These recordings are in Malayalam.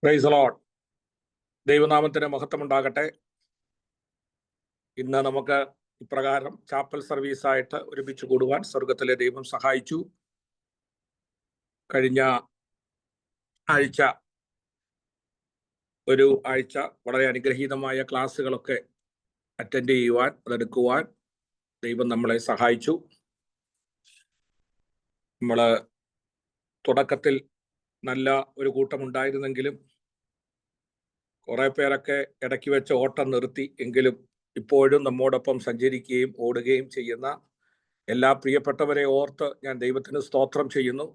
Price the Lord. ദൈവനാമത്തിന് മഹത്വമുണ്ടാകട്ടെ. ഇന്ന് നമുക്ക് ഇപ്രകാരം ചാപ്പൽ സർവീസായിട്ട് ഒരുമിച്ച് കൂടുവാൻ സ്വർഗത്തിലെ ദൈവം സഹായിച്ചു. കഴിഞ്ഞ ആഴ്ച ഒരു ആഴ്ച വളരെ അനുഗ്രഹീതമായ ക്ലാസ്സുകളൊക്കെ അറ്റൻഡ് ചെയ്യുവാൻ, അതെടുക്കുവാൻ ദൈവം നമ്മളെ സഹായിച്ചു. നമ്മൾ തുടക്കത്തിൽ നല്ല ഒരു കൂട്ടമുണ്ടായിരുന്നെങ്കിലും കുറെ പേരൊക്കെ ഇടയ്ക്ക് വെച്ച് ഓട്ടം നിർത്തി. എങ്കിലും ഇപ്പോഴും നമ്മോടൊപ്പം സഞ്ചരിക്കുകയും ഓടുകയും ചെയ്യുന്ന എല്ലാ പ്രിയപ്പെട്ടവരെ ഓർത്ത് ഞാൻ ദൈവത്തിന് സ്തോത്രം ചെയ്യുന്നു.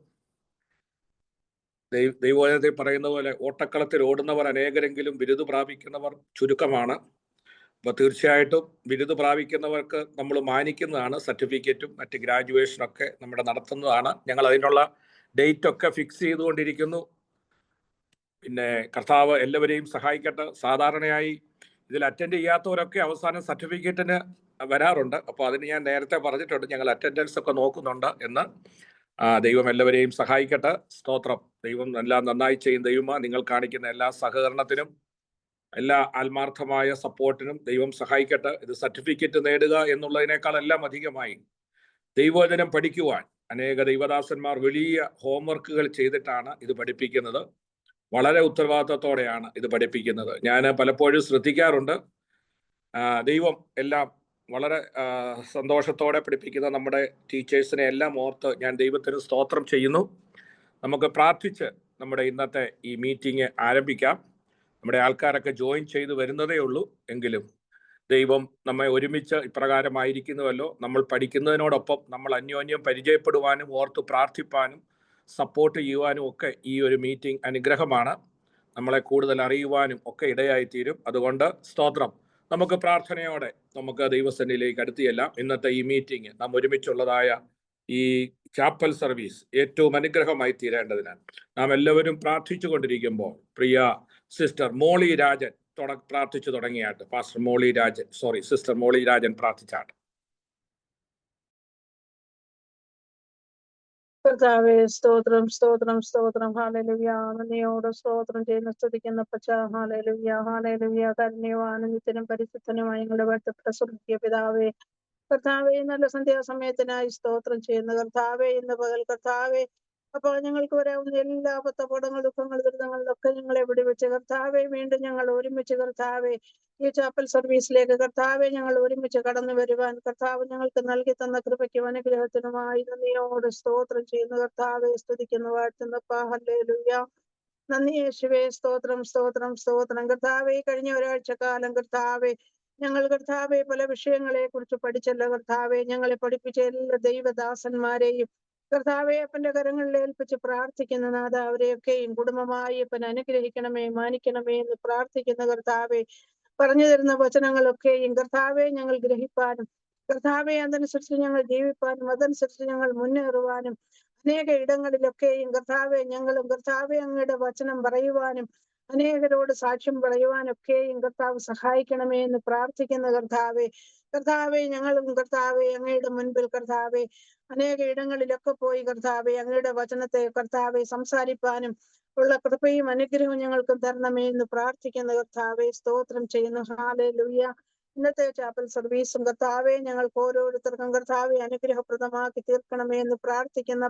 ദൈവവചനത്തിൽ പറയുന്ന പോലെ ഓട്ടക്കളത്തിൽ ഓടുന്നവർ അനേകരെങ്കിലും ബിരുദ് പ്രാപിക്കുന്നവർ ചുരുക്കമാണ്. അപ്പോൾ തീർച്ചയായിട്ടും ബിരുദ് പ്രാപിക്കുന്നവർക്ക് നമ്മൾ മാനിക്കുന്നതാണ്. സർട്ടിഫിക്കറ്റും മറ്റ് ഗ്രാജുവേഷനൊക്കെ നമ്മുടെ നടത്തുന്നതാണ്. ഞങ്ങൾ അതിനുള്ള ഡേറ്റ് ഒക്കെ ഫിക്സ് ചെയ്തുകൊണ്ടിരിക്കുന്നു. പിന്നെ കർത്താവ് എല്ലാവരെയും സഹായിക്കട്ടെ. സാധാരണയായി ഇതിൽ അറ്റൻഡ് ചെയ്യാത്തവരൊക്കെ അവസാനം സർട്ടിഫിക്കറ്റിന് വരാറുണ്ട്. അപ്പോൾ അതിന് ഞാൻ നേരത്തെ പറഞ്ഞിട്ടുണ്ട്, ഞങ്ങൾ അറ്റൻഡൻസ് ഒക്കെ നോക്കുന്നുണ്ട് എന്ന്. ദൈവം എല്ലാവരെയും സഹായിക്കട്ടെ. സ്തോത്രം. ദൈവം എല്ലാം നന്നായി ചെയ്യും. ദൈവമ നിങ്ങൾ കാണിക്കുന്ന എല്ലാ സഹകരണത്തിനും എല്ലാ ആത്മാർത്ഥമായ സപ്പോർട്ടിനും ദൈവം സഹായിക്കട്ടെ. ഇത് സർട്ടിഫിക്കറ്റ് നേടുക എന്നുള്ളതിനേക്കാളെല്ലാം അധികമായി ദൈവവചനം പഠിക്കുവാൻ അനേക ദൈവദാസന്മാർ വലിയ ഹോംവർക്കുകൾ ചെയ്തിട്ടാണ് ഇത് പഠിപ്പിക്കുന്നത്. വളരെ ഉത്തരവാദിത്തത്തോടെയാണ് ഇത് പഠിപ്പിക്കുന്നത്. ഞാൻ പലപ്പോഴും ശ്രദ്ധിക്കാറുണ്ട്. ദൈവം എല്ലാം വളരെ സന്തോഷത്തോടെ പഠിപ്പിക്കുന്ന നമ്മുടെ ടീച്ചേഴ്സിനെ എല്ലാം ഓർത്ത് ഞാൻ ദൈവത്തിന് സ്തോത്രം ചെയ്യുന്നു. നമുക്ക് പ്രാർത്ഥിച്ച് നമ്മുടെ ഇന്നത്തെ ഈ മീറ്റിംഗ് ആരംഭിക്കാം. നമ്മുടെ ആൾക്കാരൊക്കെ ജോയിൻ ചെയ്ത് വരുന്നതേ ഉള്ളൂ. എങ്കിലും ദൈവം നമ്മെ ഒരുമിച്ച് ഇപ്രകാരമായിരിക്കുന്നുവല്ലോ. നമ്മൾ പഠിക്കുന്നതിനോടൊപ്പം നമ്മൾ അന്യോന്യം പരിചയപ്പെടുവാനും ഓർത്ത് പ്രാർത്ഥിപ്പാനും സപ്പോർട്ട് ചെയ്യുവാനും ഒക്കെ ഈ ഒരു മീറ്റിംഗ് അനുഗ്രഹമാണ്. നമ്മളെ കൂടുതൽ അറിയുവാനും ഒക്കെ ഇടയായിത്തീരും. അതുകൊണ്ട് സ്തോത്രം. നമുക്ക് പ്രാർത്ഥനയോടെ നമുക്ക് ദൈവസന്നിധിയിലേക്ക് അടുത്തിയെല്ലാം. ഇന്നത്തെ ഈ മീറ്റിംഗ് നാം ഒരുമിച്ചുള്ളതായ ഈ ചാപ്പൽ സർവീസ് ഏറ്റവും അനുഗ്രഹമായി തീരേണ്ടതിനാൽ നാം എല്ലാവരും പ്രാർത്ഥിച്ചു കൊണ്ടിരിക്കുമ്പോൾ പ്രിയ സിസ്റ്റർ മോളി രാജൻ പ്രാർത്ഥിച്ചു തുടങ്ങിയാട്ട്. പാസ്റ്റർ മോളി രാജൻ, സിസ്റ്റർ മോളി രാജൻ പ്രാർത്ഥിച്ചാട്ട്. കർത്താവേ, സ്തോത്രം സ്തോത്രം സ്തോത്രം. ഹല്ലേലൂയ. നന്ദിയോടെ സ്തോത്രം ചെയ്യുന്ന സ്തുതിക്കുന്ന പച്ച. Hallelujah hallelujah. കരുണ്യവാനും നിത്യനും പരിശുദ്ധനുമായ ഞങ്ങളുടെ വാഴ്ത്തപ്പെട്ട സ്വർഗ്ഗീയ പിതാവേ, കർത്താവേ, നല്ല സന്ധ്യാസമയത്തിനായി സ്തോത്രം ചെയ്യുന്ന കർത്താവേ, ഇന്ന് പകൽ കർത്താവേ, അപ്പോൾ ഞങ്ങൾക്ക് വരാവുന്ന എല്ലാ അപകടങ്ങൾ, ദുഃഖങ്ങൾ, ദുരിതങ്ങളിലൊക്കെ ഞങ്ങളെ വിടുവിച്ച് കർത്താവെ വീണ്ടും ഞങ്ങൾ ഒരുമിച്ച് കർത്താവെ ഈ ചാപ്പൽ സർവീസിലേക്ക് കർത്താവെ ഞങ്ങൾ ഒരുമിച്ച് കടന്നു വരുവാൻ കർത്താവ് ഞങ്ങൾക്ക് നൽകി തന്ന കൃപയ്ക്കും അനുഗ്രഹത്തിനുമായി നന്ദിയോട് സ്തോത്രം ചെയ്യുന്ന കർത്താവെ സ്തുതിക്കുന്നു, വാഴ്ത്തുന്നപ്പാ. ഹല്ലേലൂയ. നന്ദി യേശുവേ. സ്തോത്രം സ്തോത്രം സ്തോത്രം. കർത്താവെ, കഴിഞ്ഞ ഒരാഴ്ച കാലം കർത്താവെ ഞങ്ങൾ കർത്താവെ പല വിഷയങ്ങളെ കുറിച്ച് പഠിച്ചല്ലോ കർത്താവെ. ഞങ്ങളെ പഠിപ്പിച്ച എല്ലാ ദൈവദാസന്മാരെയും കർത്താവെ അപ്പന്റെ കരങ്ങളിൽ ഏൽപ്പിച്ച് പ്രാർത്ഥിക്കുന്ന നാഥ, അവരെയൊക്കെയും കുടുംബമായി അപ്പൻ അനുഗ്രഹിക്കണമേ, മാനിക്കണമേ എന്ന് പ്രാർത്ഥിക്കുന്ന കർത്താവെ, പറഞ്ഞു തരുന്ന വചനങ്ങളൊക്കെയും കർത്താവെ ഞങ്ങൾ ഗ്രഹിപ്പാനും കർത്താവെ അതനുസരിച്ച് ഞങ്ങൾ ജീവിപ്പാനും അതനുസരിച്ച് ഞങ്ങൾ മുന്നേറുവാനും അനേക ഇടങ്ങളിലൊക്കെയും കർത്താവെ ഞങ്ങളും കർത്താവെ അങ്ങയുടെ വചനം പറയുവാനും അനേകരോട് സാക്ഷ്യം പറയുവാനൊക്കെയും കർത്താവ് സഹായിക്കണമേ എന്ന് പ്രാർത്ഥിക്കുന്ന കർത്താവെ, കർത്താവെ ഞങ്ങളും കർത്താവെ അങ്ങയുടെ മുൻപിൽ കർത്താവെ അനേക ഇടങ്ങളിലൊക്കെ പോയി കർത്താവെ അങ്ങയുടെ വചനത്തെ കർത്താവെ സംസാരിപ്പാനും ഉള്ള കൃപയും അനുഗ്രഹവും ഞങ്ങൾക്ക് തരണമേ എന്ന് പ്രാർത്ഥിക്കുന്ന കർത്താവെ സ്തോത്രം ചെയ്യുന്നു. ഹല്ലേലൂയ. ഇന്നത്തെ ചാപ്പൽ സർവീസും കർത്താവെ ഞങ്ങൾക്ക് ഓരോരുത്തർക്കും കർത്താവെ അനുഗ്രഹപ്രദമാക്കി തീർക്കണമേ എന്ന് പ്രാർത്ഥിക്കുന്ന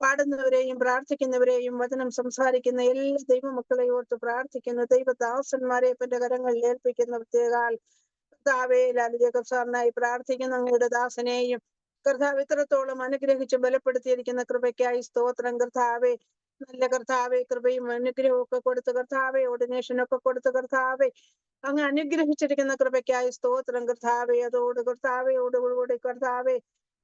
പാടുന്നവരെയും പ്രാർത്ഥിക്കുന്നവരെയും വചനം സംസാരിക്കുന്ന എല്ലാ ദൈവമക്കളെ ഓർത്ത് പ്രാർത്ഥിക്കുന്ന ദൈവദാസന്മാരെ എന്റെ കരങ്ങളിൽ ഏൽപ്പിക്കുന്ന പ്രത്യേകാൽ കർത്താവെ ലാലു ജേക്കബ് സാറിനായി പ്രാർത്ഥിക്കുന്ന അങ്ങയുടെ ദാസനെയും കർത്താവ് ഇത്രത്തോളം അനുഗ്രഹിച്ച് ബലപ്പെടുത്തിയിരിക്കുന്ന കൃപയ്ക്കായി സ്തോത്രം. കർത്താവെ നല്ല കർത്താവെ കൃപയും അനുഗ്രഹവും ഒക്കെ കൊടുത്ത് കർത്താവെ ഓർഡിനേഷനൊക്കെ കൊടുത്ത് കർത്താവെ അങ്ങ് അനുഗ്രഹിച്ചിരിക്കുന്ന കൃപയ്ക്കായി സ്തോത്രം. കർത്താവെ അതോട് കർത്താവയോടുകൂടി കർത്താവെ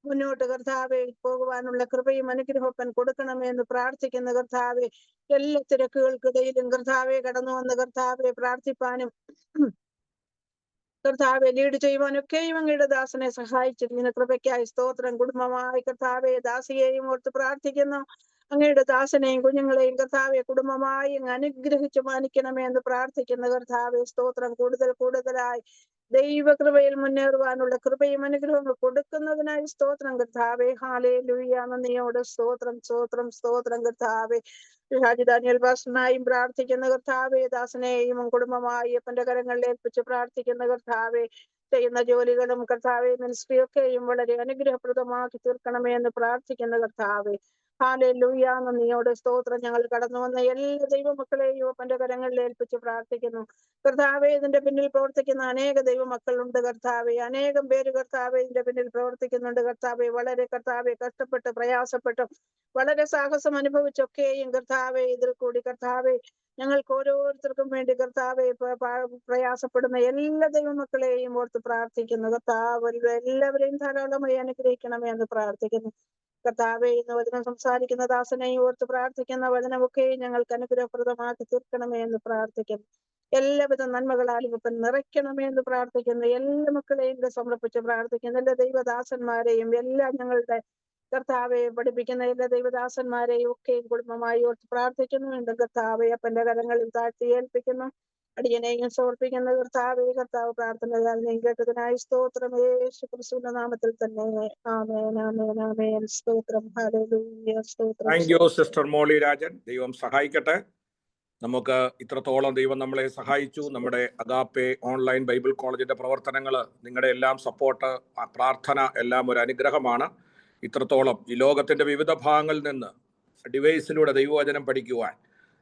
മുന്നോട്ട് കർത്താവെ പോകുവാനുള്ള കൃപയും അനുഗ്രഹപ്പൻ കൊടുക്കണമേ എന്ന് പ്രാർത്ഥിക്കുന്ന കർത്താവെ, എല്ലാ തിരക്കുകൾക്കിടയിലും കർത്താവെ കടന്നു വന്ന് കർത്താവെ പ്രാർത്ഥിപ്പാനും കർത്താവെ ലീഡ് ചെയ്യുവാനൊക്കെയും അങ്ങയുടെ ദാസനെ സഹായിച്ചിരിക്കുന്ന കൃപയ്ക്കായി സ്തോത്രം. കുടുംബമായി കർത്താവെ ദാസിയെയും ഓർത്ത് പ്രാർത്ഥിക്കുന്നു. അങ്ങയുടെ ദാസനെയും കുഞ്ഞുങ്ങളെയും കർത്താവെ കുടുംബമായി അങ്ങ് അനുഗ്രഹിച്ചു മാനിക്കണമേ എന്ന് പ്രാർത്ഥിക്കുന്ന കർത്താവെ സ്തോത്രം. കൂടുതലായി ദൈവകൃപയിൽ മുന്നേറുവാനുള്ള കൃപയും അനുഗ്രഹങ്ങൾ കൊടുക്കുന്നതിനായി സ്തോത്രം കർത്താവേ. ഹല്ലേലൂയ. നന്ദിയോടെ സ്തോത്രം സ്തോത്രം സ്തോത്രം കർത്താവേ. ഹാജി ദാനിയേൽ പാസ്റ്ററിനായും പ്രാർത്ഥിക്കുന്ന കർത്താവേ. ദാസനെയും കുടുംബമായി അപ്പന്റെ കരങ്ങളിൽ ഏൽപ്പിച്ച് പ്രാർത്ഥിക്കുന്ന കർത്താവേ. ചെയ്യുന്ന ജോലികളും കർത്താവെ മിനിസ്ട്രിയൊക്കെയും വളരെ അനുഗ്രഹപ്രദമാക്കി തീർക്കണമേ എന്ന് പ്രാർത്ഥിക്കുന്ന കർത്താവേ. ഹല്ലേലൂയ. നന്ദിയോടെ സ്തോത്രം. ഞങ്ങൾ കടന്നു വന്ന എല്ലാ ദൈവമക്കളെയും അപ്പന്റെ കരങ്ങളിൽ ഏൽപ്പിച്ച് പ്രാർത്ഥിക്കുന്നു കർത്താവെ. ഇതിന്റെ പിന്നിൽ പ്രവർത്തിക്കുന്ന അനേക ദൈവമക്കളുണ്ട് കർത്താവെ. അനേകം പേര് കർത്താവെ ഇതിന്റെ പിന്നിൽ പ്രവർത്തിക്കുന്നുണ്ട് കർത്താവെ. വളരെ കർത്താവെ കഷ്ടപ്പെട്ട് പ്രയാസപ്പെട്ട് വളരെ സാഹസം അനുഭവിച്ചൊക്കെയും കർത്താവെ ഇതിൽ കൂടി കർത്താവെ ഞങ്ങൾക്ക് ഓരോരുത്തർക്കും വേണ്ടി കർത്താവെ പ്രയാസപ്പെടുന്ന എല്ലാ ദൈവമക്കളെയും ഓർത്ത് പ്രാർത്ഥിക്കുന്നു കർത്താവ്. എല്ലാവരെയും ധാരാളമായി അനുഗ്രഹിക്കണമേ എന്ന് പ്രാർത്ഥിക്കുന്നു കർത്താവെ. ഇന്ന് വചനം സംസാരിക്കുന്ന ദാസനെയും ഓർത്ത് പ്രാർത്ഥിക്കുന്ന വചനമൊക്കെ ഞങ്ങൾക്ക് അനുഗ്രഹപ്രദമാക്കി തീർക്കണമേ എന്ന് പ്രാർത്ഥിക്കുന്നു. എല്ലാവിധ നന്മകളാലും ഇപ്പം നിറയ്ക്കണമേ എന്ന് പ്രാർത്ഥിക്കുന്നു. എല്ലാ മക്കളെയും സമർപ്പിച്ച് പ്രാർത്ഥിക്കുന്നു. എല്ലാ ദൈവദാസന്മാരെയും എല്ലാം ഞങ്ങളുടെ കർത്താവെ പഠിപ്പിക്കുന്ന എല്ലാ ദൈവദാസന്മാരെയും ഒക്കെയും കുടുംബമായി ഓർത്ത് പ്രാർത്ഥിക്കുന്നുണ്ട് കർത്താവെ. അപ്പന്റെ കരങ്ങളിൽ താഴ്ത്തി ഏൽപ്പിക്കുന്നു. അടിയനെയും സമർപ്പിക്കുന്ന കർത്താവെ. കർത്താവ് പ്രാർത്ഥന കേട്ടതിനായി സ്തോത്രം. യേശു ക്രിസ്തുവിന്റെ നാമത്തിൽ തന്നെ. ആമേൻ ആമേൻ ആമേൻ. സ്തോത്രം. ഹല്ലേലൂയ. സ്തോത്രം. താങ്ക് യു സിസ്റ്റർ മോളി രാജൻ. ദൈവം സഹായിക്കട്ടെ. നമുക്ക് ഇത്രത്തോളം ദൈവം നമ്മളെ സഹായിച്ചു. നമ്മുടെ അഗാപ്പെ ഓൺലൈൻ ബൈബിൾ കോളേജിന്റെ പ്രവർത്തനങ്ങൾ, നിങ്ങളുടെ എല്ലാം സപ്പോർട്ട്, പ്രാർത്ഥന എല്ലാം ഒരു അനുഗ്രഹമാണ്. ഇത്രത്തോളം ഈ ലോകത്തിന്റെ വിവിധ ഭാഗങ്ങളിൽ നിന്ന് ഡിവൈസിലൂടെ ദൈവവചനം പഠിക്കുവാൻ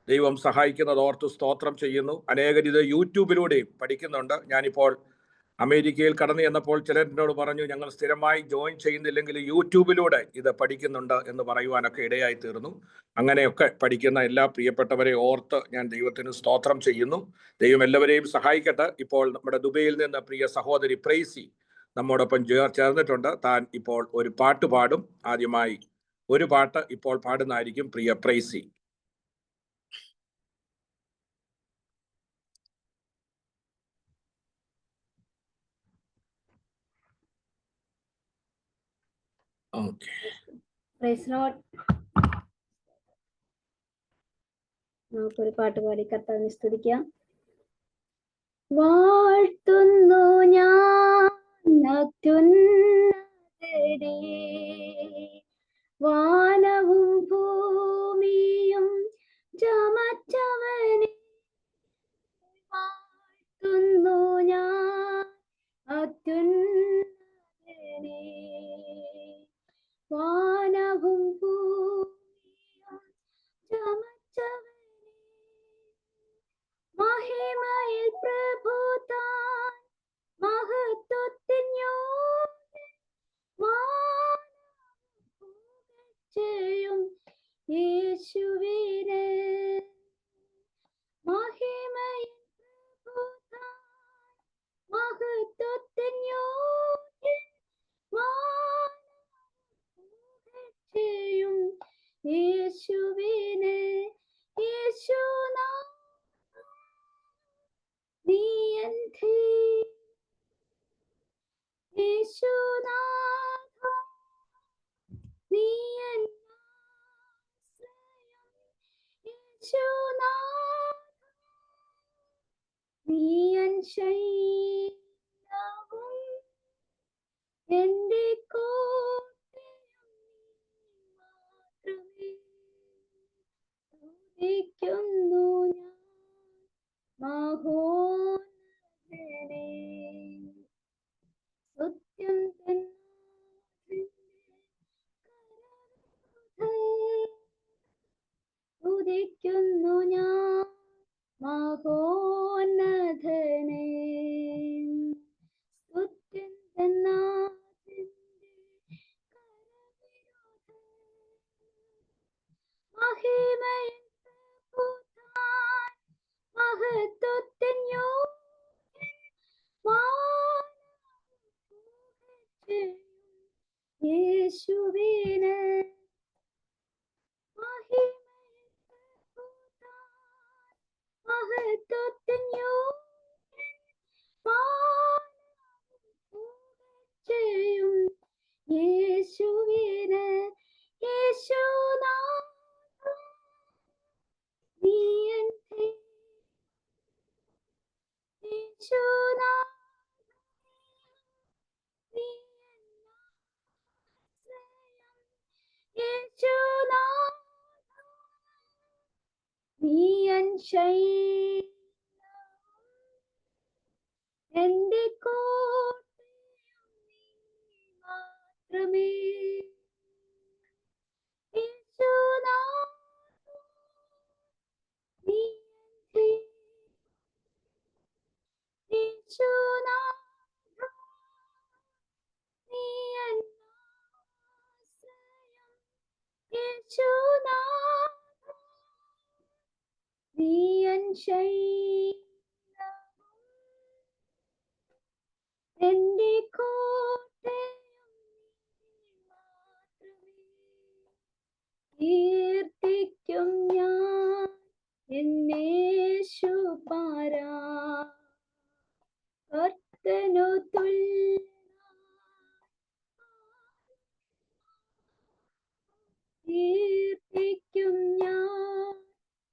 ദൈവം സഹായിക്കുന്നത് ഓർത്ത് സ്തോത്രം ചെയ്യുന്നു. അനേകർ ഇത് യൂട്യൂബിലൂടെയും പഠിക്കുന്നുണ്ട്. ഞാനിപ്പോൾ അമേരിക്കയിൽ കടന്നു ചെന്നപ്പോൾ ചിലരോട് പറഞ്ഞു, ഞങ്ങൾ സ്ഥിരമായി ജോയിൻ ചെയ്യുന്നില്ലെങ്കിൽ യൂട്യൂബിലൂടെ ഇത് പഠിക്കുന്നുണ്ട് എന്ന് പറയുവാനൊക്കെ ഇടയായി തീർന്നു. അങ്ങനെയൊക്കെ പഠിക്കുന്ന എല്ലാ പ്രിയപ്പെട്ടവരെ ഓർത്ത് ഞാൻ ദൈവത്തിന് സ്തോത്രം ചെയ്യുന്നു. ദൈവം എല്ലാവരെയും സഹായിക്കട്ടെ. ഇപ്പോൾ നമ്മുടെ ദുബൈയിൽ നിന്ന് പ്രിയ സഹോദരി പ്രൈസി നമ്മോടൊപ്പം ചേർന്നിട്ടുണ്ട്. താൻ ഇപ്പോൾ ഒരു പാട്ട് പാടും. ആദ്യമായി ഒരു പാട്ട് ഇപ്പോൾ പാടുന്നതായിരിക്കും പ്രിയ പ്രൈസി. നമുക്കൊരു പാട്ട് പാടി കർത്താവിനെ സ്തുതിക്കാം. വാഴ്ത്തുന്നു ഞാൻ അത്യുന്നതരെ, വാനവും ഭൂമിയും ചമച്ചവനെ. വാഴ്ത്തുന്നു ഞാൻ അത്യുന്നതരെ, വാനവും ഭൂമിയും ചമച്ചവനെ. മഹിമയിൽ പ്രഭുതാൻ മഹത്വത്തിൻ യോഗ്യൻ, ചെയ്യും യേശുവിനെ. മഹിമയിൽ പ്രഭുതാൻ മഹത്വത്തിൻ യോഗ്യൻ, ചെയ്യും യേശുവിനെ. യേശുനാമം നീ എൻ ധൈര്യം, യേശുനാഥം നീ എൻ ആശ്രയം, യേശുനാഥം നീ എൻ ശൈലവും എന്റെ കോട്ടയും മാത്രമേ. സ്തുതിക്കുന്നു ഞാൻ മഹോന്നതനെ, സത്യം സ്തുതിക്കുന്നു ഞാൻ മഹോന്നതനെ. സത്യം മഹിമയിൽ പ്രഭുതാൻ മഹത്വത്തിൻ യോഗ്യൻ, യേശുവിനെ. മഹിമയിൽ പ്രഭുതാൻ മഹത്വത്തിൻ ശൈലവും എന്റെ കോട്ടയും നീ മാത്രമേ. യേശുനാഥാ, നീ എന്റെ യേശുനാഥാ, നീ എൻ ആശ്രയം. യേശുനാഥാ, നീ എൻ ശൈലവും എന്റെ കോട്ടയും നീ മാത്രമേ. കീർത്തിക്കും ഞാൻ എന്നേശുപാരാ, കർത്തനു കീർത്തിക്കും ഞാൻ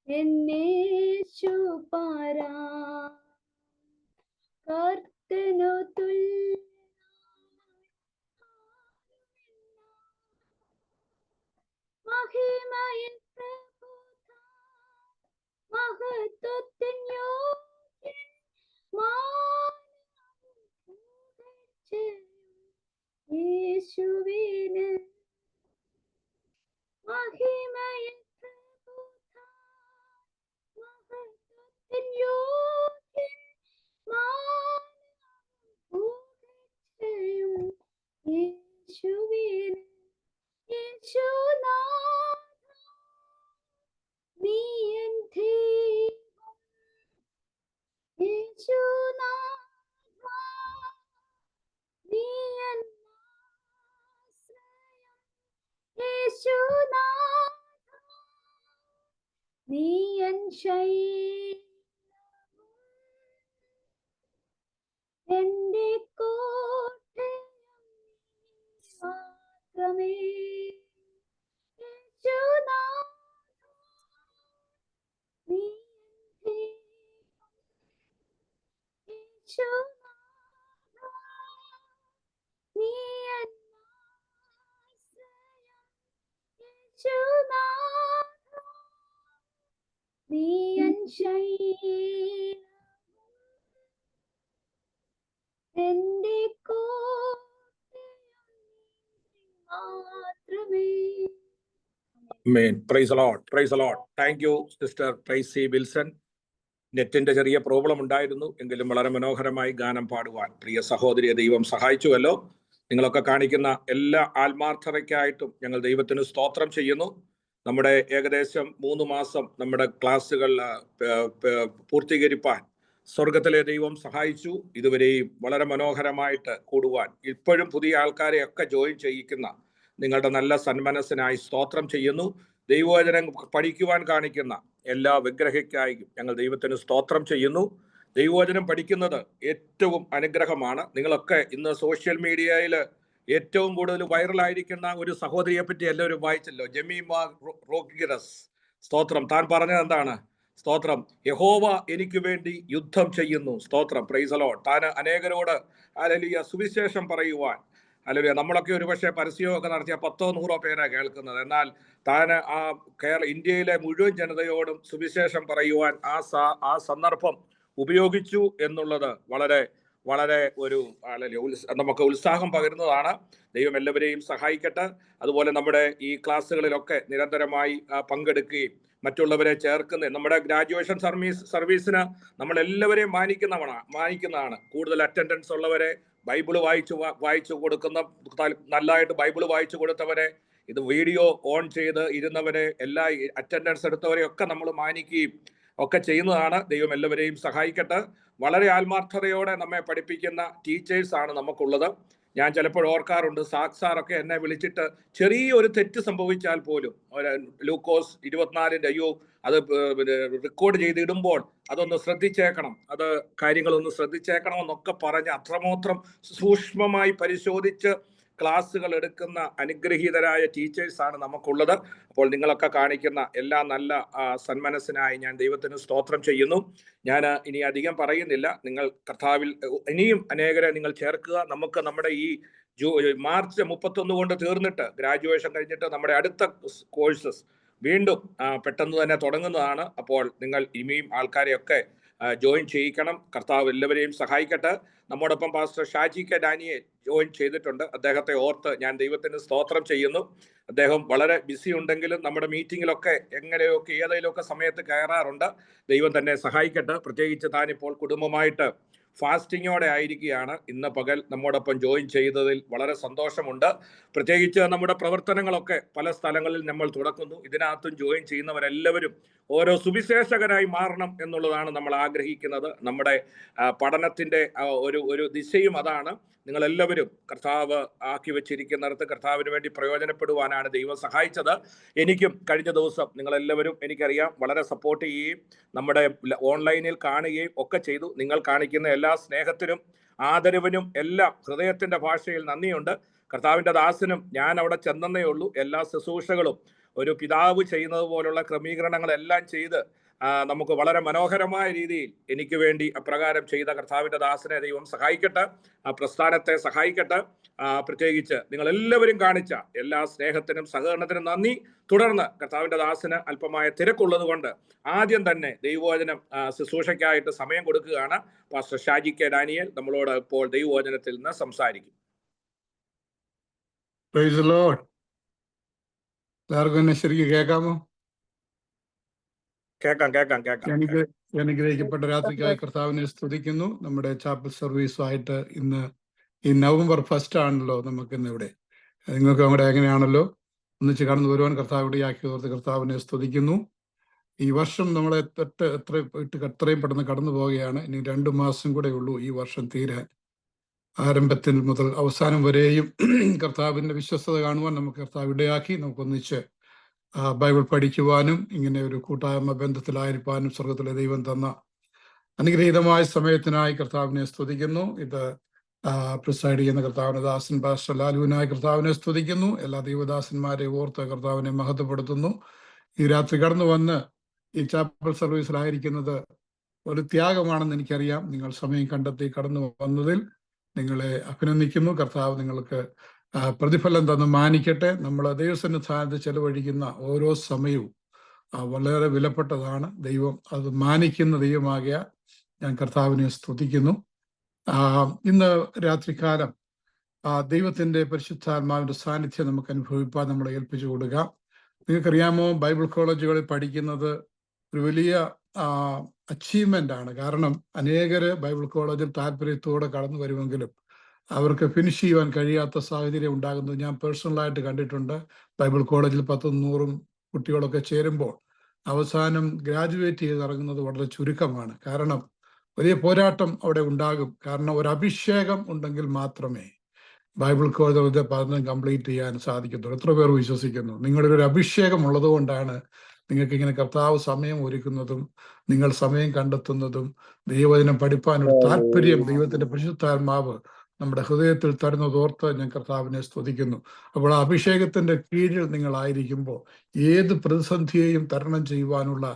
എന്നേശുപാരാ, കർത്തനു മഹിമയിൽ പ്രഭുതാൻ മഹത്വത്തിൻ യോഗ്യൻ, മാനവും പുകഴ്ചയും യേശുവിന്. മഹിമയിൽ പ്രഭുതാൻ മഹത്വത്തിൻ യോഗ്യൻ, മാനവും പുകഴ്ചയും യേശുവിന്. യേശുനാഥാ, നീ എൻ ദൈവം. യേശുനാഥാ, നീ എൻ ആശ്രയം. യേശുനാഥാ, നീ എൻ ശൈലവും എന്റെ കോട്ടയും നീ മാത്രമേ. യേശുനാഥാ, നീ എൻ ദൈവം. യേശുനാഥാ, നീ എൻ ആശ്രയം. യേശുനാഥാ, നീ എൻ ശൈലവും എന്റെ കോട്ടയും നീ മാത്രമേ. Amen. Praise the Lord. Praise the Lord. Thank you, Sister Tracy Wilson. നെറ്റിന്റെ ചെറിയ പ്രോബ്ലം ഉണ്ടായിരുന്നു, എങ്കിലും വളരെ മനോഹരമായി ഗാനം പാടുവാൻ പ്രിയ സഹോദരിയെ ദൈവം സഹായിച്ചുവല്ലോ. നിങ്ങളൊക്കെ കാണിക്കുന്ന എല്ലാ ആത്മാർത്ഥതയ്ക്കായിട്ടും ഞങ്ങൾ ദൈവത്തിന് സ്തോത്രം ചെയ്യുന്നു. നമ്മുടെ ഏകദേശം 3 മാസം നമ്മുടെ ക്ലാസ്സുകൾ പൂർത്തീകരിപ്പാൻ സ്വർഗത്തിലെ ദൈവം സഹായിച്ചു. ഇതുവരെയും വളരെ മനോഹരമായിട്ട് കൂടുവാൻ ഇപ്പോഴും പുതിയ ആൾക്കാരെയൊക്കെ ജോയിൻ ചെയ്യിക്കുന്ന നിങ്ങളുടെ നല്ല സന്മനസ്സിനായി സ്തോത്രം ചെയ്യുന്നു. ദൈവവചനം പഠിക്കുവാൻ കാണിക്കുന്ന എല്ലാ വിഗ്രഹയ്ക്കായും ഞങ്ങൾ ദൈവത്തിന് സ്തോത്രം ചെയ്യുന്നു. ദൈവവചനം പഠിക്കുന്നത് ഏറ്റവും അനുഗ്രഹമാണ്. നിങ്ങളൊക്കെ ഇന്ന് സോഷ്യൽ മീഡിയയിൽ ഏറ്റവും കൂടുതൽ വൈറലായിരിക്കുന്ന ഒരു സഹോദരിയെ പറ്റി എല്ലാവരും വായിച്ചല്ലോ, ജമീമ റോഗിറസ്. സ്തോത്രം. താൻ പറഞ്ഞത് എന്താണ്? സ്തോത്രം, യഹോവ എനിക്ക് വേണ്ടി യുദ്ധം ചെയ്യുന്നു. സ്തോത്രം. Praise the Lord. താൻ അനേകരോട് ഹല്ലേലൂയ സുവിശേഷം പറയുവാൻ, ഹല്ലേലൂയ, നമ്മളൊക്കെ ഒരുപക്ഷെ പരസ്യമൊക്കെ നടത്തിയ 10-100 പേരാ കേൾക്കുന്നത്. എന്നാൽ താൻ ആ ഇന്ത്യയിലെ മുഴുവൻ ജനതയോടും സുവിശേഷം പറയുവാൻ ആ സന്ദർഭം ഉപയോഗിച്ചു എന്നുള്ളത് വളരെ വളരെ ഒരു നമുക്ക് ഉത്സാഹം പകരുന്നതാണ്. ദൈവം എല്ലാവരെയും സഹായിക്കട്ടെ. അതുപോലെ നമ്മുടെ ഈ ക്ലാസ്സുകളിലൊക്കെ നിരന്തരമായി പങ്കെടുക്കുകയും മറ്റുള്ളവരെ ചേർക്കുന്ന നമ്മുടെ ഗ്രാജുവേഷൻ സർവീസിന് നമ്മളെല്ലാവരെയും മാനിക്കുന്നതാണ്. കൂടുതൽ അറ്റൻഡൻസ് ഉള്ളവരെ, ബൈബിള് വായിച്ചു കൊടുക്കുന്ന, നല്ലതായിട്ട് ബൈബിള് വായിച്ചു കൊടുത്തവരെ, ഇത് വീഡിയോ ഓൺ ചെയ്ത് ഇരുന്നവരെ, എല്ലാ അറ്റൻഡൻസ് എടുത്തവരെയൊക്കെ നമ്മൾ മാനിക്കുകയും ഒക്കെ ചെയ്യുന്നതാണ്. ദൈവം എല്ലാവരെയും സഹായിക്കട്ടെ. വളരെ ആത്മാർത്ഥതയോടെ നമ്മെ പഠിപ്പിക്കുന്ന ടീച്ചേഴ്സാണ് നമുക്കുള്ളത്. ഞാൻ ചിലപ്പോൾ ഓർക്കാറുണ്ട്, സാറൊക്കെ എന്നെ വിളിച്ചിട്ട് ചെറിയൊരു തെറ്റ് സംഭവിച്ചാൽ പോലും, ലൂക്കോസ് 24 അയ്യോ അത് റെക്കോർഡ് ചെയ്തിടുമ്പോൾ അതൊന്ന് ശ്രദ്ധിച്ചേക്കണം, അത് കാര്യങ്ങളൊന്ന് ശ്രദ്ധിച്ചേക്കണമെന്നൊക്കെ പറഞ്ഞ് അത്രമാത്രം സൂക്ഷ്മമായി പരിശോധിച്ച് ക്ലാസ്സുകൾ എടുക്കുന്ന അനുഗ്രഹീതരായ ടീച്ചേഴ്സാണ് നമുക്കുള്ളത്. അപ്പോൾ നിങ്ങളൊക്കെ കാണിക്കുന്ന എല്ലാ നല്ല സന്മനസ്സിനായി ഞാൻ ദൈവത്തിന് സ്തോത്രം ചെയ്യുന്നു. ഞാൻ ഇനി അധികം പറയുന്നില്ല. നിങ്ങൾ കർത്താവിൽ ഇനിയും അനേകരെ നിങ്ങൾ ചേർക്കുക. നമുക്ക് നമ്മുടെ ഈ മാർച്ച് 31 കൊണ്ട് തീർന്നിട്ട്, ഗ്രാജുവേഷൻ കഴിഞ്ഞിട്ട് നമ്മുടെ അടുത്ത കോഴ്സസ് വീണ്ടും പെട്ടെന്ന് തന്നെ തുടങ്ങുന്നതാണ്. അപ്പോൾ നിങ്ങൾ ഇനിയും ആൾക്കാരെയൊക്കെ ജോയിൻ ചെയ്യിക്കണം. കർത്താവ് എല്ലാവരെയും സഹായിക്കട്ടെ. നമ്മോടൊപ്പം പാസ്റ്റർ ഷാജി കെ ഡാനിയെ ജോയിൻ ചെയ്തിട്ടുണ്ട്. അദ്ദേഹത്തെ ഓർത്ത് ഞാൻ ദൈവത്തിന് സ്തോത്രം ചെയ്യുന്നു. അദ്ദേഹം വളരെ ബിസി ഉണ്ടെങ്കിലും നമ്മുടെ മീറ്റിങ്ങിലൊക്കെ എങ്ങനെയൊക്കെ ഏതെങ്കിലുമൊക്കെ സമയത്ത് കയറാറുണ്ട്. ദൈവം തന്നെ സഹായിക്കട്ടെ. പ്രത്യേകിച്ച് താനിപ്പോൾ കുടുംബമായിട്ട് ഫാസ്റ്റിങ്ങോടെ ആയിരിക്കുകയാണ്. ഇന്ന് പകൽ നമ്മോടൊപ്പം ജോയിൻ ചെയ്തതിൽ വളരെ സന്തോഷമുണ്ട്. പ്രത്യേകിച്ച് നമ്മുടെ പ്രവർത്തനങ്ങളൊക്കെ പല സ്ഥലങ്ങളിൽ നമ്മൾ തുടക്കുന്നു. ഇതിനകത്തും ജോയിൻ ചെയ്യുന്നവരെല്ലാവരും ഓരോ സുവിശേഷകരായി മാറണം എന്നുള്ളതാണ് നമ്മൾ ആഗ്രഹിക്കുന്നത്. നമ്മുടെ പഠനത്തിൻ്റെ ഒരു ദിശയും അതാണ്. നിങ്ങളെല്ലാവരും കർത്താവ് ആക്കി വെച്ചിരിക്കുന്നിടത്ത് കർത്താവിന് വേണ്ടി പ്രയോജനപ്പെടുവാനാണ് ദൈവം സഹായിച്ചത്. എനിക്കും കഴിഞ്ഞ ദിവസം നിങ്ങളെല്ലാവരും എനിക്കറിയാം വളരെ സപ്പോർട്ട് ചെയ്യുകയും നമ്മുടെ ഓൺലൈനിൽ കാണുകയും ഒക്കെ ചെയ്തു. നിങ്ങൾ കാണിക്കുന്ന എല്ലാ സ്നേഹത്തിനും ആദരവിനും എല്ലാം ഹൃദയത്തിൻ്റെ ഭാഷയിൽ നന്ദിയുണ്ട്. കർത്താവിൻ്റെ ദാസനും ഞാൻ അവിടെ ചെന്നേ ഉള്ളൂ. എല്ലാ ശുശ്രൂഷകളും ഒരു പിതാവ് ചെയ്യുന്നത് പോലുള്ള ക്രമീകരണങ്ങളെല്ലാം ചെയ്ത് നമുക്ക് വളരെ മനോഹരമായ രീതിയിൽ എനിക്ക് വേണ്ടി അപ്രകാരം ചെയ്ത കർത്താവിൻ്റെ ദാസനെ ദൈവം സഹായിക്കട്ടെ, ആ പ്രസ്ഥാനത്തെ സഹായിക്കട്ടെ. പ്രത്യേകിച്ച് നിങ്ങളെല്ലാവരും കാണിച്ച എല്ലാ സ്നേഹത്തിനും സഹകരണത്തിനും നന്ദി. തുടർന്ന് കർത്താവിൻ്റെ ദാസന് അല്പമായ തിരക്കുള്ളത് കൊണ്ട് ആദ്യം തന്നെ ദൈവവചനം ശുശ്രൂഷയ്ക്കായിട്ട് സമയം കൊടുക്കുകയാണ്. പാസ്റ്റർ ഷാജി കെ ഡാനിയൽ നമ്മളോട് ഇപ്പോൾ ദൈവവചനത്തിൽ നിന്ന് സംസാരിക്കും. ശരിക്കും കേൾക്കാമോ? കേൾക്കാം. അനുഗ്രഹിക്കപ്പെട്ട രാത്രിക്കായി കർത്താവിനെ സ്തുതിക്കുന്നു. നമ്മുടെ ചാപ്പൽ സർവീസുമായിട്ട് ഇന്ന് ഈ നവംബർ 1 ആണല്ലോ നമുക്കിന്ന് ഇവിടെ. നിങ്ങൾക്ക് അവിടെ എങ്ങനെയാണല്ലോ ഒന്നിച്ച് കടന്നു വരുവാൻ കർത്താവ് ഇടയാക്കി ഓർത്ത് കർത്താവിനെ സ്തുതിക്കുന്നു. ഈ വർഷം നമ്മളെ എത്രയും പെട്ടെന്ന് കടന്നു പോവുകയാണ്. ഇനി 2 മാസം കൂടെ ഉള്ളൂ ഈ വർഷം തീരാൻ. ആരംഭത്തിൽ മുതൽ അവസാനം വരെയും കർത്താവിൻ്റെ വിശ്വസ്തത കാണുവാൻ നമുക്ക് കർത്താവ് ഇടയാക്കി നമുക്കൊന്നിച്ച് ബൈബിൾ പഠിക്കുവാനും ഇങ്ങനെ ഒരു കൂട്ടായ്മ ബന്ധത്തിലായിരിക്കാനും സ്വർഗത്തിലെ ദൈവം തന്ന അനുഗ്രഹീതമായ സമയത്തിനായി കർത്താവിനെ സ്തുതിക്കുന്നു. ഇത് പ്രിസൈഡ് ചെയ്യുന്ന കർത്താവിന്റെ ദാസൻ പാസ്റ്റർ ലാലുവിനായി കർത്താവിനെ സ്തുതിക്കുന്നു. എല്ലാ ദൈവദാസന്മാരെ ഓർത്ത് കർത്താവിനെ മഹത്വപ്പെടുത്തുന്നു. ഈ രാത്രി കടന്നു വന്ന് ഈ ചാപ്പൽ സർവീസിലായിരിക്കുന്നത് ഒരു ത്യാഗമാണെന്ന് എനിക്കറിയാം. നിങ്ങൾ സമയം കണ്ടെത്തി കടന്നു വന്നതിൽ നിങ്ങളെ അഭിനന്ദിക്കുന്നു. കർത്താവ് നിങ്ങൾക്ക് പ്രതിഫലം തന്ന് മാനിക്കട്ടെ. നമ്മൾ ദൈവസന്നിധാനത്ത് ചെലവഴിക്കുന്ന ഓരോ സമയവും വളരെ വിലപ്പെട്ടതാണ്. ദൈവം അത് മാനിക്കുന്ന ദൈവമാകിയ ഞാൻ കർത്താവിനെ സ്തുതിക്കുന്നു. ഇന്ന് രാത്രികാലം ദൈവത്തിൻ്റെ പരിശുദ്ധാത്മാവിൻ്റെ സാന്നിധ്യം നമുക്ക് അനുഭവിപ്പാൻ നമ്മളെ ഏൽപ്പിച്ചു കൊടുക്കാം. നിങ്ങൾക്കറിയാമോ, ബൈബിൾ കോളേജുകളിൽ പഠിക്കുന്നത് ഒരു വലിയ അച്ചീവ്മെൻ്റ് ആണ്. കാരണം അനേകർ ബൈബിൾ കോളേജിൽ താല്പര്യത്തോടെ കടന്നു വരുമെങ്കിലും അവർക്ക് ഫിനിഷ് ചെയ്യുവാൻ കഴിയാത്ത സാഹചര്യം ഉണ്ടാകുന്നത് ഞാൻ പേഴ്സണലായിട്ട് കണ്ടിട്ടുണ്ട്. ബൈബിൾ കോളേജിൽ 100-100 കുട്ടികളൊക്കെ ചേരുമ്പോൾ അവസാനം ഗ്രാജുവേറ്റ് ചെയ്ത് ഇറങ്ങുന്നത് വളരെ ചുരുക്കമാണ്. കാരണം വലിയ പോരാട്ടം അവിടെ ഉണ്ടാകും. കാരണം ഒരു അഭിഷേകം ഉണ്ടെങ്കിൽ മാത്രമേ ബൈബിൾ കോളേജിലെ പഠനം കംപ്ലീറ്റ് ചെയ്യാൻ സാധിക്കത്തുള്ളൂ. എത്ര പേർ വിശ്വസിക്കുന്നു? നിങ്ങളുടെ ഒരു അഭിഷേകം ഉള്ളത് കൊണ്ടാണ് നിങ്ങൾക്ക് ഇങ്ങനെ കർത്താവ് സമയം ഒരുക്കുന്നതും നിങ്ങൾ സമയം കണ്ടെത്തുന്നതും ദൈവവചനം പഠിപ്പാനൊരു താല്പര്യം ദൈവത്തിന്റെ പരിശുദ്ധാത്മാവ് നമ്മുടെ ഹൃദയത്തിൽ തരുന്നതോർത്ത് ഞാൻ കർത്താവിനെ സ്തുതിക്കുന്നു. അപ്പോൾ ആ അഭിഷേകത്തിന്റെ കീഴിൽ നിങ്ങളായിരിക്കുമ്പോൾ ഏത് പ്രതിസന്ധിയെയും തരണം ചെയ്യുവാനുള്ള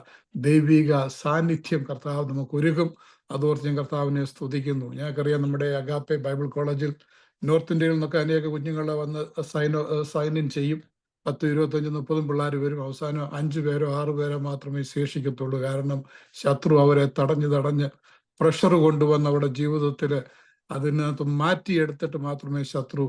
ദൈവിക സാന്നിധ്യം കർത്താവ് നമുക്ക് ഒരുക്കും. അതോർത്ത് ഞാൻ കർത്താവിനെ സ്തുതിക്കുന്നു. ഞങ്ങൾക്കറിയാം, നമ്മുടെ അഗാപ്പെ ബൈബിൾ കോളേജിൽ നോർത്ത് ഇന്ത്യയിൽ നിന്നൊക്കെ അനേക കുഞ്ഞുങ്ങൾ വന്ന് സൈൻ ഇൻ ചെയ്യും. 10, 25, 30 പിള്ളേർ വരും. അവസാനം 5 പേരോ 6 പേരോ മാത്രമേ ശേഷിക്കത്തുള്ളൂ. കാരണം ശത്രു അവരെ തടഞ്ഞ് പ്രഷർ കൊണ്ടുവന്ന് അവരുടെ ജീവിതത്തിൽ അതിനകത്ത് മാറ്റിയെടുത്തിട്ട് മാത്രമേ ശത്രു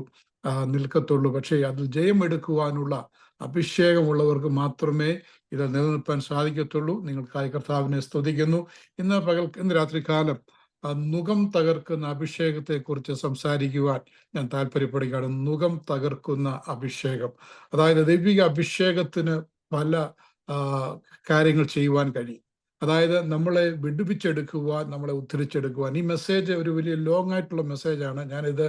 നിൽക്കത്തുള്ളൂ. പക്ഷേ അതിൽ ജയമെടുക്കുവാനുള്ള അഭിഷേകമുള്ളവർക്ക് മാത്രമേ ഇത് നിലനിൽപ്പാൻ സാധിക്കത്തുള്ളൂ. നിങ്ങൾക്കായി കർത്താവിനെ സ്തുതിക്കുന്നു. ഇന്ന് രാത്രികാലം നുകം തകർക്കുന്ന അഭിഷേകത്തെക്കുറിച്ച് സംസാരിക്കുവാൻ ഞാൻ താല്പര്യപ്പെടുകയാണ്. നുകം തകർക്കുന്ന അഭിഷേകം, അതായത് ദൈവിക അഭിഷേകത്തിന് പല കാര്യങ്ങൾ ചെയ്യുവാൻ കഴിയും. അതായത് നമ്മളെ വിടുവിച്ചെടുക്കുവാൻ, നമ്മളെ ഉദ്ധരിച്ചെടുക്കുവാൻ. ഈ മെസ്സേജ് ഒരു വലിയ ലോങ് ആയിട്ടുള്ള മെസ്സേജാണ്. ഞാനിത്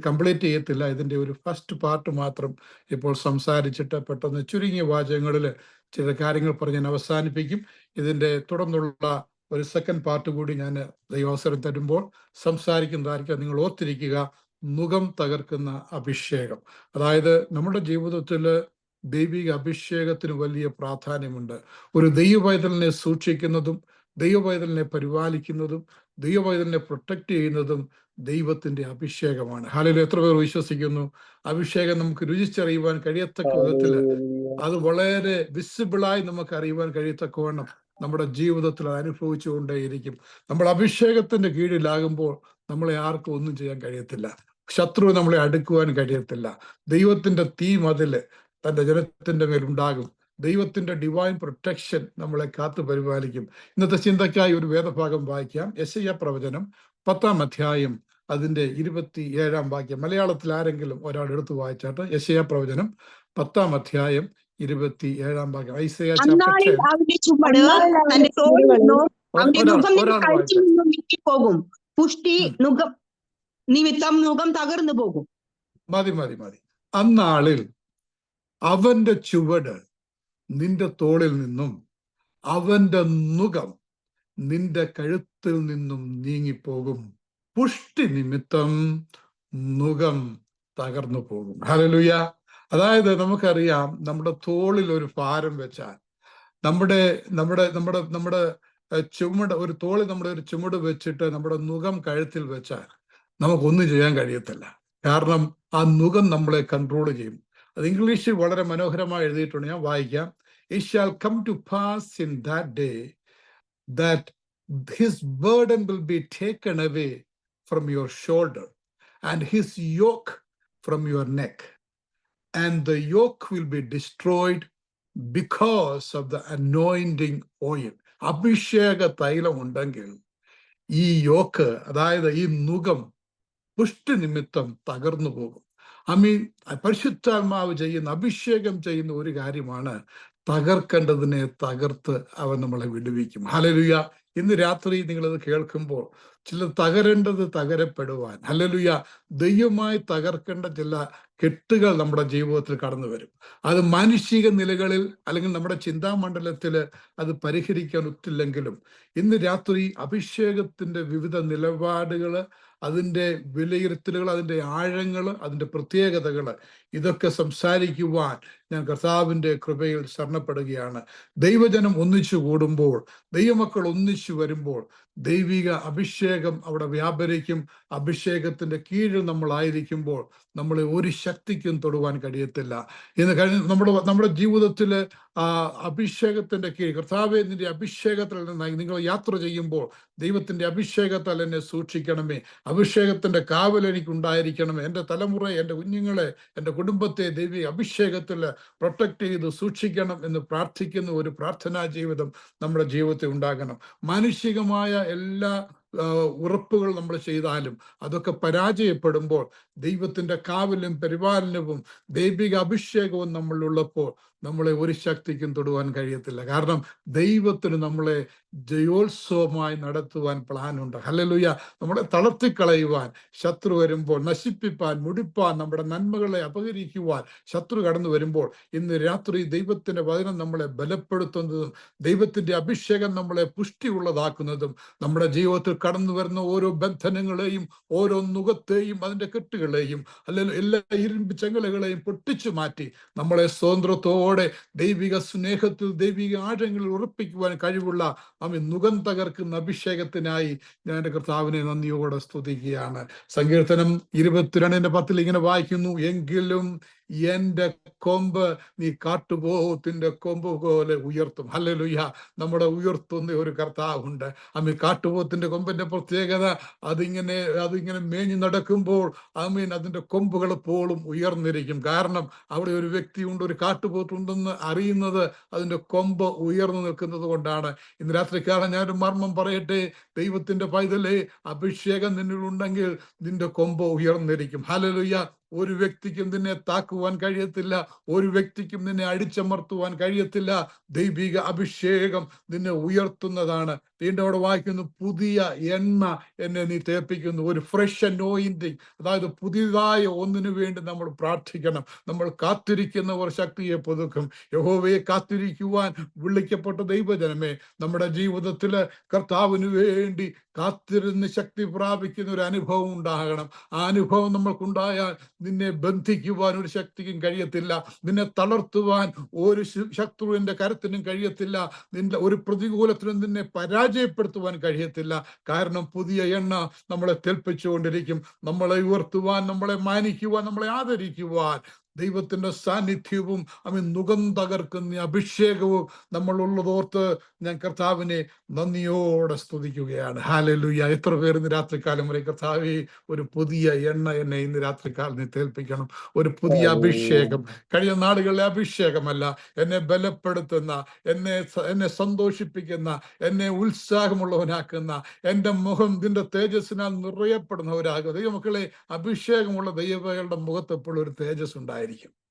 കംപ്ലീറ്റ് ചെയ്യത്തില്ല. ഇതിൻ്റെ ഒരു ഫസ്റ്റ് പാർട്ട് മാത്രം ഇപ്പോൾ സംസാരിച്ചിട്ട് പെട്ടെന്ന് ചുരുങ്ങിയ വാചകങ്ങളിൽ ചില കാര്യങ്ങൾ പറഞ്ഞ് ഞാൻ അവസാനിപ്പിക്കും. ഇതിൻ്റെ തുടർന്നുള്ള ഒരു സെക്കൻഡ് പാർട്ട് കൂടി ഞാൻ ദൈവാവസരം തരുമ്പോൾ സംസാരിക്കുന്നതായിരിക്കും. നിങ്ങൾ ഓർത്തിരിക്കുക, നുകം തകർക്കുന്ന അഭിഷേകം. അതായത് നമ്മുടെ ജീവിതത്തിൽ ദൈവിക അഭിഷേകത്തിന് വലിയ പ്രാധാന്യമുണ്ട്. ഒരു ദൈവപൈതലിനെ സൂക്ഷിക്കുന്നതും ദൈവപൈതലിനെ പരിപാലിക്കുന്നതും ദൈവവൈതലിനെ പ്രൊട്ടക്ട് ചെയ്യുന്നതും ദൈവത്തിന്റെ അഭിഷേകമാണ്. ഹല്ലേലൂയ. എത്ര പേർ വിശ്വസിക്കുന്നു? അഭിഷേകം നമുക്ക് രുചിച്ചറിയുവാൻ കഴിയത്തക്ക വിധത്തില് അത് വളരെ വിസിബിളായി നമുക്ക് അറിയുവാൻ കഴിയത്തക്കവണ്ണം നമ്മുടെ ജീവിതത്തിൽ അത് അനുഭവിച്ചുകൊണ്ടേയിരിക്കും. നമ്മൾ അഭിഷേകത്തിന്റെ കീഴിലാകുമ്പോൾ നമ്മളെ ആർക്കും ഒന്നും ചെയ്യാൻ കഴിയത്തില്ല. ശത്രു നമ്മളെ അടുക്കുവാൻ കഴിയത്തില്ല. ദൈവത്തിന്റെ തീ മതില് തന്റെ ജനത്തിന്റെ മേൽ ഉണ്ടാകും. ദൈവത്തിന്റെ ഡിവൈൻ പ്രൊട്ടക്ഷൻ നമ്മളെ കാത്തു പരിപാലിക്കും. ഇന്നത്തെ ചിന്തയ്ക്കായി ഒരു വേദഭാഗം വായിക്കാം. യെശയ്യാ പ്രവചനം 10-ാം അധ്യായം അതിന്റെ 27-ാം വാക്യം. മലയാളത്തിൽ ആരെങ്കിലും ഒരാൾ എടുത്തു വായിച്ചാട്ട്. യെശയ്യാ പ്രവചനം 10-ാം അധ്യായം 27-ാം വാക്യം. ഐസയ്യാ അന്നാളിൽ ചാപ്റ്റർ 10. അവന്റെ ചുവട് തന്റെ തോളിൽ നിന്നും അവന്റെ മുഖം ഒരാൾ കഴുത്തിൽ വായിച്ചാൽ. നിന്നും പോകും. പുഷ്ടി നുകം നിമിത്തം മുഖം തകർന്നു പോകും. മതി. അന്നാളിൽ അവന്റെ ചുവട് നിന്റെ തോളിൽ നിന്നും അവന്റെ നുകം നിന്റെ കഴുത്തിൽ നിന്നും നീങ്ങിപ്പോകും. പുഷ്ടി നിമിത്തം നുകം തകർന്നു പോകും. ഹല്ലേലൂയ. അതായത് നമുക്കറിയാം, നമ്മുടെ തോളിൽ ഒരു ഭാരം വെച്ചാൽ, നമ്മുടെ ചുമട് ഒരു തോളിൽ നമ്മുടെ ഒരു ചുമട് വെച്ചിട്ട് നമ്മുടെ നുകം കഴുത്തിൽ വെച്ചാൽ നമുക്കൊന്നും ചെയ്യാൻ കഴിയത്തില്ല. കാരണം ആ നുകം നമ്മളെ കൺട്രോൾ ചെയ്യും. അത് ഇംഗ്ലീഷിൽ വളരെ മനോഹരമായി എഴുതിയിട്ടുണ്ട്. ഞാൻ വായിക്കാം. It shall come to pass in that day that his burden will be taken away from your shoulder and his yoke from your neck, and the yoke will be destroyed because of the anointing oil. അഭിഷേക തൈലം ഉണ്ടെങ്കിൽ ഈ യോക്ക്, അതായത് ഈ നുകം പുഷ്ടി നിമിത്തം തകർന്നു പോകും. പരിശുദ്ധാത്മാവ് ചെയ്യുന്ന, അഭിഷേകം ചെയ്യുന്ന ഒരു കാര്യമാണ് തകർക്കേണ്ടതിനെ തകർത്ത് അവൻ നമ്മളെ വിടുവിക്കും. ഹല്ലേലൂയ. ഇന്ന് രാത്രി നിങ്ങളത് കേൾക്കുമ്പോൾ ചില തകരേണ്ടത് തകരപ്പെടുവാൻ, ഹല്ലേലൂയ, ദൈവമായി തകർക്കേണ്ട ചില കെട്ടുകൾ നമ്മുടെ ജീവിതത്തിൽ കടന്നു വരും. അത് മാനുഷിക നിലകളിൽ അല്ലെങ്കിൽ നമ്മുടെ ചിന്താമണ്ഡലത്തിൽ അത് പരിഹരിക്കാൻ ഒത്തില്ലെങ്കിലും ഇന്ന് രാത്രി അഭിഷേകത്തിന്റെ വിവിധ നിലപാടുകൾ, അതിൻ്റെ വിലയിരുത്തലുകൾ, അതിൻ്റെ ആഴങ്ങൾ, അതിൻ്റെ പ്രത്യേകതകൾ, ഇതൊക്കെ സംസാരിക്കുവാൻ ഞാൻ കർത്താവിൻ്റെ കൃപയിൽ ശരണപ്പെടുകയാണ്. ദൈവജനം ഒന്നിച്ചു കൂടുമ്പോൾ, ദൈവമക്കൾ ഒന്നിച്ചു വരുമ്പോൾ ദൈവിക അഭിഷേകം അവിടെ വ്യാപരിക്കും. അഭിഷേകത്തിന്റെ കീഴിൽ നമ്മളായിരിക്കുമ്പോൾ നമ്മളെ ഒരു ശക്തിക്കും തൊടുവാൻ കഴിയത്തില്ല. ഇന്ന് നമ്മുടെ ജീവിതത്തിൽ അഭിഷേകത്തിന്റെ കീഴിൽ, കർത്താവേ നിന്റെ അഭിഷേകത്തിൽ നിന്നായി നിങ്ങൾ യാത്ര ചെയ്യുമ്പോൾ ദൈവത്തിന്റെ അഭിഷേകത്താൽ എന്നെ സൂക്ഷിക്കണമേ, അഭിഷേകത്തിന്റെ കാവൽ എനിക്കുണ്ടായിരിക്കണമേ, എൻ്റെ തലമുറ, എൻ്റെ കുഞ്ഞുങ്ങളെ, എൻ്റെ കുടുംബത്തെ ദൈവിക അഭിഷേകത്തിൽ പ്രൊട്ടക്ട് ചെയ്ത് സൂക്ഷിക്കണം എന്ന് പ്രാർത്ഥിക്കുന്ന ഒരു പ്രാർത്ഥനാ ജീവിതം നമ്മുടെ ജീവിതത്തിൽ ഉണ്ടാകണം. മാനുഷികമായ എല്ലാ ഉറപ്പുകൾ നമ്മൾ ചെയ്താലും അതൊക്കെ പരാജയപ്പെടുമ്പോൾ ദൈവത്തിന്റെ കാവലും പരിപാലനവും ദൈവിക അഭിഷേകവും നമ്മളുള്ളപ്പോൾ നമ്മളെ ഒരു ശക്തിക്കും തൊടുവാൻ കഴിയത്തില്ല. കാരണം ദൈവത്തിന് നമ്മളെ ജയോത്സവമായി നടത്തുവാൻ പ്ലാനുണ്ട്. ഹല്ലേലൂയ. നമ്മളെ തളർത്തിക്കളയുവാൻ ശത്രു വരുമ്പോൾ, നശിപ്പിപ്പാൻ, മുടിപ്പാൻ, നമ്മുടെ നന്മകളെ അപഹരിക്കുവാൻ ശത്രു കടന്നു വരുമ്പോൾ ഇന്ന് രാത്രി ദൈവത്തിന്റെ വചനം നമ്മളെ ബലപ്പെടുത്തുന്നതും ദൈവത്തിന്റെ അഭിഷേകം നമ്മളെ പുഷ്ടിയുള്ളതാക്കുന്നതും നമ്മുടെ ജീവിതത്തിൽ കടന്നു വരുന്ന ഓരോ ബന്ധനങ്ങളെയും ഓരോ നുകത്തെയും അതിന്റെ കെട്ടുകളെയും അല്ലെങ്കിൽ എല്ലാ ഇരുമ്പ് ചെങ്ങലകളെയും പൊട്ടിച്ചു മാറ്റി നമ്മളെ സ്വതന്ത്രത്തോടെ ദൈവിക സ്നേഹത്തിൽ ദൈവിക ആഴങ്ങളിൽ ഉറപ്പിക്കുവാൻ കഴിവുള്ള നുകം തകർക്കുന്ന അഭിഷേകത്തിനായി ഞാൻ എൻ്റെ കർത്താവിനെ നന്ദിയോടെ സ്തുതിക്കുകയാണ്. സങ്കീർത്തനം 22:10 ഇങ്ങനെ വായിക്കുന്നു, എങ്കിലും എന്റെ കൊമ്പ് നീ കാട്ടുപോത്തിന്റെ കൊമ്പ് പോലെ ഉയർത്തും. ഹല്ലേലൂയ. നമ്മുടെ ഉയർത്തുന്ന ഒരു കർത്താവുണ്ട്. കാട്ടുപോത്തിന്റെ കൊമ്പിന്റെ പ്രത്യേകത അതിങ്ങനെ മേഞ്ഞു നടക്കുമ്പോൾ അതിന്റെ കൊമ്പുകൾ എപ്പോഴും ഉയർന്നിരിക്കും. കാരണം അവിടെ ഒരു വ്യക്തിയുണ്ട്, ഒരു കാട്ടുപോത്തുണ്ടെന്ന് അറിയുന്നത് അതിന്റെ കൊമ്പ് ഉയർന്നു നിൽക്കുന്നത് കൊണ്ടാണ്. ഇന്ന് രാത്രിക്കാലം ഞാനൊരു മർമ്മം പറയട്ടെ, ദൈവത്തിന്റെ പൈതലേ, അഭിഷേകം നിന്നിലുണ്ടെങ്കിൽ നിന്റെ കൊമ്പ് ഉയർന്നിരിക്കും. ഹല്ലേലൂയ. ഒരു വ്യക്തിക്കും നിന്നെ താക്കുവാൻ കഴിയത്തില്ല, ഒരു വ്യക്തിക്കും നിന്നെ അടിച്ചമർത്തുവാൻ കഴിയത്തില്ല. ദൈവിക അഭിഷേകം നിന്നെ ഉയർത്തുന്നതാണ്. വീണ്ടും അവിടെ വായിക്കുന്നു, പുതിയ എണ്ണ എന്നെ നീ തേപ്പിക്കുന്നു. ഒരു ഫ്രഷ് അനോയിന്റിങ്, അതായത് പുതിയതായ ഒന്നിനു വേണ്ടി നമ്മൾ പ്രാർത്ഥിക്കണം. നമ്മൾ കാത്തിരിക്കുന്നവർ ശക്തിയെ പുതുക്കും. യഹോവയെ കാത്തിരിക്കുവാൻ വിളിക്കപ്പെട്ട ദൈവജനമേ, നമ്മുടെ ജീവിതത്തിൽ കർത്താവിന് വേണ്ടി കാത്തിരുന്ന് ശക്തി പ്രാപിക്കുന്ന ഒരു അനുഭവം ഉണ്ടാകണം. ആ അനുഭവം നമ്മൾക്കുണ്ടായാൽ നിന്നെ ബന്ധിക്കുവാൻ ഒരു ശക്തിക്കും കഴിയത്തില്ല. നിന്നെ തളർത്തുവാൻ ഒരു ശത്രുവിന്റെ കരത്തിനും കഴിയത്തില്ല. നിന്റെ ഒരു പ്രതികൂലത്തിനും നിന്നെ പരാജയപ്പെടുത്തുവാൻ കഴിയത്തില്ല. കാരണം പുതിയ എണ്ണ നമ്മളെ തെൽപ്പിച്ചുകൊണ്ടിരിക്കും. നമ്മളെ ഉയർത്തുവാൻ, നമ്മളെ മാനിക്കുവാൻ, നമ്മളെ ആദരിക്കുവാൻ ദൈവത്തിന്റെ സാന്നിധ്യവും നുകം തകർക്കുന്ന അഭിഷേകവും നമ്മളുള്ളതോർത്ത് ഞാൻ കർത്താവിനെ നന്ദിയോടെ സ്തുതിക്കുകയാണ്. ഹല്ലേലൂയ. എത്ര പേർ ഇന്ന് രാത്രികാലം വരെ കർത്താവേ ഒരു പുതിയ എണ്ണ എന്നെ ഇന്ന് രാത്രികാലം നീ തേൽപ്പിക്കണം, ഒരു പുതിയ അഭിഷേകം. കഴിഞ്ഞ നാളുകളിലെ അഭിഷേകമല്ല, എന്നെ ബലപ്പെടുത്തുന്ന, എന്നെ സന്തോഷിപ്പിക്കുന്ന, എന്നെ ഉത്സാഹമുള്ളവനാക്കുന്ന, എൻ്റെ മുഖം നിന്റെ തേജസ്സിനാൽ നിറയപ്പെടുന്നവരാകുക. ദൈവമക്കളെ, അഭിഷേകമുള്ള ദൈവങ്ങളുടെ മുഖത്ത് എപ്പോഴും ഒരു തേജസ് ഉണ്ടായിരിക്കും.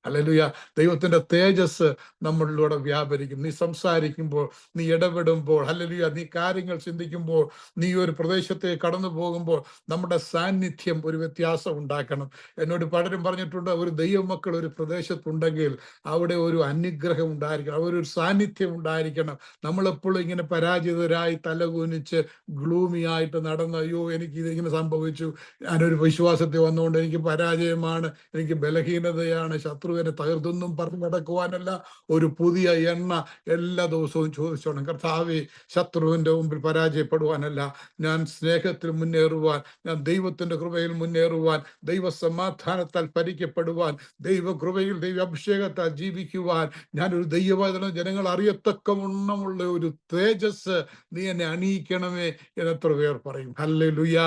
ഹല്ലേലൂയ. ദൈവത്തിന്റെ തേജസ് നമ്മളിലൂടെ വ്യാപരിക്കും. നീ സംസാരിക്കുമ്പോൾ, നീ ഇടപെടുമ്പോൾ, ഹല്ലേലൂയ, നീ കാര്യങ്ങൾ ചിന്തിക്കുമ്പോൾ, നീ ഒരു പ്രദേശത്തെ കടന്നു പോകുമ്പോൾ നമ്മുടെ സാന്നിധ്യം ഒരു വ്യത്യാസം ഉണ്ടാക്കണം. എന്നോട് പലരും പറഞ്ഞിട്ടുണ്ട്, ഒരു ദൈവമക്കൾ ഒരു പ്രദേശത്തുണ്ടെങ്കിൽ അവിടെ ഒരു അനുഗ്രഹം ഉണ്ടായിരിക്കണം, അവിടെ ഒരു സാന്നിധ്യം ഉണ്ടായിരിക്കണം. നമ്മളെപ്പോഴും ഇങ്ങനെ പരാജിതരായി തലകുനിച്ച് ഗ്ലൂമി ആയിട്ട് നടന്ന്, അയ്യോ എനിക്ക് ഇതിങ്ങനെ സംഭവിച്ചു, ഞാനൊരു വിശ്വാസത്തിൽ വന്നുകൊണ്ട് എനിക്ക് പരാജയമാണ്, എനിക്ക് ബലഹീനതയാണ്, ശത്രുവിനെ തകർത്തൊന്നും പറഞ്ഞു നടക്കുവാനല്ല. ഒരു പുതിയ എണ്ണ എല്ലാ ദിവസവും ചോദിച്ചോണം. കർത്താവേ, ശത്രുവിന്റെ മുമ്പിൽ പരാജയപ്പെടുവാനല്ല, ഞാൻ സ്നേഹത്തിൽ മുന്നേറുവാൻ, ഞാൻ ദൈവത്തിന്റെ കൃപയിൽ മുന്നേറുവാൻ, ദൈവ സമാധാനത്താൽ പരിക്കപ്പെടുവാൻ, ദൈവകൃപയിൽ ദൈവ അഭിഷേകത്താൽ ജീവിക്കുവാൻ, ഞാനൊരു ദൈവവചനം ജനങ്ങൾ അറിയത്തക്കവണ്ണമുള്ള ഒരു തേജസ് നീ എന്നെ അണിയിക്കണമേ എന്നെത്ര പേർ പറയും. ഹല്ലേലൂയ.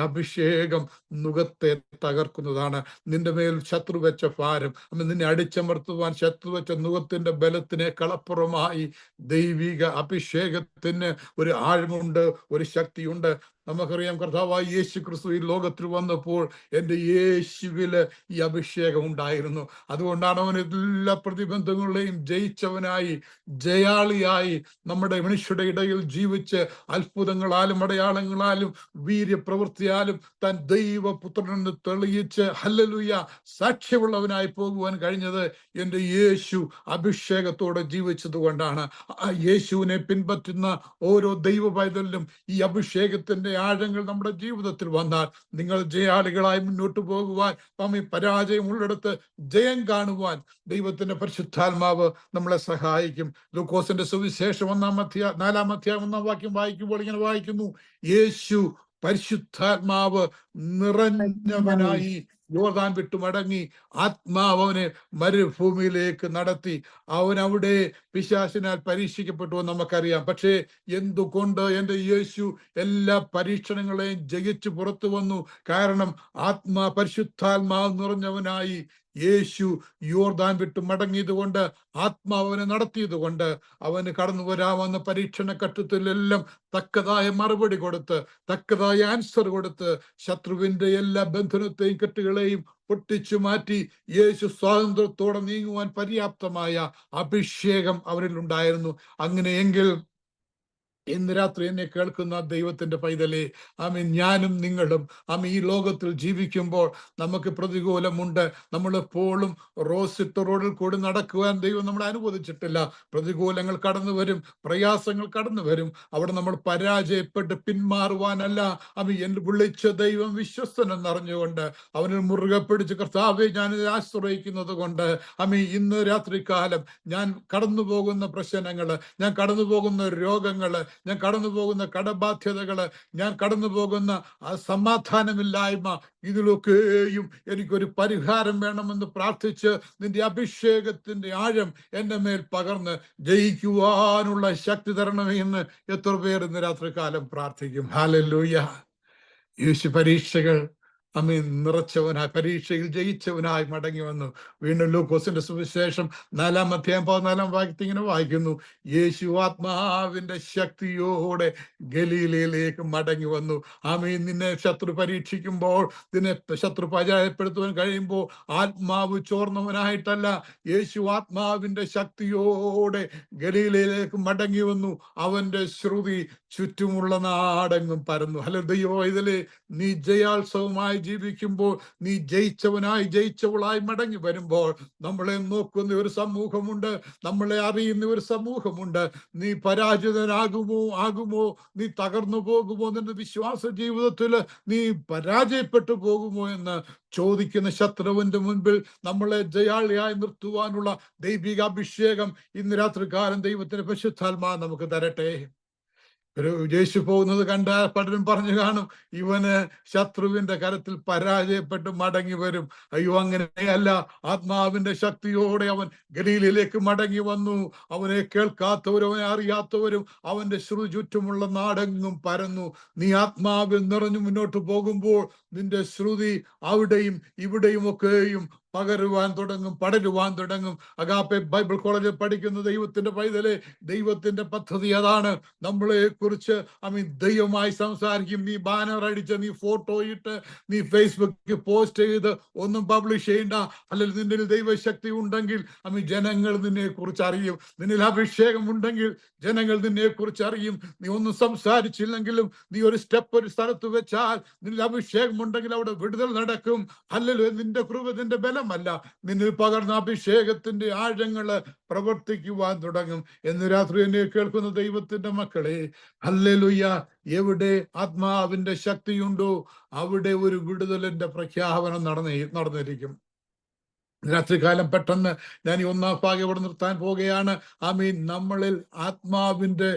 അഭിഷേകം നുകത്തെ തകർക്കുന്നതാണ്. നിന്റെ മേൽ ശത്രു വെച്ച ഭാരം, നിന്നെ അടിച്ചമർത്തുവാൻ ശത്രു വെച്ച നുകത്തിന്റെ ബലത്തിനെ കളപ്പുറമായി ദൈവിക അഭിഷേകത്തിന് ഒരു ആഴമുണ്ട്, ഒരു ശക്തിയുണ്ട്. നമുക്കറിയാം, കർത്താവായ യേശു ക്രിസ്തു ഈ ലോകത്തിൽ വന്നപ്പോൾ എൻ്റെ യേശുവില് ഈ അഭിഷേകം ഉണ്ടായിരുന്നു. അതുകൊണ്ടാണ് അവൻ എല്ലാ പ്രതിബന്ധങ്ങളെയും ജയിച്ചവനായി, ജയാളിയായി നമ്മുടെ മനുഷ്യരുടെ ഇടയിൽ ജീവിച്ച് അത്ഭുതങ്ങളാലും അടയാളങ്ങളാലും വീര്യപ്രവൃത്തിയാലും താൻ ദൈവപുത്രനെന്ന് തെളിയിച്ച് ഹല്ലേലൂയ സാക്ഷ്യമുള്ളവനായി പോകുവാൻ കഴിഞ്ഞത് എൻ്റെ യേശു അഭിഷേകത്തോടെ ജീവിച്ചത് കൊണ്ടാണ്. ആ യേശുവിനെ പിൻപറ്റുന്ന ഓരോ ദൈവ പൈതലിലും ഈ അഭിഷേകത്തിന്റെ ആഴങ്ങൾ നമ്മുടെ ജീവിതത്തിൽ വന്നാൽ നിങ്ങൾ ജയാളികളായി മുന്നോട്ട് പോകുവാൻ, പരാജയം ഉള്ളിടത്ത് ജയം കാണുവാൻ ദൈവത്തിന്റെ പരിശുദ്ധാത്മാവ് നമ്മളെ സഹായിക്കും. ലൂക്കോസിന്റെ സുവിശേഷം 4-ാം അധ്യായം 1-ാം വാക്യം വായിക്കുമ്പോൾ ഇങ്ങനെ വായിക്കുന്നു, യേശു പരിശുദ്ധാത്മാവ് നിറഞ്ഞവനായി യോർദാൻ വിട്ടു മടങ്ങി, ആത്മാവ് അവനെ മരുഭൂമിയിലേക്ക് നടത്തി. അവൻ അവിടെ പിശാചിനാൽ പരീക്ഷിക്കപ്പെട്ടു എന്ന് നമുക്കറിയാം. പക്ഷേ എന്തുകൊണ്ട് എൻ്റെ യേശു എല്ലാ പരീക്ഷണങ്ങളെയും ജയിച്ചു പുറത്തു വന്നു? കാരണം പരിശുദ്ധാത്മാവ് നിറഞ്ഞവനായി യേശു യോർദാൻ വിട്ടു മടങ്ങിയത് കൊണ്ട്, ആത്മാവനെ നടത്തിയത് കൊണ്ട്, അവന് കടന്നു വരാമെന്ന പരീക്ഷണ ഘട്ടത്തിലെല്ലാം തക്കതായ മറുപടി കൊടുത്ത്, തക്കതായ ആൻസർ കൊടുത്ത്, ശത്രുവിന്റെ എല്ലാ ബന്ധനത്തെയും കെട്ടുകളെയും പൊട്ടിച്ചു മാറ്റി യേശു സ്വാതന്ത്ര്യത്തോടെ നീങ്ങുവാൻ പര്യാപ്തമായ അഭിഷേകം അവരിൽ ഉണ്ടായിരുന്നു. അങ്ങനെയെങ്കിൽ ഇന്ന് രാത്രി എന്നെ കേൾക്കുന്ന ദൈവത്തിന്റെ പൈതലേ, ഞാനും നിങ്ങളും ഈ ലോകത്തിൽ ജീവിക്കുമ്പോൾ നമുക്ക് പ്രതികൂലമുണ്ട്. നമ്മളെപ്പോഴും റോസിട്ട് റോഡിൽ കൂടി നടക്കുവാൻ ദൈവം നമ്മളെ അനുവദിച്ചിട്ടില്ല. പ്രതികൂലങ്ങൾ കടന്നു വരും, പ്രയാസങ്ങൾ കടന്നു വരും. അവിടെ നമ്മൾ പരാജയപ്പെട്ട് പിന്മാറുവാനല്ല, എന്നെ വിളിച്ച ദൈവം വിശ്വസ്തനെന്നറിഞ്ഞുകൊണ്ട് അവനെ മുറുകെ പിടിച്ച്, കർത്താവെ ഞാനിത് ആശ്രയിക്കുന്നത് കൊണ്ട് ഇന്ന് രാത്രികാലം ഞാൻ കടന്നു പോകുന്ന പ്രശ്നങ്ങള്, ഞാൻ കടന്നു പോകുന്ന രോഗങ്ങള്, ഞാൻ കടന്നു പോകുന്ന കടബാധ്യതകള്, ഞാൻ കടന്നു പോകുന്ന സമാധാനമില്ലായ്മ, ഇതിലൊക്കെയും എനിക്കൊരു പരിഹാരം വേണമെന്ന് പ്രാർത്ഥിച്ച് നിന്റെ അഭിഷേകത്തിന്റെ ആഴം എൻ്റെ മേൽ പകർന്ന് ജയിക്കുവാനുള്ള ശക്തി തരണമേ എന്ന് എത്ര പേർ ഇന്ന് രാത്രികാലം പ്രാർത്ഥിക്കും. ഹല്ലേലൂയ. യേശു പരീക്ഷകൾ നിറച്ചവനായി, പരീക്ഷയിൽ ജയിച്ചവനായി മടങ്ങി വന്നു. വീണ്ടും ലൂക്കോസിന്റെ സുവിശേഷം 4-ാം അധ്യായം 14-ാം വാക്യത്തിൽ ഇങ്ങനെ വായിക്കുന്നു, യേശു ആത്മാവിന്റെ ശക്തിയോടെ ഗലീലയിലേക്ക് മടങ്ങി വന്നു. നിന്നെ ശത്രു പരീക്ഷിക്കുമ്പോൾ, നിന്നെ ശത്രു പരാജയപ്പെടുത്തുവാൻ കഴിയുമ്പോൾ ആത്മാവ് ചോർന്നവനായിട്ടല്ല, യേശു ആത്മാവിന്റെ ശക്തിയോടെ ഗലീലയിലേക്ക് മടങ്ങി വന്നു. അവന്റെ ശ്രുതി ചുറ്റുമുള്ള നാടെങ്ങും പരന്നു. ഹല്ലേലൂയ. ഇതിലെ നീ ജയാത്സവമായി ജീവിക്കുമ്പോൾ നീ ജയിച്ചവളായി മടങ്ങി വരുമ്പോൾ നമ്മളെ നോക്കുന്ന ഒരു സമൂഹമുണ്ട്, നമ്മളെ അറിയുന്ന ഒരു സമൂഹമുണ്ട്. നീ ആകുമോ, നീ തകർന്നു പോകുമോ, നിന്റെ വിശ്വാസ ജീവിതത്തിൽ നീ പരാജയപ്പെട്ടു പോകുമോ എന്ന് ചോദിക്കുന്ന ശത്രുവിന്റെ മുൻപിൽ നമ്മളെ ജയാളിയായി നിർത്തുവാനുള്ള ദൈവിക അഭിഷേകം ഇന്ന് രാത്രികാലം ദൈവത്തിന്റെ പരിശുദ്ധാത്മാ നമുക്ക് തരട്ടെ. യേശു പോകുന്നത് കണ്ട പലരും പറഞ്ഞു കാണും, ഇവന് ശത്രുവിന്റെ കരത്തിൽ പരാജയപ്പെട്ട് മടങ്ങി വരും. അയ്യോ, അങ്ങനെയല്ല. ആത്മാവിന്റെ ശക്തിയോടെ അവൻ ഗലീലയിലേക്ക് മടങ്ങി വന്നു. അവനെ കേൾക്കാത്തവരും അവനെ അറിയാത്തവരും അവന്റെ ശ്രുതി ചുറ്റുമുള്ള നാടെങ്ങും പരന്നു. നീ ആത്മാവിൽ നിറഞ്ഞു മുന്നോട്ട് പോകുമ്പോൾ നിന്റെ ശ്രുതി അവിടെയും ഇവിടെയും ഒക്കെയും പടരുവാൻ തുടങ്ങും. അഗാപ്പെ ബൈബിൾ കോളേജിൽ പഠിക്കുന്ന ദൈവത്തിന്റെ പൈതലെ, ദൈവത്തിന്റെ പദ്ധതി അതാണ്. നമ്മളെ കുറിച്ച് ദൈവമായി സംസാരിക്കും. നീ ബാനർ അടിച്ച്, നീ ഫോട്ടോ ഇട്ട്, നീ ഫേസ്ബുക്കിൽ പോസ്റ്റ് ചെയ്ത് ഒന്നും പബ്ലിഷ് ചെയ്യണ്ട. അല്ലെങ്കിൽ നിന്നിൽ ദൈവശക്തി ഉണ്ടെങ്കിൽ ജനങ്ങൾ നിന്നെ കുറിച്ച് അറിയും. നിന്നിൽ അഭിഷേകം ഉണ്ടെങ്കിൽ ജനങ്ങൾ നിന്നെ കുറിച്ച് അറിയും. നീ ഒന്നും സംസാരിച്ചില്ലെങ്കിലും നീ ഒരു സ്റ്റെപ്പ് ഒരു സ്ഥലത്ത് വെച്ചാൽ നിന്നിൽ അഭിഷേകം ഉണ്ടെങ്കിൽ അവിടെ വിടുതൽ നടക്കും. ഹല്ലേലൂയ. നിന്റെ കൃപ, നിന്റെ ബലമല്ല, നിന്നിൽ പകർന്ന അഭിഷേകത്തിന്റെ ആഴങ്ങള് പ്രവർത്തിക്കുവാൻ തുടങ്ങും. എന്ന് രാത്രി എന്നെ കേൾക്കുന്ന ദൈവത്തിന്റെ മക്കളെ, ഹല്ലേലൂയ, എവിടെ ആത്മാവിന്റെ ശക്തിയുണ്ടോ അവിടെ ഒരു വിടുതലിന്റെ പ്രഖ്യാപനം നടന്നിരിക്കും. രാത്രികാലം പെട്ടെന്ന് ഞാൻ ഈ ഒന്നാം ഭാഗം ഇവിടെ നിർത്താൻ പോവുകയാണ്. നമ്മളിൽ ആത്മാവിന്റെ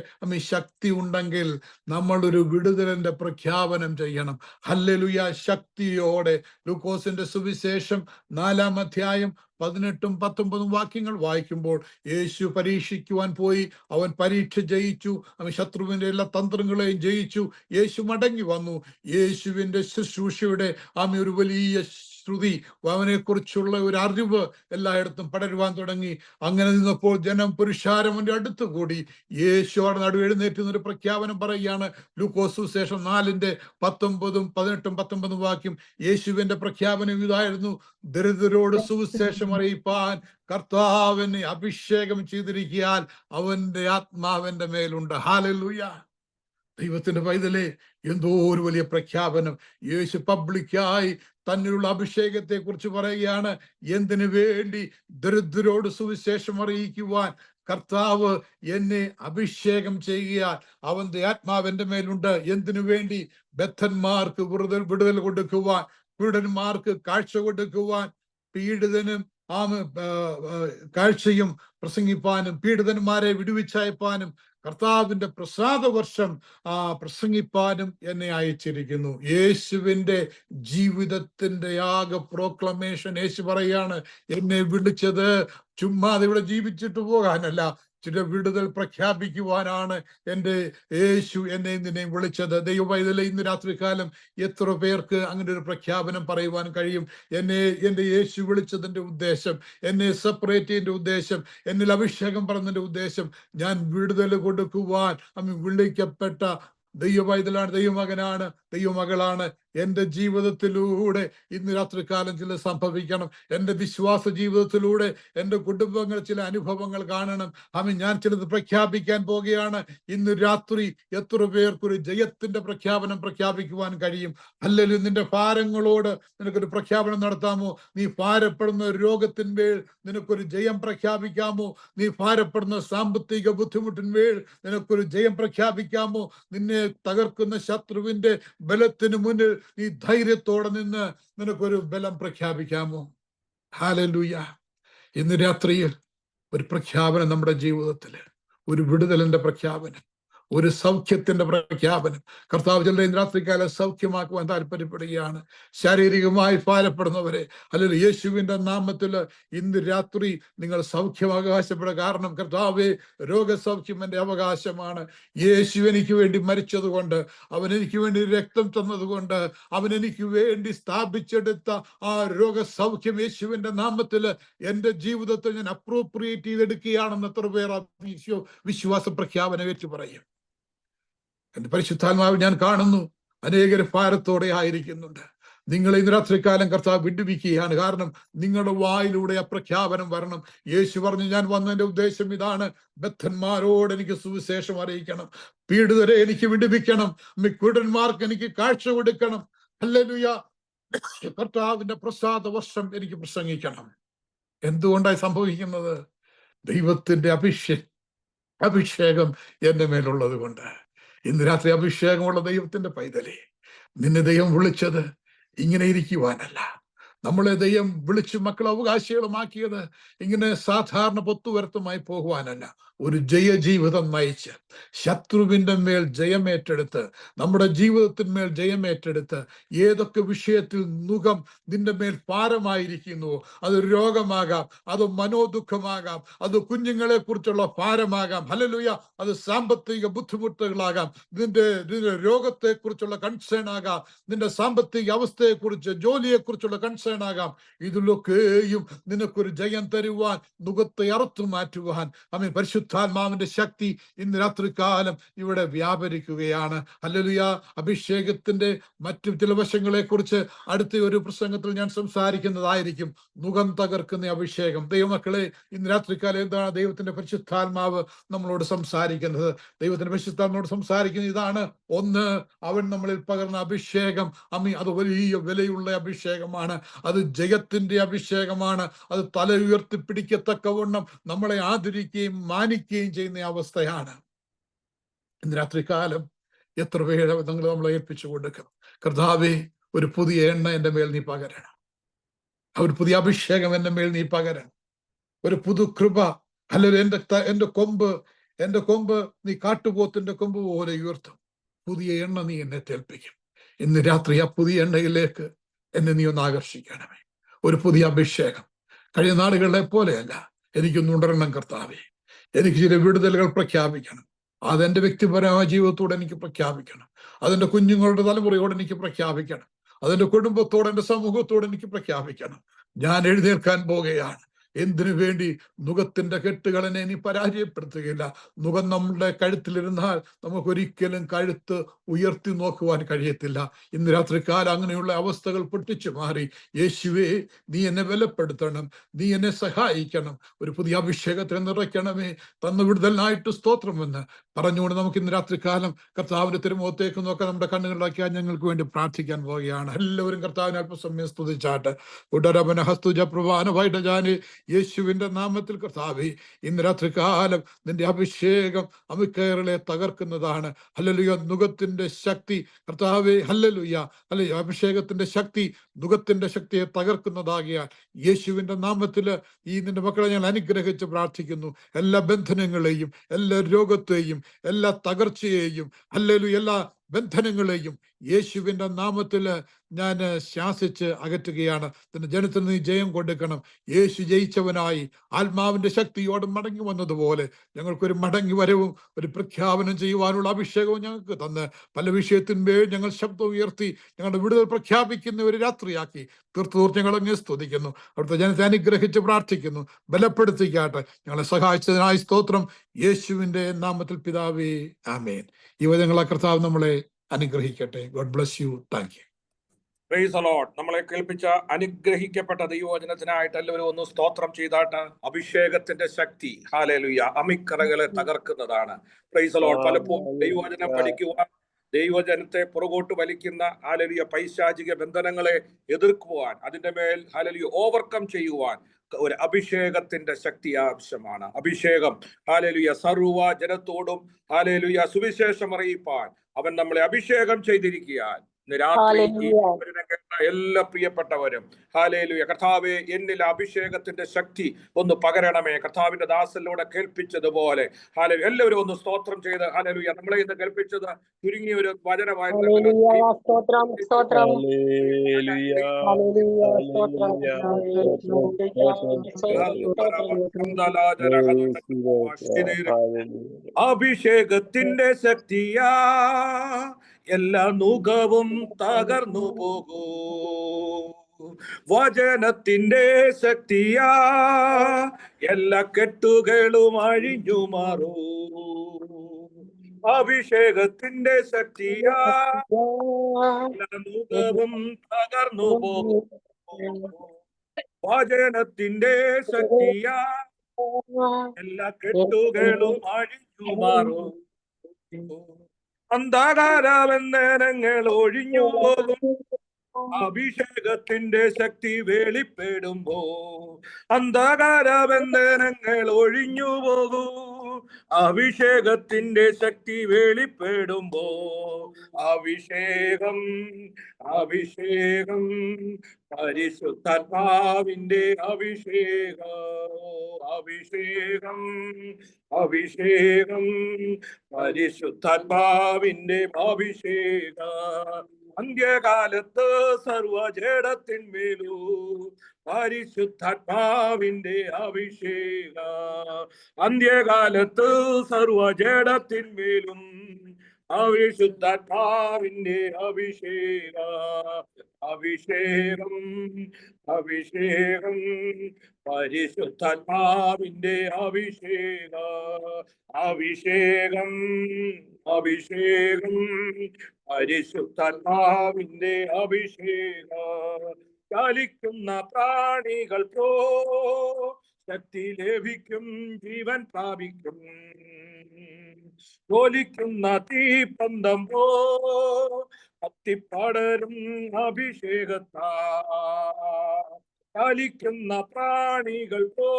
ശക്തി ഉണ്ടെങ്കിൽ നമ്മൾ ഒരു വിടുതലിന്റെ പ്രഖ്യാപനം ചെയ്യണം. ഹല്ലേലൂയ. ശക്തിയോടെ ലൂക്കോസിന്റെ സുവിശേഷം 4-ാം അധ്യായം 18-19 വാക്യങ്ങൾ വായിക്കുമ്പോൾ, യേശു പരീക്ഷിക്കുവാൻ പോയി, അവൻ പരീക്ഷ ജയിച്ചു, അവൻ ശത്രുവിന്റെ എല്ലാ തന്ത്രങ്ങളെയും ജയിച്ചു. യേശു മടങ്ങി വന്നു. യേശുവിന്റെ ശുശ്രൂഷയുടെ ഒരു വലിയ ശ്രുതി, അവനെ കുറിച്ചുള്ള ഒരു അറിവ് എല്ലായിടത്തും പടരുവാൻ തുടങ്ങി. അങ്ങനെ നിന്നപ്പോൾ ജനം പുരുഷാരം അവന്റെ അടുത്ത് കൂടി. യേശു അവിടെ നടുവ് എഴുന്നേറ്റ് ഒരു പ്രഖ്യാപനം പറയുകയാണ്. ലൂക്കോസ് സുവിശേഷം 4-ന്റെ 18-19 വാക്യം. യേശുവിന്റെ പ്രഖ്യാപനം ഇതായിരുന്നു: ദരിദ്രരോട് സുവിശേഷം അറിയിപ്പാൻ കർത്താവിനെ അഭിഷേകം ചെയ്തിരിക്കാൻ അവന്റെ ആത്മാവിന്റെ മേലുണ്ട്. ഹല്ലേലൂയ. ദൈവത്തിന്റെ പൈതലേ, എന്തോ ഒരു വലിയ പ്രഖ്യാപനം. യേശു പബ്ലിക്കായി തന്നിലുള്ള അഭിഷേകത്തെ കുറിച്ച് പറയുകയാണ്. എന്തിനു വേണ്ടി? ദരിദ്രരോട് സുവിശേഷം അറിയിക്കുവാൻ കർത്താവ് എന്നെ അഭിഷേകം ചെയ്യുക, അവന്റെ ആത്മാവിന്റെ മേലുണ്ട്. എന്തിനു വേണ്ടി? ബദ്ധന്മാർക്ക് വിടുതൽ കൊടുക്കുവാൻ, പീഡന്മാർക്ക് കാഴ്ച കൊടുക്കുവാൻ, പീഡിതനും കാഴ്ചയും പ്രസംഗിപ്പാനും, പീഡിതന്മാരെ വിടുവിച്ചയപ്പാനും, കർത്താവിന്റെ പ്രസാദ വർഷം പ്രസംഗിപ്പാനും എന്നെ അയച്ചിരിക്കുന്നു. യേശുവിന്റെ ജീവിതത്തിന്റെ ആകെ പ്രോക്ലമേഷൻ. യേശു പറയാണ്, എന്നെ വിളിച്ചത് ചുമ്മാതെ ഇവിടെ ജീവിച്ചിട്ട് പോകാനല്ല, ചില വിടുതൽ പ്രഖ്യാപിക്കുവാനാണ് എൻ്റെ യേശു എന്നെ നിന്നെയും വിളിച്ചത്. ദൈവപൈതലേ, ഇന്ന് രാത്രികാലം എത്ര പേർക്ക് അങ്ങനെ ഒരു പ്രഖ്യാപനം പറയുവാൻ കഴിയും? എൻ്റെ യേശു വിളിച്ചതിൻ്റെ ഉദ്ദേശം, എന്നെ സെപ്പറേറ്റ് ചെയ്യേണ്ട ഉദ്ദേശം, എന്നിൽ അഭിഷേകം പറഞ്ഞതിൻ്റെ ഉദ്ദേശം, ഞാൻ വിടുതൽ കൊടുക്കുവാൻ വിളിക്കപ്പെട്ട ദൈവപൈതലാണ്, ദൈവമകനാണ്, ദൈവമകളാണ്. എൻ്റെ ജീവിതത്തിലൂടെ ഇന്ന് രാത്രികാലം ചില സംഭവിക്കണം. എൻ്റെ വിശ്വാസ ജീവിതത്തിലൂടെ എൻ്റെ കുടുംബങ്ങൾ ചില അനുഭവങ്ങൾ കാണണം. ഞാൻ ചിലത് പ്രഖ്യാപിക്കാൻ പോകുകയാണ്. ഇന്ന് രാത്രി എത്ര പേർക്കൊരു ജയത്തിന്റെ പ്രഖ്യാപിക്കുവാൻ കഴിയും? അല്ലെങ്കിൽ നിന്റെ ഭാരങ്ങളോട് നിനക്കൊരു പ്രഖ്യാപനം നടത്താമോ? നീ ഭാരപ്പെടുന്ന രോഗത്തിന്മേൽ നിനക്കൊരു ജയം പ്രഖ്യാപിക്കാമോ? നീ ഭാരപ്പെടുന്ന സാമ്പത്തിക ബുദ്ധിമുട്ടിന്മേൽ നിനക്കൊരു ജയം പ്രഖ്യാപിക്കാമോ? നിന്നെ തകർക്കുന്ന ശത്രുവിന്റെ ബലത്തിന് മുന്നിൽ നീ ധൈര്യത്തോടെ നിന്ന് നിനക്കൊരു ബലം പ്രഖ്യാപിക്കാമോ? ഹല്ലേലൂയ. ഇന്ന് രാത്രിയിൽ ഒരു പ്രഖ്യാപനം നമ്മുടെ ജീവിതത്തില്, ഒരു വിടുതലിന്റെ പ്രഖ്യാപനം, ഒരു സൗഖ്യത്തിന്റെ പ്രഖ്യാപനം. കർത്താവ് ചിലരെ രാത്രികാലം സൗഖ്യമാക്കുവാൻ താല്പര്യപ്പെടുകയാണ്. ശാരീരികമായി ഭാരപ്പെടുന്നവരെ, അല്ലെങ്കിൽ യേശുവിന്റെ നാമത്തിൽ ഇന്ന് രാത്രി നിങ്ങൾ സൗഖ്യം അവകാശപ്പെടുക. കാരണം കർത്താവേ, രോഗസൗഖ്യം എൻ്റെ അവകാശമാണ്. യേശു എനിക്ക് വേണ്ടി മരിച്ചതുകൊണ്ട്, അവൻ എനിക്ക് വേണ്ടി രക്തം തന്നതുകൊണ്ട്, അവൻ എനിക്ക് വേണ്ടി സ്ഥാപിച്ചെടുത്ത ആ രോഗസൗഖ്യം യേശുവിന്റെ നാമത്തിൽ എൻ്റെ ജീവിതത്തിൽ ഞാൻ അപ്രോപ്രിയേറ്റ് ചെയ്തെടുക്കുകയാണെന്ന് എത്ര പേർ വിശ്വാസ പ്രഖ്യാപനം ഏറ്റു പറയും? എന്റെ പരിശുദ്ധാത്മാവ് ഞാൻ കാണുന്നു, അനേകർ ഭാരത്തോടെ ആയിരിക്കുന്നുണ്ട്. നിങ്ങളെ ഇന്ന് രാത്രികാലം കർത്താവ് വിടുവിക്കുകയാണ്. കാരണം നിങ്ങളുടെ വായിലൂടെ ആ പ്രഖ്യാപനം വരണം. യേശു പറഞ്ഞു, ഞാൻ വന്നതിന്റെ ഉദ്ദേശം ഇതാണ്: ബദ്ധന്മാരോട് എനിക്ക് സുവിശേഷം അറിയിക്കണം, പീഡിതരെ എനിക്ക് വിടുവിക്കണം, പീഡന്മാർക്ക് എനിക്ക് കാഴ്ച കൊടുക്കണം. ഹല്ലേലൂയ. കർത്താവിന്റെ പ്രസാദ വർഷം എനിക്ക് പ്രസംഗിക്കണം. എന്തുകൊണ്ടായി സംഭവിക്കുന്നത്? ദൈവത്തിന്റെ അഭിഷേകം എന്റെ മേലുള്ളത് കൊണ്ട്. ഇന്ന് രാത്രി അഭിഷേകമുള്ള ദൈവത്തിന്റെ പൈതലേ, നിന്നെ ദൈവം വിളിച്ചത് ഇങ്ങനെ ഇരിക്കുവാനല്ല. നമ്മളെ ദൈവം വിളിച്ചു മക്കൾ അവകാശികളുമാക്കിയത് ഇങ്ങനെ സാധാരണ പൊത്തുവരത്തുമായി പോകുവാനല്ല. ഒരു ജയജീവിതം നയിച്ച് ശത്രുവിന്റെ മേൽ ജയമേറ്റെടുത്ത്, നമ്മുടെ ജീവിതത്തിന്മേൽ ജയമേറ്റെടുത്ത്, ഏതൊക്കെ വിഷയത്തിൽ നുകം നിന്റെ മേൽ ഭാരമായിരിക്കുന്നുവോ, അത് രോഗമാകാം, അത് മനോദുഃഖമാകാം, അത് കുഞ്ഞുങ്ങളെ കുറിച്ചുള്ള ഭാരമാകാം, ഹല്ലേലൂയ, അത് സാമ്പത്തിക ബുദ്ധിമുട്ടുകളാകാം, നിന്റെ രോഗത്തെ കുറിച്ചുള്ള കൺസേൺ ആകാം, നിന്റെ സാമ്പത്തിക അവസ്ഥയെക്കുറിച്ച്, ജോലിയെക്കുറിച്ചുള്ള കൺസേൺ ആകാം. ഇതിലൊക്കെയും നിനക്കൊരു ജയം തരുവാൻ, നുകത്തെ അറുത്തു മാറ്റുവാൻ പരിശുദ്ധാത്മാവിന്റെ ശക്തി ഇന്ന് രാത്രികാലം ഇവിടെ വ്യാപരിക്കുകയാണ്. ഹല്ലേലൂയ. അഭിഷേകത്തിന്റെ മറ്റു ചില വശങ്ങളെ കുറിച്ച് അടുത്ത ഒരു പ്രസംഗത്തിൽ ഞാൻ സംസാരിക്കുന്നതായിരിക്കും. നുകം തകർക്കുന്ന അഭിഷേകം. ദൈവമക്കളെ, ഇന്ന് രാത്രികാലം എന്താണ് ദൈവത്തിന്റെ പരിശുദ്ധാത്മാവ് നമ്മളോട് സംസാരിക്കുന്നത്? ദൈവത്തിന്റെ പരിശുദ്ധാത്മാവോട് സംസാരിക്കുന്നത് ഇതാണ്: ഒന്ന്, അവൻ നമ്മളിൽ പകർന്ന അഭിഷേകം അത് വലിയ വിലയുള്ള അഭിഷേകമാണ്. അത് ജയത്തിന്റെ അഭിഷേകമാണ്. അത് തല ഉയർത്തിപ്പിടിക്കത്തക്കവണ്ണം നമ്മളെ ആദരിക്കുകയും മാനിക്കുകയും ചെയ്യുന്ന അവസ്ഥയാണ്. ഇന്ന് രാത്രികാലം എത്ര പേര് നമ്മളെ ഏൽപ്പിച്ചു കൊടുക്കും. കർത്താവേ, ഒരു പുതിയ എണ്ണ എൻ്റെ മേൽ നീ പകരണം. ഒരു പുതിയ അഭിഷേകം എൻ്റെ മേൽ നീ പകരണം. ഒരു പുതു കൃപ. അല്ലെങ്കിൽ എന്റെ കൊമ്പ് നീ കാട്ടുപോത്തിന്റെ കൊമ്പ് പോലെ ഉയർത്തും. പുതിയ എണ്ണ നീ എന്നെ തേൽപ്പിക്കും. ഇന്ന് രാത്രി ആ പുതിയ എണ്ണയിലേക്ക് എന്നെ നീ ഒന്ന് ആകർഷിക്കണമേ. ഒരു പുതിയ അഭിഷേകം. കഴിഞ്ഞ നാളുകളെ പോലെയല്ല. എനിക്കൊന്ന് ഉണരണം കർത്താവേ. എനിക്ക് ചില വിടുതലുകൾ പ്രഖ്യാപിക്കണം. അതെന്റെ വ്യക്തിപരമായ ജീവിതത്തോടെ എനിക്ക് പ്രഖ്യാപിക്കണം. അതെന്റെ കുഞ്ഞുങ്ങളുടെ തലമുറയോട് എനിക്ക് പ്രഖ്യാപിക്കണം. അതെന്റെ കുടുംബത്തോടെ, എന്റെ സമൂഹത്തോടെ എനിക്ക് പ്രഖ്യാപിക്കണം. ഞാൻ എഴുന്നേൽക്കാൻ പോകുകയാണ്. എന്തിനു വേണ്ടി? നുകത്തിന്റെ കെട്ടുകൾ എന്നെ ഇനി പരാജയപ്പെടുത്തുകയില്ല. നുകം നമ്മുടെ കഴുത്തിലിരുന്നാൽ നമുക്കൊരിക്കലും കഴുത്ത് ഉയർത്തി നോക്കുവാൻ കഴിയത്തില്ല. ഇന്ന് രാത്രികാലം അങ്ങനെയുള്ള അവസ്ഥകൾ പൊട്ടിച്ചു മാറി. യേശുവേ, നീ എന്നെ ബലപ്പെടുത്തണം, നീ എന്നെ സഹായിക്കണം, ഒരു പുതിയ അഭിഷേകത്തെ നിറയ്ക്കണമേ, തന്ന വിടുതലിനായിട്ട് സ്തോത്രമെന്ന് പറഞ്ഞുകൊണ്ട് നമുക്ക് ഇന്ന് രാത്രികാലം കർത്താവിന്റെ തിരുമുഖത്തേക്ക് നോക്കാൻ നമ്മുടെ കണ്ണുകളിലാക്കിയാൽ ഞങ്ങൾക്ക് വേണ്ടി പ്രാർത്ഥിക്കാൻ പോവുകയാണ്. എല്ലാവരും കർത്താവിനെ അല്പസമയം സ്തുതിച്ചാട്ട്. ഉടരവന ഹസ്തുജ പ്രവാനവായിട്ട് ജാന് യേശുവിന്റെ നാമത്തിൽ കർത്താവേ, ഇന്ന് രാത്രികാലം നിന്റെ അഭിഷേകം അമിക്കയറിലെ തകർക്കുന്നതാണ്. ഹല്ലേലൂയ. നുകത്തിന്റെ ശക്തി കർത്താവേ, ഹല്ലേലൂയ, ഹല്ലേലൂയ. അഭിഷേകത്തിന്റെ ശക്തി നുകത്തിന്റെ ശക്തിയെ തകർക്കുന്നതാകിയാൽ യേശുവിന്റെ നാമത്തില് ഈ നിന്റെ മക്കളെ ഞാൻ അനുഗ്രഹിച്ച് പ്രാർത്ഥിക്കുന്നു. എല്ലാ ബന്ധനങ്ങളെയും, എല്ലാ രോഗത്തെയും, എല്ലാ തകർച്ചയെയും, ഹല്ലേലൂയ, എല്ലാ ബന്ധനങ്ങളെയും യേശുവിന്റെ നാമത്തില് ഞാൻ ശാസിച്ച് അകറ്റുകയാണ്. നിന്റെ ജനത്തിന് നീ ജയം കൊടുക്കണം. യേശു ജയിച്ചവനായി ആത്മാവിന്റെ ശക്തിയോട് മടങ്ങി വന്നതുപോലെ ഞങ്ങൾക്കൊരു മടങ്ങി വരവും ഒരു പ്രഖ്യാപനം ചെയ്യുവാനുള്ള അഭിഷേകവും ഞങ്ങൾക്ക് തന്ന് പല വിഷയത്തിന്മേൽ ഞങ്ങൾ ശബ്ദം ഉയർത്തി ഞങ്ങളുടെ വിടുതൽ പ്രഖ്യാപിക്കുന്ന ഒരു രാത്രിയാക്കി തീർത്ത് ഞങ്ങളങ്ങ് സ്തുതിക്കുന്നു. അവിടുത്തെ ജനത്തെ അനുഗ്രഹിച്ച് പ്രാർത്ഥിക്കുന്നു. ബലപ്പെടുത്തിക്കാട്ടെ. ഞങ്ങളെ സഹായിച്ചതിനായി സ്തോത്രം. യേശുവിന്റെ നാമത്തിൽ പിതാവേ, ആമേൻ. ഈ വചനങ്ങളെ കർത്താവ് നമ്മളെ അനുഗ്രഹിക്കട്ടെ. God bless you. Thank you. Praise the lord. നമ്മളെ കേൾപ്പിച്ച അനുഗ്രഹിക്കപ്പെട്ട ദൈവവചനത്തിനായിട്ട് എല്ലാവരും ഒന്ന് സ്തോത്രം ചെയ്താട്ട്. അഭിഷേകത്തിന്റെ ശക്തി, ഹല്ലേലൂയ, അമിക്കറകളെ തകർക്കുന്നതാണ്. Praise the lord. പലപ്പോഴും ദൈവവചനം പഠിക്കുവാൻ, ദൈവജനത്തെ പുറകോട്ട് വലിക്കുന്ന ഹല്ലേലൂയ പൈശാചിക ബന്ധനങ്ങളെ എതിർക്കുവാൻ, അതിന്റെ മേൽ ഹല്ലേലൂയ ഓവർകം ചെയ്യുവാൻ ഒരു അഭിഷേകത്തിന്റെ ശക്തി ആവശ്യമാണ്. അഭിഷേകം, ഹല്ലേലൂയ, സർവ്വ ജനത്തോടും ഹല്ലേലൂയ സുവിശേഷം അറിയിപ്പാൻ അവൻ നമ്മളെ അഭിഷേകം ചെയ്തിരിക്കുകയാൽ രാത്രി കേട്ട എല്ലാ പ്രിയപ്പെട്ടവരും ഹല്ലേലൂയ, കർത്താവേ, എന്നിൽ അഭിഷേകത്തിന്റെ ശക്തി ഒന്ന് പകരണമേ. കർത്താവിന്റെ ദാസനിലൂടെ കേൾപ്പിച്ചതുപോലെ ഹല്ലേലൂയ എല്ലാവരും ഒന്ന് സ്തോത്രം ചെയ്ത് ഹല്ലേലൂയ. നമ്മളെ ഇന്ന് കേൾപ്പിച്ചത് ചുരുങ്ങിയ ഒരു വചനമായിരുന്നു. അഭിഷേകത്തിന്റെ ശക്തിയാ എല്ലാ നുകവും തകർന്നു പോകൂ. വചനത്തിന്റെ ശക്തിയാ എല്ലാ കെട്ടുകളും അഴിഞ്ഞു മാറൂ. അഭിഷേകത്തിന്റെ ശക്തിയാ എല്ലാ നുകവും തകർന്നു പോകൂ. വചനത്തിന്റെ ശക്തിയാ എല്ലാ കെട്ടുകളും അഴിഞ്ഞു മാറൂ. അന്ധകാരബന്ധനങ്ങൾ ഒഴിഞ്ഞു പോകും. അഭിഷേകത്തിന്റെ ശക്തി വെളിപ്പെടുമ്പോ അന്ധകാര ബന്ധനങ്ങൾ ഒഴിഞ്ഞു പോകൂ. അഭിഷേകത്തിന്റെ ശക്തി വെളിപ്പെടുമ്പോ അഭിഷേകം അഭിഷേകം പരിശുദ്ധാത്മാവിന്റെ അഭിഷേകം അഭിഷേകം അഭിഷേകം പരിശുദ്ധാത്മാവിന്റെ അഭിഷേകം അന്ത്യകാലത്ത് സർവജഡത്തിന്മേലൂ പരിശുദ്ധാത്മാവിന്റെ അഭിഷേക അന്ത്യകാലത്ത് സർവജഡത്തിന്മേലും പരിശുദ്ധാത്മാവിന്റെ അഭിഷേക അഭിഷേകം അഭിഷേകം പരിശുദ്ധാത്മാവിന്റെ അഭിഷേക അഭിഷേകം അഭിഷേകം പരിശുദ്ധാത്മാവിന്റെ അഭിഷേക ചലിക്കുന്ന പ്രാണികൾ പോ ശക്തി ലഭിക്കും ജീവൻ പ്രാപിക്കും ജ്വലിക്കുന്ന തീപന്തം പോ കത്തിപ്പടരും അഭിഷേകത്താ ചലിക്കുന്ന പ്രാണികൾ പോ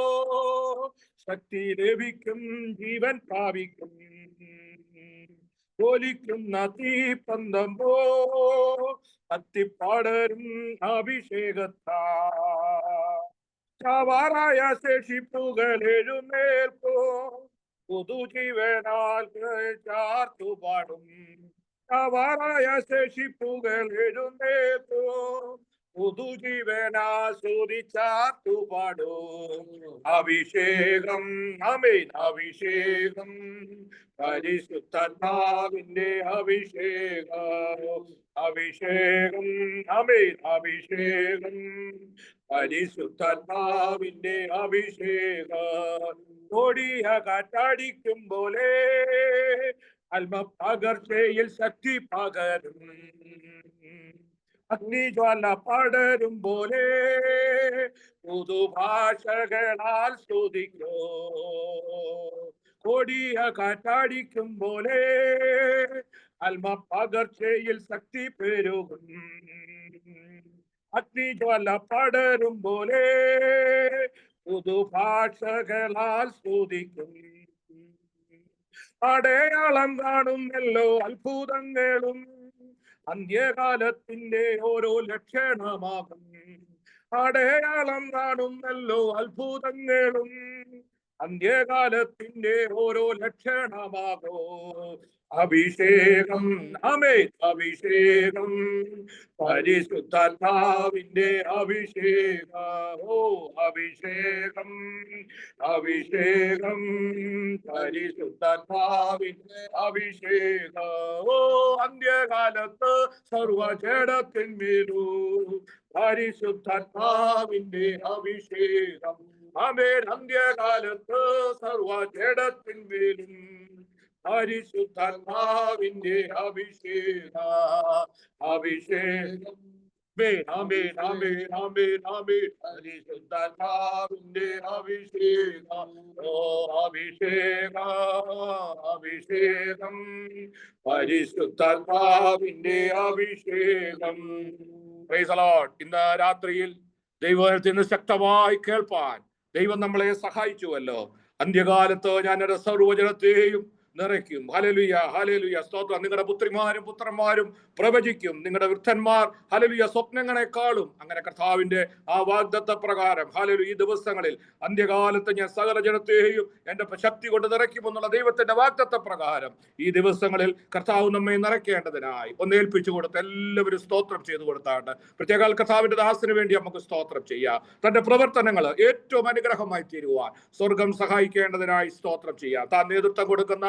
ശക്തി ലഭിക്കും ജീവൻ പ്രാപിക്കും ജ്വലിക്കുന്ന തീപന്തം പോ കത്തിപ്പടരും അഭിഷേകത്താ ചാവാറായ ശേഷിപ്പുകൾ എഴുന്നേൽപ്പോ പുതുജീവനാൽ ചാർത്തുപാടും ചാവാറായ ശേഷിപ്പുകൾ എഴുന്നേൽപ്പോ പുതുജീവനാസ്വദിച്ചാർത്തുപാടും അഭിഷേകം ആമേൻ അഭിഷേകം പരിശുദ്ധാത്മാവിന്റെ അഭിഷേകം അഭിഷേകം ആമേൻ അഭിഷേകം പരിശുദ്ധാത്മാവിന്റെ അഭിഷേകം കൊടിയ കാറ്റടിക്കും പോലെ ആത്മ പകർച്ചയിൽ ശക്തി പകരും അഗ്നിജ്വാല പടരും പോലെ പുതുഭാഷകളാൽ സ്തുതിക്കോ കൊടിയ കാറ്റടിക്കും പോലെ ആത്മ പകർച്ചയിൽ ശക്തി പെരുകും അഗ്നിജ്വാല പടരും പോലെ പുതുഭാഷകളാൽ സ്തുതിക്കും അടയാളം കാണുന്നല്ലോ അത്ഭുതങ്ങളും അന്ത്യകാലത്തിന്റെ ഓരോ ലക്ഷണമാകും അടയാളം കാണുന്നല്ലോ അത്ഭുതങ്ങളും അന്ത്യകാലത്തിന്റെ ഓരോ ലക്ഷണമാകോ അഭിഷേകം ആമേൻ അഭിഷേകം പരിശുദ്ധാത്മാവിന്റെ അഭിഷേകം ഓ അഭിഷേകം അഭിഷേകം പരിശുദ്ധാത്മാവിന്റെ അഭിഷേകം ഓ അന്ത്യകാലത്ത് സർവജഡത്തിന്മേലൂ പരിശുദ്ധാത്മാവിന്റെ അഭിഷേകം ആമേൻ അന്ത്യകാലത്ത് സർവജഡത്തിന്മേലും പരിശുദ്ധാത്മാവിന്റെ അഭിഷേക അഭിഷേകം ആമേൻ ആമേൻ ആമേൻ ആമേൻ പരിശുദ്ധാത്മാവിന്റെ അഭിഷേകം ഓ അഭിഷേക അഭിഷേകം പരിശുദ്ധാത്മാവിന്റെ അഭിഷേകം പ്രൈസ് ദി ലോർഡ്. ഇന്ന് രാത്രിയിൽ ദൈവത്തിന് ശക്തമായി കേൾപ്പാൻ ദൈവം നമ്മളെ സഹായിച്ചുവല്ലോ. അന്ത്യകാലത്ത് ഞാൻ എൻ്റെ സർവ്വജനത്തെയും നിറയ്ക്കും. ഹല്ലേലൂയ ഹല്ലേലൂയ സ്തോത്രം. നിങ്ങളുടെ പുത്രിമാരും പുത്രന്മാരും പ്രവചിക്കും, നിങ്ങളുടെ വൃദ്ധന്മാർ ഹല്ലേലൂയ സ്വപ്നങ്ങളെക്കാളും. അങ്ങനെ കർത്താവിന്റെ ആ വാഗ്ദത്ത പ്രകാരം ഹല്ലേലൂയ ഈ ദിവസങ്ങളിൽ അന്ത്യകാലത്ത് ഞാൻ സകല ജനത്തെയും എൻ്റെ ശക്തി കൊണ്ട് നിറയ്ക്കുമെന്നുള്ള ദൈവത്തിന്റെ വാഗ്ദത്ത പ്രകാരം ഈ ദിവസങ്ങളിൽ കർത്താവ് നമ്മെ നിറയ്ക്കേണ്ടതിനായി ഒന്ന് ഏൽപ്പിച്ചു കൊടുത്ത് എല്ലാവരും സ്തോത്രം ചെയ്തു കൊടുത്താണ്ട് പ്രത്യേക കർത്താവിന്റെ ദാസന് വേണ്ടി നമുക്ക് സ്തോത്രം ചെയ്യാം. തന്റെ പ്രവർത്തനങ്ങൾ ഏറ്റവും അനുഗ്രഹമായി തീരുവാൻ സ്വർഗം സഹായിക്കേണ്ടതിനായി സ്തോത്രം ചെയ്യാം. താൻ നേതൃത്വം കൊടുക്കുന്ന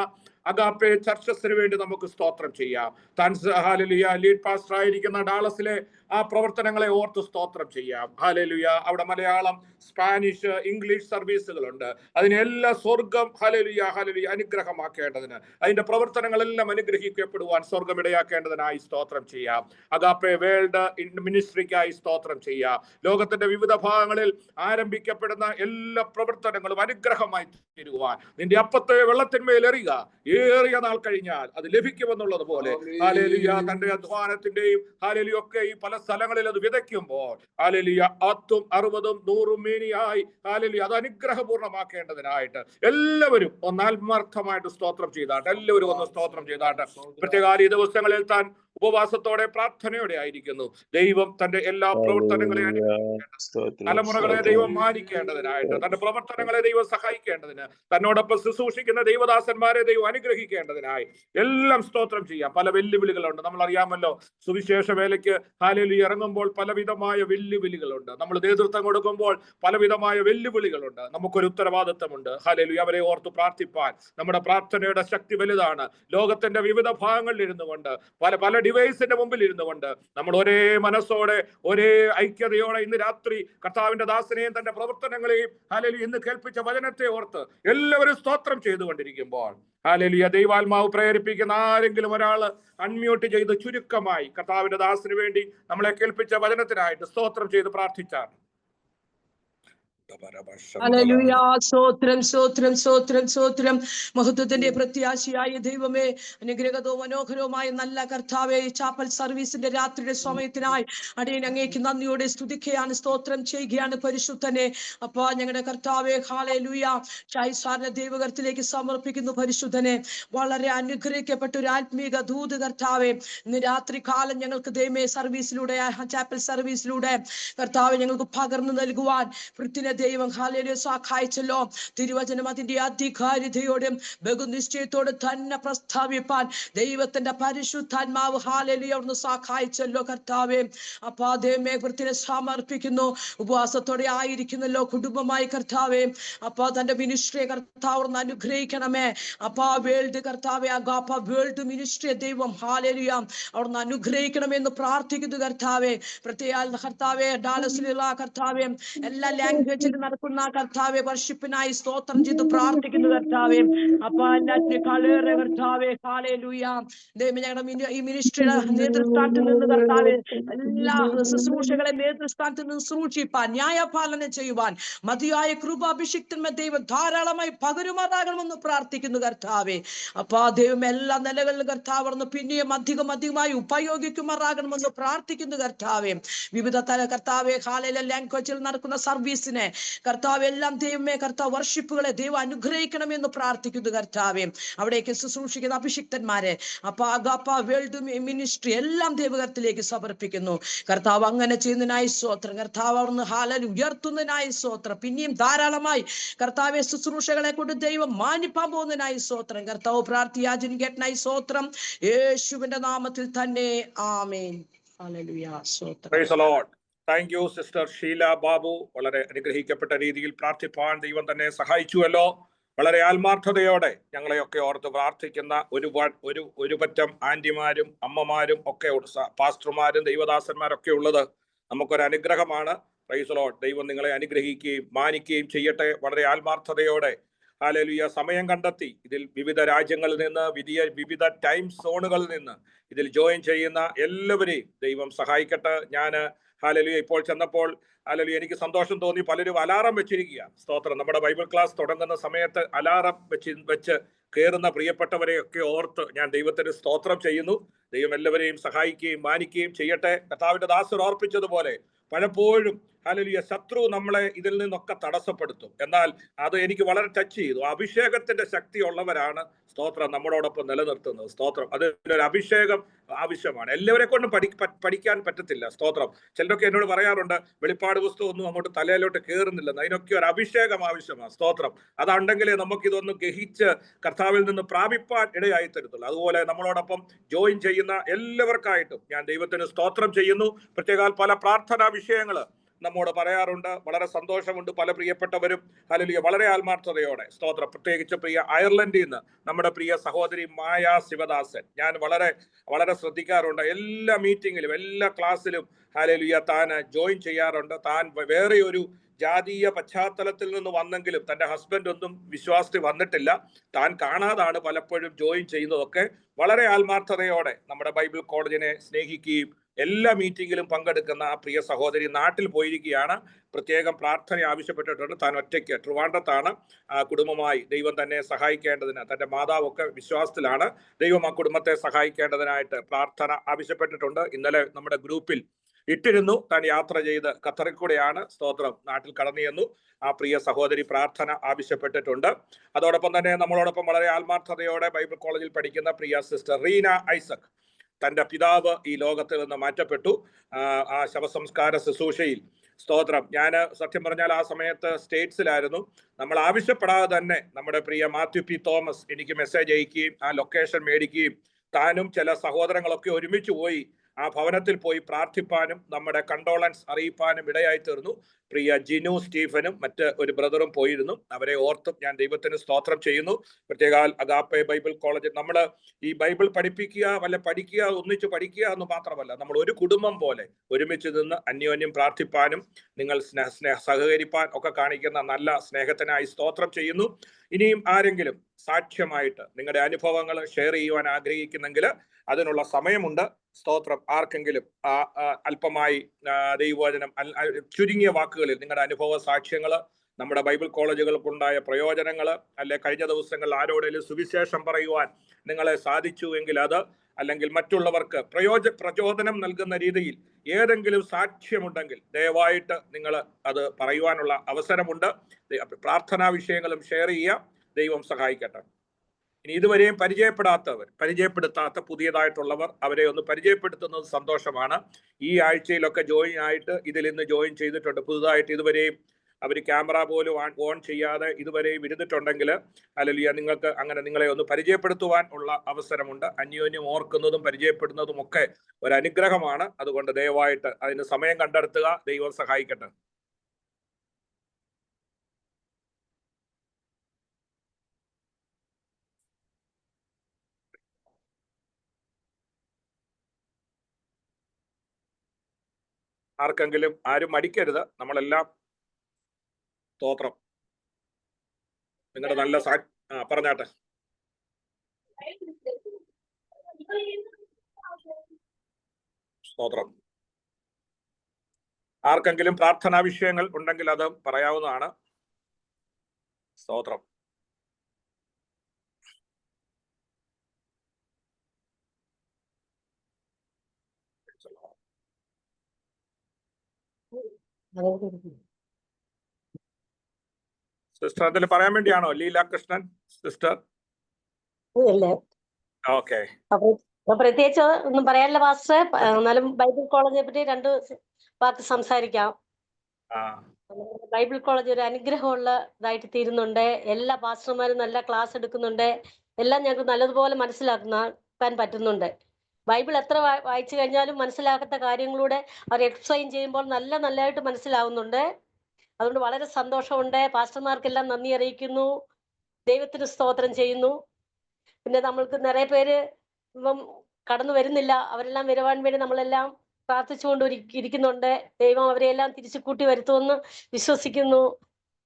അഗാപ്പെ ചർച്ചസിന് വേണ്ടി നമുക്ക് സ്തോത്രം ചെയ്യാം. താൻ ഹല്ലേലൂയ ലീഡ് പാസ്റ്റർ ആയിരിക്കുന്ന ഡാളസിലെ ആ പ്രവർത്തനങ്ങളെ ഓർത്ത് സ്തോത്രം ചെയ്യാം. ഹല്ലേലൂയ അവിടെ മലയാളം, സ്പാനിഷ്, ഇംഗ്ലീഷ് സർവീസുകളുണ്ട്. അതിനെല്ലാം സ്വർഗം ഹല്ലേലൂയ ഹല്ലേലൂയ അനുഗ്രഹമാക്കേണ്ടതിന് അതിന്റെ പ്രവർത്തനങ്ങളെല്ലാം അനുഗ്രഹിക്കപ്പെടുവാൻ സ്വർഗം ഇടയാക്കേണ്ടതിനായി സ്തോത്രം ചെയ്യാം. അഗാപ്പെ വേൾഡ് മിനിസ്ട്രിക്കായി സ്തോത്രം ചെയ്യാം. ലോകത്തിന്റെ വിവിധ ഭാഗങ്ങളിൽ ആരംഭിക്കപ്പെടുന്ന എല്ലാ പ്രവർത്തനങ്ങളും അനുഗ്രഹമായി തീരുവാൻ നിന്റെ അപ്പത്തെ വെള്ളത്തിന്മേൽ എറിയുക. ഏറിയ നാൾ കഴിഞ്ഞാൽ അത് ലഭിക്കുമെന്നുള്ളത് പോലെ ഹല്ലേലൂയ തന്റെ അധ്വാനത്തിന്റെയും ഹല്ലേലൂയ ഒക്കെ ഈ പല സ്ഥലങ്ങളിൽ അത് വിതയ്ക്കുമ്പോൾ ഹല്ലേലൂയ 10ഉം 60ഉം 100ഉം മേനിയായി ഹല്ലേലൂയ അത് അനുഗ്രഹപൂർണ്ണമാക്കേണ്ടതിനായിട്ട് എല്ലാവരും ഒന്ന് ആത്മാർത്ഥമായിട്ട് സ്തോത്രം ചെയ്താട്ടെ. എല്ലാവരും ഒന്ന് സ്തോത്രം ചെയ്താട്ടെ. പ്രത്യേക ഈ ദിവസങ്ങളിൽ താൻ ഉപവാസത്തോടെ പ്രാർത്ഥനയോടെ ആയിരിക്കുന്നു. ദൈവം തന്റെ എല്ലാ പ്രവർത്തനങ്ങളെ തലമുറകളെ ദൈവം മാനിക്കേണ്ടതിനായിട്ട്, തന്റെ പ്രവർത്തനങ്ങളെ ദൈവം സഹായിക്കേണ്ടതിന്, തന്നോടൊപ്പം ശുശ്രൂഷിക്കുന്ന ദൈവദാസന്മാരെ ദൈവം അനുഗ്രഹിക്കേണ്ടതിനായി എല്ലാം സ്തോത്രം ചെയ്യാം. പല വെല്ലുവിളികളുണ്ട്. നമ്മൾ അറിയാമല്ലോ, സുവിശേഷ വേലയ്ക്ക് ഹല്ലേലൂയ ഇറങ്ങുമ്പോൾ പലവിധമായ വെല്ലുവിളികളുണ്ട്. നമ്മൾ നേതൃത്വം കൊടുക്കുമ്പോൾ പലവിധമായ വെല്ലുവിളികളുണ്ട്. നമുക്കൊരു ഉത്തരവാദിത്വമുണ്ട്. ഹല്ലേലൂയ അവരെ ഓർത്ത് പ്രാർത്ഥിപ്പാൻ നമ്മുടെ പ്രാർത്ഥനയുടെ ശക്തി വലുതാണ്. ലോകത്തിന്റെ വിവിധ ഭാഗങ്ങളിൽ ഇരുന്നു കൊണ്ട് പല ഡിവൈസിന്റെ മുമ്പിൽ ഇരുന്നു കൊണ്ട് നമ്മൾ ഒരേ മനസ്സോടെ ഒരേ ഐക്യതയോടെ ഇന്ന് രാത്രി കർത്താവിന്റെ ദാസനെയും തന്റെ പ്രവർത്തനങ്ങളെയും ഹല്ലേലൂയ ഇന്ന് കേൾപ്പിച്ച വചനത്തെ ഓർത്ത് എല്ലാവരും സ്തോത്രം ചെയ്തുകൊണ്ടിരിക്കുമ്പോൾ ഹല്ലേലൂയ ദൈവാത്മാവ് പ്രേരിപ്പിക്കുന്ന ആരെങ്കിലും ഒരാൾ അൺമ്യൂട്ട് ചെയ്ത് ചുരുക്കമായി കർത്താവിന്റെ ദാസന് വേണ്ടി നമ്മളെ കേൾപ്പിച്ച വചനത്തിനായിട്ട് സ്തോത്രം ചെയ്ത് പ്രാർത്ഥിച്ചാൽ. ഹല്ലേലൂയ. സ്തോത്രം സ്തോത്രം സ്തോത്രം സ്തോത്രം. മഹത്വത്തിന്റെ പ്രത്യാശയായ ദൈവമേ, അനുഗ്രഹവും മനോഹരവുമായ നല്ല കർത്താവേ, ചാപ്പൽ സർവീസിന്റെ രാത്രിയുടെ സമയത്തിനായി അടിയൻ അങ്ങേക്ക് നന്ദിയോടെ സ്തുതിക്കുകയാണ്, സ്തോത്രം ചെയ്യുകയാണ് പരിശുദ്ധനെ. അപ്പാ ഞങ്ങളുടെ കർത്താവേ ഹല്ലേലൂയ ഷായി സാറിന്റെ ദൈവകരത്തിലേക്ക് സമർപ്പിക്കുന്നു പരിശുദ്ധനെ. വളരെ അനുഗ്രഹിക്കപ്പെട്ട ഒരു ആത്മീക ദൂത് കർത്താവേ, ഇന്ന് രാത്രി കാലം ഞങ്ങൾക്ക് ദൈവമേ സർവീസിലൂടെ, ചാപ്പൽ സർവീസിലൂടെ കർത്താവെ ഞങ്ങൾക്ക് പകർന്നു നൽകുവാൻ പൃഥ്വിനെ ദൈവം ഹല്ലേലൂയ സഹായിച്ചല്ലോ. തിരുവചനം അതിന്റെ അധികാരിതയോടും ബഹുനിശ്ചയത്തോടും തന്നെ പ്രസ്താവിപ്പാൻ ദൈവത്തിന്റെ പരിശുദ്ധാത്മാവ് ഹല്ലേലൂയ ഒന്ന് സഹായിച്ചല്ലോ കർത്താവേ. അപ്പൊ ദൈവമേ പൃഥ്വിനെ സമർപ്പിക്കുന്നു. ഉപവാസത്തോടെ ആയിരിക്കുന്നല്ലോ കുടുംബമായി കർത്താവേ. അപ്പൊ തന്റെ മിനിസ്ട്രിയെ കർത്താവ് ഒന്ന് അനുഗ്രഹിക്കണമേ. അപ്പൊ വേൾഡ് കർത്താവെ, അഗാപ്പ വേൾഡ് മിനിസ്ട്രിയെ ദൈവം ഹല്ലേലൂയ അവിടുന്ന് അനുഗ്രഹിക്കണമെന്ന് പ്രാർത്ഥിക്കുന്നു കർത്താവെ. പ്രത്യേക കർത്താവെ ഡാലസിലുള്ള കർത്താവെ എല്ലാ ലാംഗ്വേജിൽ നടക്കുന്ന കർത്താവെ വർഷിപ്പിനായി സ്തോത്രം ചെയ്ത് പ്രാർത്ഥിക്കുന്നു കർത്താവെ. അപ്പൊ എല്ലാറ്റിനേക്കാളേറെ കർത്താവെ ഹല്ലേലൂയ ദൈവം ഞങ്ങളുടെ ഈ മിനിസ്ട്രിയുടെ നേതൃസ്ഥാനത്ത് നിന്ന് കർത്താവെ എല്ലാ ശുശ്രൂഷകളെ നേതൃസ്ഥാനത്ത് നിന്ന് ശുശ്രൂഷിപ്പാൻ, ന്യായപാലനം ചെയ്യുവാൻ മതിയായ കൃപാഭിഷിക്തന്മാർ ദൈവം ധാരാളമായി പകരുമാറാകണമെന്ന് പ്രാർത്ഥിക്കുന്നു കർത്താവെ. അപ്പൊ ദൈവം എല്ലാ നിലകളിലും കർത്താവ് പിന്നെയും അധികമായി ഉപയോഗിക്കുമാറാകണമെന്ന് പ്രാർത്ഥിക്കുന്നു കർത്താവെ. വിവിധ തല കർത്താവെ ഹല്ലേലൂയ ലാംഗ്വേജിൽ നടക്കുന്ന സർവീസിനെ കർത്താവ് എല്ലാം ദൈവമേ കർത്താവ് വർഷിപ്പുകളെ ദൈവം അനുഗ്രഹിക്കണമെന്ന് പ്രാർത്ഥിക്കുന്നു കർത്താവെ. അവിടേക്ക് ശുശ്രൂഷിക്കുന്ന അഭിഷിക്തന്മാരെ അപ്പൊ അഗാപ്പ വേൾഡ് മിനിസ്ട്രി എല്ലാം ദൈവകരത്തിലേക്ക് സമർപ്പിക്കുന്നു കർത്താവ്. അങ്ങനെ ചെയ്യുന്നതിനായി സ്തോത്രം കർത്താവ്. അവിടുന്ന് ഹല്ലേലൂയ ഉയർത്തുന്നതിനായി സ്തോത്രം. പിന്നെയും ധാരാളമായി കർത്താവെ ശുശ്രൂഷകളെ കൊണ്ട് ദൈവം മാനിപ്പാൻ പോകുന്നതിനായി സ്തോത്രം കർത്താവ്. പ്രാർത്ഥിയാചന കേട്ടനായി സ്തോത്രം യേശുവിന്റെ നാമത്തിൽ തന്നെ ആമേൻ. ഹല്ലേലൂയ. സ്തോത്രം. Praise the lord. Thank you sister Sheela Babu. വളരെ അനുഗ്രഹിക്കപ്പെട്ട രീതിയിൽ പ്രാർത്ഥിപ്പാൻ ദൈവം തന്നെ സഹായിച്ചുവല്ലോ. വളരെ ആത്മാർത്ഥതയോടെ ഞങ്ങളെയൊക്കെ ഓർത്ത് പ്രാർത്ഥിക്കുന്ന ഒരു പറ്റം ആന്റിമാരും അമ്മമാരും ഒക്കെ പാസ്റ്റർമാരും ദൈവദാസന്മാരൊക്കെ ഉള്ളത് നമുക്കൊരു അനുഗ്രഹമാണ്. Price the lord. ദൈവം നിങ്ങളെ അനുഗ്രഹിക്കുകയും മാനിക്കുകയും ചെയ്യട്ടെ. വളരെ ആത്മാർത്ഥതയോടെ ഹല്ലേലൂയ സമയം കണ്ടെത്തി ഇതിൽ വിവിധ രാജ്യങ്ങളിൽ നിന്ന് വിവിധ ടൈം സോണുകളിൽ നിന്ന് ഇതിൽ ജോയിൻ ചെയ്യുന്ന എല്ലാവരെയും ദൈവം സഹായിക്കട്ടെ. ഞാൻ ഹല്ലേലൂയ ഇപ്പോൾ ചെന്നപ്പോൾ ഹല്ലേലൂയ എനിക്ക് സന്തോഷം തോന്നി. പലരും അലാറം വെച്ചിരിക്കുക. സ്തോത്രം. നമ്മുടെ ബൈബിൾ ക്ലാസ് തുടങ്ങുന്ന സമയത്ത് അലാറം വെച്ച് കയറുന്ന പ്രിയപ്പെട്ടവരെയൊക്കെ ഓർത്ത് ഞാൻ ദൈവത്തിന് സ്തോത്രം ചെയ്യുന്നു. ദൈവം എല്ലാവരെയും സഹായിക്കുകയും മാനിക്കുകയും ചെയ്യട്ടെ. കർത്താവിന്റെ ദാസർ ഓർപ്പിച്ചതുപോലെ പലപ്പോഴും ഹല്ലേലൂയ ശത്രു നമ്മളെ ഇതിൽ നിന്നൊക്കെ തടസ്സപ്പെടുത്തും. എന്നാൽ അത് എനിക്ക് വളരെ ടച്ച് ചെയ്തു. അഭിഷേകത്തിന്റെ ശക്തി ഉള്ളവരാണ് സ്തോത്രം നമ്മളോടൊപ്പം നിലനിർത്തുന്നത്. സ്തോത്രം. അതിനൊരു അഭിഷേകം ആവശ്യമാണ്. എല്ലാവരെ കൊണ്ടും പഠിക്കാൻ പറ്റത്തില്ല. സ്തോത്രം. ചിലരൊക്കെ എന്നോട് പറയാറുണ്ട് വെളിപ്പാട് പുസ്തകം ഒന്നും അങ്ങോട്ട് തലയിലോട്ട് കയറുന്നില്ലെന്ന്. അതിനൊക്കെ ഒരു അഭിഷേകം ആവശ്യമാണ്. സ്തോത്രം. അതുണ്ടെങ്കിലേ നമുക്കിതൊന്ന് ഗ്രഹിച്ച് കർത്താവിൽ നിന്ന് പ്രാപിപ്പാൻ ഇടയായി തരുത്തുള്ളൂ. അതുപോലെ നമ്മളോടൊപ്പം ജോയിൻ ചെയ്യുന്ന എല്ലാവർക്കായിട്ടും ഞാൻ ദൈവത്തിന് സ്തോത്രം ചെയ്യുന്നു. പ്രത്യേക പല പ്രാർത്ഥനാ വിഷയങ്ങൾ നമ്മോട് പറയാറുണ്ട്. വളരെ സന്തോഷമുണ്ട്. പല പ്രിയപ്പെട്ടവരും ഹല്ലേലൂയ വളരെ ആത്മാർത്ഥതയോടെ സ്തോത്രം. പ്രത്യേകിച്ച് പ്രിയ അയർലൻഡിൽ നിന്ന് നമ്മുടെ പ്രിയ സഹോദരി മായ ശിവദാസൻ ഞാൻ വളരെ ശ്രദ്ധിക്കാറുണ്ട്. എല്ലാ മീറ്റിങ്ങിലും എല്ലാ ക്ലാസ്സിലും ഹല്ലേലൂയ താൻ ജോയിൻ ചെയ്യാറുണ്ട്. താൻ വേറെ ഒരു ജാതീയ പശ്ചാത്തലത്തിൽ നിന്ന് വന്നെങ്കിലും തന്റെ ഹസ്ബൻഡ് ഒന്നും വിശ്വാസത്തിൽ വന്നിട്ടില്ല. താൻ കാണാതാണ് പലപ്പോഴും ജോയിൻ ചെയ്യുന്നതൊക്കെ. വളരെ ആത്മാർത്ഥതയോടെ നമ്മുടെ ബൈബിൾ കോളേജിനെ സ്നേഹിക്കുകയും എല്ലാ മീറ്റിങ്ങിലും പങ്കെടുക്കുന്ന ആ പ്രിയ സഹോദരി നാട്ടിൽ പോയിരിക്കുകയാണ്. പ്രത്യേകം പ്രാർത്ഥന ആവശ്യപ്പെട്ടിട്ടുണ്ട്. താൻ ഒറ്റയ്ക്ക് ട്രിവാൻഡ്രത്താണ് കുടുംബമായി. ദൈവം തന്നെ സഹായിക്കേണ്ടതിന്, തൻ്റെ മാതാവൊക്കെ വിശ്വാസത്തിലാണ്. ദൈവം ആ കുടുംബത്തെ സഹായിക്കേണ്ടതിനായിട്ട് പ്രാർത്ഥന ആവശ്യപ്പെട്ടിട്ടുണ്ട്. ഇന്നലെ നമ്മുടെ ഗ്രൂപ്പിൽ ഇട്ടിരുന്നു. താൻ യാത്ര ചെയ്ത് ഖത്തറിൽ കൂടെയാണ് സ്തോത്രം നാട്ടിൽ കടന്നു ചെന്നു. ആ പ്രിയ സഹോദരി പ്രാർത്ഥന ആവശ്യപ്പെട്ടിട്ടുണ്ട്. അതോടൊപ്പം തന്നെ നമ്മളോടൊപ്പം വളരെ ആത്മാർത്ഥതയോടെ ബൈബിൾ കോളേജിൽ പഠിക്കുന്ന പ്രിയ സിസ്റ്റർ റീന ഐസക്, തൻ്റെ പിതാവ് ഈ ലോകത്തിൽ നിന്ന് മാറ്റപ്പെട്ടു. ആ ശവസംസ്കാര ശുശ്രൂഷയിൽ സ്തോത്രം, ഞാൻ സത്യം പറഞ്ഞാൽ ആ സമയത്ത് സ്റ്റേറ്റ്സിലായിരുന്നു. നമ്മൾ ആവശ്യപ്പെടാതെ തന്നെ നമ്മുടെ പ്രിയ മാത്യു പി തോമസ് എനിക്ക് മെസ്സേജ് അയക്കുകയും ആ ലൊക്കേഷൻ മേടിക്കുകയും താനും ചില സഹോദരങ്ങളൊക്കെ ഒരുമിച്ച് പോയി ആ ഭവനത്തിൽ പോയി പ്രാർത്ഥിപ്പാനും നമ്മുടെ കണ്ടോളൻസ് അറിയിപ്പാനും ഇടയായി തീർന്നു. പ്രിയ ജിനു സ്റ്റീഫനും മറ്റ് ഒരു ബ്രദറും പോയിരുന്നു. അവരെ ഓർത്തും ഞാൻ ദൈവത്തിന് സ്തോത്രം ചെയ്യുന്നു. പ്രത്യേകാൽ അഗാപ്പെ ബൈബിൾ കോളേജ് നമ്മൾ ഈ ബൈബിൾ പഠിക്കുക ഒന്നിച്ച് പഠിക്കുക എന്ന് മാത്രമല്ല, നമ്മൾ ഒരു കുടുംബം പോലെ ഒരുമിച്ച് നിന്ന് അന്യോന്യം പ്രാർത്ഥിപ്പാനും നിങ്ങൾ സഹകരിപ്പാൻ ഒക്കെ കാണിക്കുന്ന നല്ല സ്നേഹത്തിനായി സ്തോത്രം ചെയ്യുന്നു. ഇനിയും ആരെങ്കിലും സാക്ഷ്യമായിട്ട് നിങ്ങളുടെ അനുഭവങ്ങൾ ഷെയർ ചെയ്യുവാൻ ആഗ്രഹിക്കുന്നെങ്കിൽ അതിനുള്ള സമയമുണ്ട്. സ്തോത്രം, ആർക്കെങ്കിലും അല്പമായി ദൈവവചനം ചുരുങ്ങിയ വാക്കുകളിൽ നിങ്ങളുടെ അനുഭവ സാക്ഷ്യങ്ങൾ, നമ്മുടെ ബൈബിൾ കോളേജുകൾക്കുണ്ടായ പ്രയോജനങ്ങൾ, അല്ലെ കഴിഞ്ഞ ദിവസങ്ങളിൽ ആരോടെങ്കിലും സുവിശേഷം പറയുവാൻ നിങ്ങളെ സാധിച്ചു എങ്കിൽ അത്, അല്ലെങ്കിൽ മറ്റുള്ളവർക്ക് പ്രചോദനം നൽകുന്ന രീതിയിൽ ഏതെങ്കിലും സാക്ഷ്യമുണ്ടെങ്കിൽ ദയവായിട്ട് നിങ്ങൾ അത് പറയുവാനുള്ള അവസരമുണ്ട്. പ്രാർത്ഥനാ വിഷയങ്ങളും ഷെയർ ചെയ്യുക. ദൈവം സഹായിക്കട്ടെ. ഇനി ഇതുവരെയും പരിചയപ്പെടുത്താത്ത പുതിയതായിട്ടുള്ളവർ അവരെ ഒന്ന് പരിചയപ്പെടുത്തുന്നത് സന്തോഷമാണ്. ഈ ആഴ്ചയിലൊക്കെ ജോയിൻ ആയിട്ട് ഇതിൽ ഇന്ന് ജോയിൻ ചെയ്തിട്ടുണ്ട്. പുതുതായിട്ട് ഇതുവരെയും അവർ ക്യാമറ പോലും ഓൺ ചെയ്യാതെ ഇതുവരെയും ഇരുന്നിട്ടുണ്ടെങ്കിൽ അല്ലെങ്കിൽ നിങ്ങൾക്ക് അങ്ങനെ നിങ്ങളെ ഒന്ന് പരിചയപ്പെടുത്തുവാൻ ഉള്ള അവസരമുണ്ട്. അന്യോന്യം ഓർക്കുന്നതും പരിചയപ്പെടുന്നതും ഒക്കെ ഒരു അനുഗ്രഹമാണ്. അതുകൊണ്ട് ദയവായിട്ട് അതിന് സമയം കണ്ടെത്തുക. ദൈവം സഹായിക്കട്ടെ. ആരും മടിക്കരുത്. നമ്മളെല്ലാം സ്തോത്രം നിങ്ങളുടെ നല്ല പറഞ്ഞാട്ടെ. സ്തോത്രം. ആർക്കെങ്കിലും പ്രാർത്ഥനാ വിഷയങ്ങൾ ഉണ്ടെങ്കിൽ അത് പറയാവുന്നതാണ്. സ്തോത്രം. സിസ്റ്റർ അതിൽ പറയാൻ വേണ്ടിയാണോ ലീല കൃഷ്ണൻ സിസ്റ്റർ? ഓക്കെ. പ്രത്യേകിച്ച് ഒന്നും പറയാനില്ല പാസ്റ്റർ. എന്നാലും ബൈബിൾ കോളേജിനെ പറ്റി 2 വാക്ക് സംസാരിക്കാം. ബൈബിൾ കോളേജ് ഒരു അനുഗ്രഹമുള്ള ഇതായിട്ട് തീരുന്നുണ്ട്. എല്ലാ പാസ്റ്റർമാരും നല്ല ക്ലാസ് എടുക്കുന്നുണ്ട്. എല്ലാം ഞങ്ങൾക്ക് നല്ലതുപോലെ മനസ്സിലാക്കാൻ പറ്റുന്നുണ്ട്. ബൈബിൾ എത്ര വായിച്ചു കഴിഞ്ഞാലും മനസ്സിലാക്കാത്ത കാര്യങ്ങളൂടെ അവർ എക്സ്പ്ലെയിൻ ചെയ്യുമ്പോൾ നല്ലതായിട്ട് മനസ്സിലാവുന്നുണ്ട്. അതുകൊണ്ട് വളരെ സന്തോഷമുണ്ട്. പാസ്റ്റർമാർക്കെല്ലാം നന്ദി അറിയിക്കുന്നു. ദൈവത്തിന് സ്തോത്രം ചെയ്യുന്നു. പിന്നെ നമ്മൾക്ക് നിറയെ പേര് ഇപ്പം കടന്നു വരുന്നില്ല. അവരെല്ലാം വരുവാൻ വേണ്ടി നമ്മളെല്ലാം പ്രാർത്ഥിച്ചുകൊണ്ട് ഇരിക്കുന്നുണ്ട്. ദൈവം അവരെല്ലാം തിരിച്ചു കൂട്ടി വരുത്തുമെന്ന് വിശ്വസിക്കുന്നു.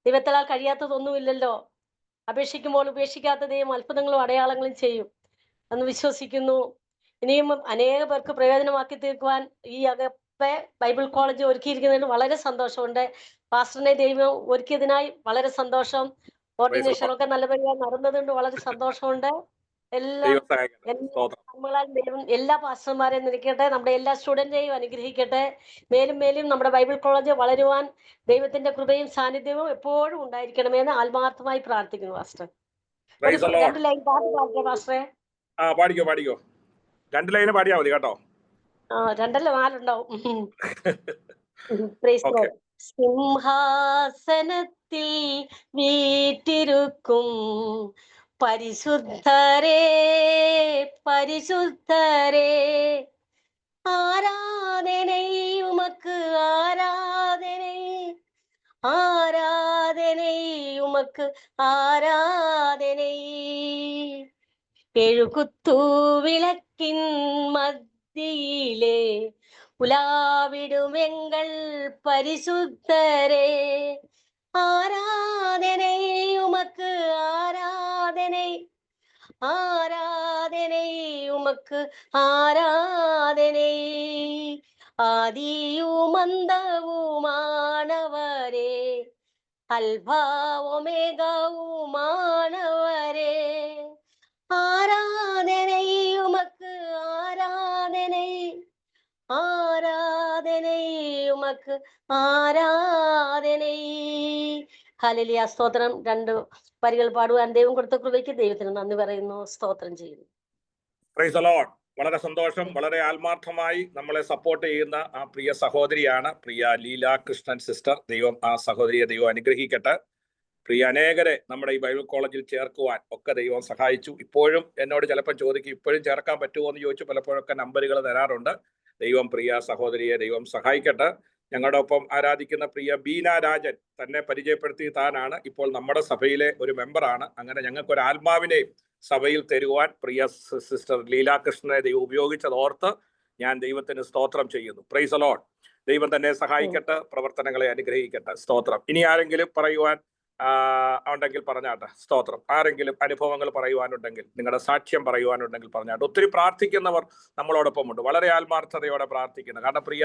ദൈവത്താൽ കഴിയാത്തതൊന്നുമില്ലല്ലോ. അപേക്ഷിക്കുമ്പോൾ ഉപേക്ഷിക്കാത്ത ദൈവം അത്ഭുതങ്ങളും അടയാളങ്ങളും ചെയ്യും എന്ന് വിശ്വസിക്കുന്നു. ഇനിയും അനേക പേർക്ക് പ്രയോജനമാക്കി തീർക്കുവാൻ ഈ അകപ്പെ ബൈബിൾ കോളേജ് ഒരുക്കിയിരിക്കുന്നതിന് വളരെ സന്തോഷമുണ്ട്. പാസ്റ്ററിനെ ദൈവം ഒരുക്കിയതിനായി വളരെ സന്തോഷം. ഓർഡിനേഷനൊക്കെ നല്ലപോലെ നടന്നതുകൊണ്ട് വളരെ സന്തോഷമുണ്ട്. ദൈവം എല്ലാ പാസ്റ്റർമാരെയും നിൽക്കട്ടെ. നമ്മുടെ എല്ലാ സ്റ്റുഡന്റിനെയും അനുഗ്രഹിക്കട്ടെ. മേലും നമ്മുടെ ബൈബിൾ കോളേജ് വളരുവാൻ ദൈവത്തിന്റെ കൃപയും സാന്നിധ്യവും എപ്പോഴും ഉണ്ടായിരിക്കണമെന്ന് ആത്മാർത്ഥമായി പ്രാർത്ഥിക്കുന്നു പാസ്റ്റർ. 2 ലൈൻ പാട്ട് പാടട്ടെ പാസ്റ്ററെ? പാടിക്കോ. 2 ലൈന് പാടിയാ മതി കേട്ടോ. 2 അല്ല 4 ഉണ്ടാവും. സിംഹാസനത്തിൽ വീറ്റിരിക്കും പരിശുദ്ധരേ ആരാധனை ഉമക്ക് ആരാധனை ഉമക്ക് ആരാധனை. എഴുകുത്തു വിളക്കിൻ മധ്യയിലെ ഉലാവിടുമെങ്കൾ പരിശുദ്ധരേ ആരാധனை ഉമക്ക് ஆராதனை உமக்கு ஆராதனை. ஆதியும் அந்தவுமானவரே, அல்பா ஒமேகாவுமானவரே, ஆராதனை உமக்கு ஆராதனை, ആരാധനൈ ഉമക്ക് ആരാധനൈ. ഹല്ലേലൂയ. സ്തോത്രം. 2 വരികൾ പാടുവാൻ ദൈവം കൊടുത്ത കൃപയ്ക്ക് ദൈവത്തിന് നന്ദി പറയുന്നു, സ്തോത്രം ചെയ്യുന്നു. Price the Lord. വളരെ സന്തോഷം. വളരെ ആത്മാർത്ഥമായി നമ്മളെ സപ്പോർട്ട് ചെയ്യുന്ന ആ പ്രിയ സഹോദരിയാണ് പ്രിയ ലീല കൃഷ്ണൻ സിസ്റ്റർ. ദൈവം ആ സഹോദരിയെ ദൈവം അനുഗ്രഹിക്കട്ടെ. പ്രിയ അനേകരെ നമ്മുടെ ഈ ബൈബിൾ കോളേജിൽ ചേർക്കുവാൻ ഒക്കെ ദൈവം സഹായിച്ചു. ഇപ്പോഴും എന്നോട് ചിലപ്പോൾ ചോദിക്കും ഇപ്പോഴും ചേർക്കാൻ പറ്റുമോ എന്ന് ചോദിച്ചു പലപ്പോഴൊക്കെ നമ്പറുകൾ തരാറുണ്ട്. ദൈവം പ്രിയ സഹോദരിയെ ദൈവം സഹായിക്കട്ടെ. ഞങ്ങളുടെ ഒപ്പം ആരാധിക്കുന്ന പ്രിയ ബീന രാജൻ തന്നെ പരിചയപ്പെടുത്തി താനാണ് ഇപ്പോൾ നമ്മുടെ സഭയിലെ ഒരു മെമ്പറാണ്. അങ്ങനെ ഞങ്ങൾക്ക് ഒരു ആത്മാവിനെയും സഭയിൽ തരുവാൻ പ്രിയ സിസ്റ്റർ ലീലാകൃഷ്ണനെ ദൈവം ഉപയോഗിച്ചതോർത്ത് ഞാൻ ദൈവത്തിന് സ്തോത്രം ചെയ്യുന്നു. Price the lord. ദൈവം തന്നെ സഹായിക്കട്ടെ, പ്രവർത്തനങ്ങളെ അനുഗ്രഹിക്കട്ടെ. സ്തോത്രം. ഇനി ആരെങ്കിലും പറയുവാൻ ഉണ്ടെങ്കിൽ പറഞ്ഞാട്ടെ. സ്തോത്രം. ആരെങ്കിലും അനുഭവങ്ങൾ പറയുവാനുണ്ടെങ്കിൽ, നിങ്ങളുടെ സാക്ഷ്യം പറയുവാനുണ്ടെങ്കിൽ പറഞ്ഞാട്ടെ. ഒത്തിരി പ്രാർത്ഥിക്കുന്നവർ നമ്മളോടൊപ്പം ഉണ്ട്, വളരെ ആത്മാർത്ഥതയോടെ പ്രാർത്ഥിക്കുന്നു. കാരണം പ്രിയ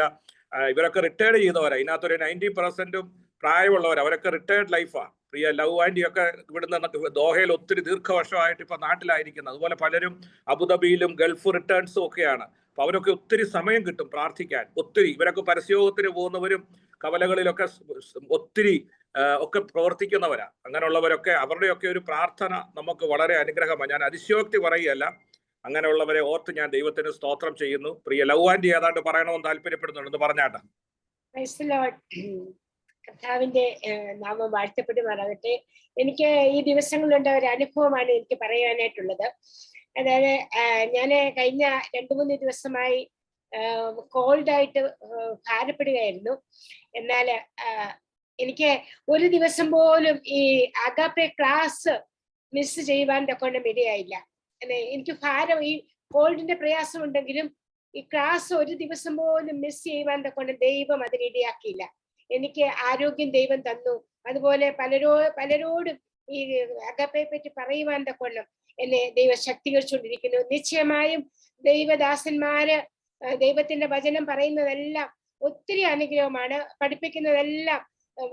ഇവരൊക്കെ റിട്ടയർഡ് ചെയ്തവരാ. ഇതിനകത്തൊരു 90% പ്രായമുള്ളവർ, അവരൊക്കെ റിട്ടയർഡ് ലൈഫാണ്. പ്രിയ ലവ് ആൻറ്റിയൊക്കെ ഇവിടുന്ന് ദോഹയിൽ ഒത്തിരി ദീർഘവർഷമായിട്ട് ഇപ്പൊ നാട്ടിലായിരിക്കുന്നത്. അതുപോലെ പലരും അബുദാബിയിലും ഗൾഫ് റിട്ടേൺസും ഒക്കെയാണ്. അപ്പൊ അവരൊക്കെ ഒത്തിരി സമയം കിട്ടും പ്രാർത്ഥിക്കാൻ. ഒത്തിരി ഇവരൊക്കെ പരസ്യോഗത്തിന് പോകുന്നവരും കവലകളിലൊക്കെ ഒത്തിരി ഒക്കെ പ്രവർത്തിക്കുന്നവരാ. അങ്ങനെയുള്ളവരൊക്കെ അവരുടെയൊക്കെ ഒരു പ്രാർത്ഥന നമുക്ക് വളരെ അനുഗ്രഹമാണ്. ഞാൻ അതിശയോക്തി പറയുകയല്ല, അങ്ങനെയുള്ളവരെ ഓർത്ത് ഞാൻ ദൈവത്തിന് സ്തോത്രം ചെയ്യുന്നു. പ്രിയ ലവ് ആൻറ്റി ഏതാണ്ട് പറയണമെന്ന് താല്പര്യപ്പെടുന്നുണ്ടെന്ന് പറഞ്ഞാട്ടെ. കർത്താവിന്റെ നാമം വാഴ്ത്തപ്പെടുമാറാകട്ടെ. എനിക്ക് ഈ ദിവസങ്ങളുണ്ട ഒരു അനുഭവമാണ് എനിക്ക് പറയാനായിട്ടുള്ളത്. അതായത് ഞാൻ കഴിഞ്ഞ 2-3 ദിവസമായി കോൾഡായിട്ട് ഭാരപ്പെടുകയായിരുന്നു. എന്നാൽ എനിക്ക് ഒരു ദിവസം പോലും ഈ അഗാപ്പെ ക്ലാസ് മിസ് ചെയ്യുവാൻ കൊണ്ട് ഇടയായില്ല. എനിക്ക് ഭാരം, ഈ കോൾഡിന്റെ പ്രയാസം ഉണ്ടെങ്കിലും ഈ ക്ലാസ് ഒരു ദിവസം പോലും മിസ് ചെയ്യുവാൻ കൊണ്ട് ദൈവം അതിനിടയാക്കിയില്ല. എനിക്ക് ആരോഗ്യം ദൈവം തന്നു. അതുപോലെ പലരോടും ഈ അഗാപ്പയെ പറ്റി പറയുവാൻ കൊല്ലം എന്നെ ദൈവം ശക്തീകരിച്ചുകൊണ്ടിരിക്കുന്നു. നിശ്ചയമായും ദൈവദാസന്മാര് ദൈവത്തിന്റെ വചനം പറയുന്നതെല്ലാം ഒത്തിരി അനുഗ്രഹമാണ്. പഠിപ്പിക്കുന്നതെല്ലാം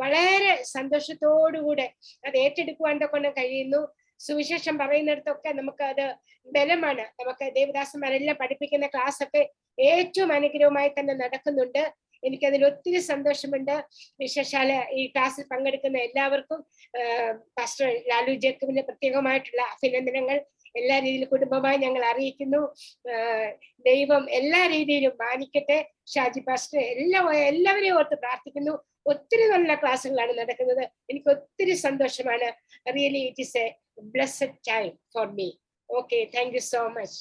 വളരെ സന്തോഷത്തോടുകൂടെ അത് ഏറ്റെടുക്കുവാൻ കൊണ്ട് കഴിയുന്നു. സുവിശേഷം പറയുന്നിടത്തൊക്കെ നമുക്ക് അത് ബലമാണ്. നമുക്ക് ദേവദാസന്മാരെല്ലാം പഠിപ്പിക്കുന്ന ക്ലാസ് ഒക്കെ ഏറ്റവും അനുഗ്രഹമായി തന്നെ നടക്കുന്നുണ്ട്. എനിക്കതിൽ ഒത്തിരി സന്തോഷമുണ്ട്. വിശേഷാൽ ഈ ക്ലാസ്സിൽ പങ്കെടുക്കുന്ന എല്ലാവർക്കും പാസ്റ്റർ ലാലു ജേക്കബിന്റെ പ്രത്യേകമായിട്ടുള്ള അഭിനന്ദനങ്ങൾ എല്ലാ രീതിയിലും കുടുംബമായി ഞങ്ങൾ അറിയിക്കുന്നു. ദൈവം എല്ലാ രീതിയിലും മാനിക്കട്ടെ. ഷാജി പാസ്റ്റർ എല്ലാവരെയും ഓർത്ത് പ്രാർത്ഥിക്കുന്നു. ഒത്തിരി നല്ല ക്ലാസ്സുകളാണ് നടക്കുന്നത്. എനിക്ക് ഒത്തിരി സന്തോഷമാണ്. Really it is a blessed time for me. Okay, thank you so much.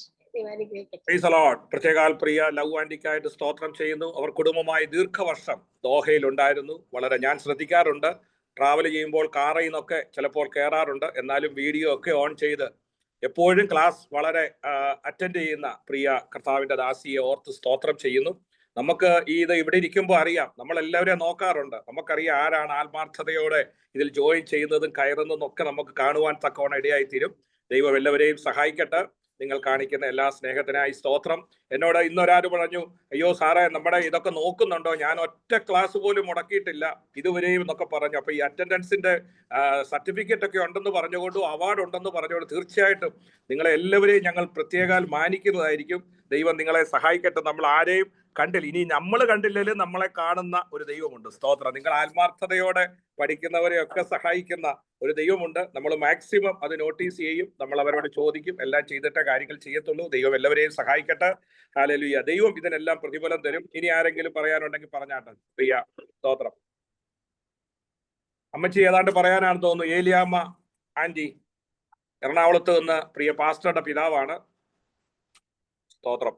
പ്രത്യേകാൽ പ്രിയ ലവ് ആൻറ്റിക്കായിട്ട് സ്തോത്രം ചെയ്യുന്നു. അവർ കുടുംബമായി ദീർഘവർഷം ദോഹയിൽ ഉണ്ടായിരുന്നു. വളരെ ഞാൻ ശ്രദ്ധിക്കാറുണ്ട്. ട്രാവൽ ചെയ്യുമ്പോൾ കാറിൽ നിന്നൊക്കെ ചിലപ്പോൾ കയറാറുണ്ട്. എന്നാലും വീഡിയോ ഒക്കെ ഓൺ ചെയ്ത് എപ്പോഴും ക്ലാസ് വളരെ അറ്റൻഡ് ചെയ്യുന്ന പ്രിയ കർത്താവിന്റെ ദാസിയെ ഓർത്ത് സ്തോത്രം ചെയ്യുന്നു. നമുക്ക് ഇത് ഇവിടെ ഇരിക്കുമ്പോൾ അറിയാം, നമ്മളെല്ലാവരെയും നോക്കാറുണ്ട്. നമുക്കറിയാം ആരാണ് ആത്മാർത്ഥതയോടെ ഇതിൽ ജോയിൻ ചെയ്യുന്നതും കയറുന്നതും ഒക്കെ നമുക്ക് കാണുവാൻ തക്കവണ്ണം ഇടയായിത്തീരും. ദൈവം എല്ലാവരെയും സഹായിക്കട്ടെ. നിങ്ങൾ കാണിക്കുന്ന എല്ലാ സ്നേഹത്തിനായി സ്തോത്രം. എന്നോട് ഇന്നൊരാൾ പറഞ്ഞു, അയ്യോ സാറേ നമ്മുടെ ഇതൊക്കെ നോക്കുന്നുണ്ടോ, ഞാൻ ഒറ്റ ക്ലാസ് പോലും മുടക്കിയിട്ടില്ല ഇതുവരെയും എന്നൊക്കെ പറഞ്ഞു. അപ്പൊ ഈ അറ്റൻഡൻസിന്റെ സർട്ടിഫിക്കറ്റ് ഒക്കെ ഉണ്ടെന്ന് പറഞ്ഞുകൊണ്ടും അവാർഡ് ഉണ്ടെന്ന് പറഞ്ഞുകൊണ്ട് തീർച്ചയായിട്ടും നിങ്ങളെ എല്ലാവരെയും ഞങ്ങൾ പ്രത്യേകം മാനിക്കുന്നതായിരിക്കും. ദൈവം നിങ്ങളെ സഹായിക്കട്ടെ. നമ്മൾ ആരെയും കണ്ടില്ല, ഇനി നമ്മൾ കണ്ടില്ലെങ്കിലും നമ്മളെ കാണുന്ന ഒരു ദൈവമുണ്ട്. സ്തോത്രം. നിങ്ങൾ ആത്മാർത്ഥതയോടെ പഠിക്കുന്നവരെയൊക്കെ സഹായിക്കുന്ന ഒരു ദൈവമുണ്ട്. നമ്മൾ മാക്സിമം അത് നോട്ടീസ് ചെയ്യും, നമ്മൾ അവരോട് ചോദിക്കും, എല്ലാം ചെയ്തിട്ടേ കാര്യങ്ങൾ ചെയ്യത്തുള്ളൂ. ദൈവം എല്ലാവരെയും സഹായിക്കട്ടെ. ഹല്ലേലൂയ. ദൈവം ഇതിനെല്ലാം പ്രതിഫലം തരും. ഇനി ആരെങ്കിലും പറയാനുണ്ടെങ്കിൽ പറഞ്ഞാട്ടെ. പ്രിയ സ്തോത്രം. അമ്മച്ചി ഏതാണ്ട് പറയാനാണ് തോന്നുന്നു. ഏലിയാമ്മ ആന്റി എറണാകുളത്ത് നിന്ന് പ്രിയ പാസ്റ്ററുടെ പിതാവാണ്. സ്തോത്രം.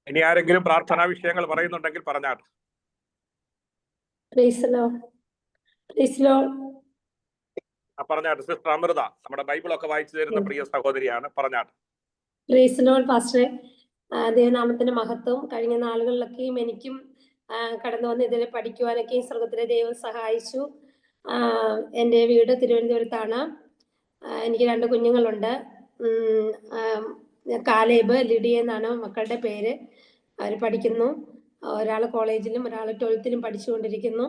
ഇനി ആരെങ്കിലും പ്രാർത്ഥനാ വിഷയങ്ങൾ പറയുന്നുണ്ടെങ്കിൽ പറഞ്ഞാട്ടെ. പറഞ്ഞാട്ടെ. സിസ്റ്റർ അമൃത നമ്മുടെ ബൈബിളൊക്കെ വായിച്ചു തരുന്ന പ്രിയ സഹോദരിയാണ്. പറഞ്ഞാട്ടെ. പാസ്റ്ററെ, ദൈവനാമത്തിന്റെ മഹത്വം. കഴിഞ്ഞ നാളുകളിലൊക്കെയും എനിക്കും കടന്നു വന്ന് ഇതിൽ പഠിക്കുവാനൊക്കെയും സ്വർഗത്തിലെ ദൈവം സഹായിച്ചു. എൻ്റെ വീട് തിരുവനന്തപുരത്താണ്. എനിക്ക് 2 കുഞ്ഞുങ്ങളുണ്ട്. കാലേബ്, ലിഡിയ എന്നാണ് മക്കളുടെ പേര്. അവർ പഠിക്കുന്നു. ഒരാൾ കോളേജിലും ഒരാൾ 12th പഠിച്ചുകൊണ്ടിരിക്കുന്നു.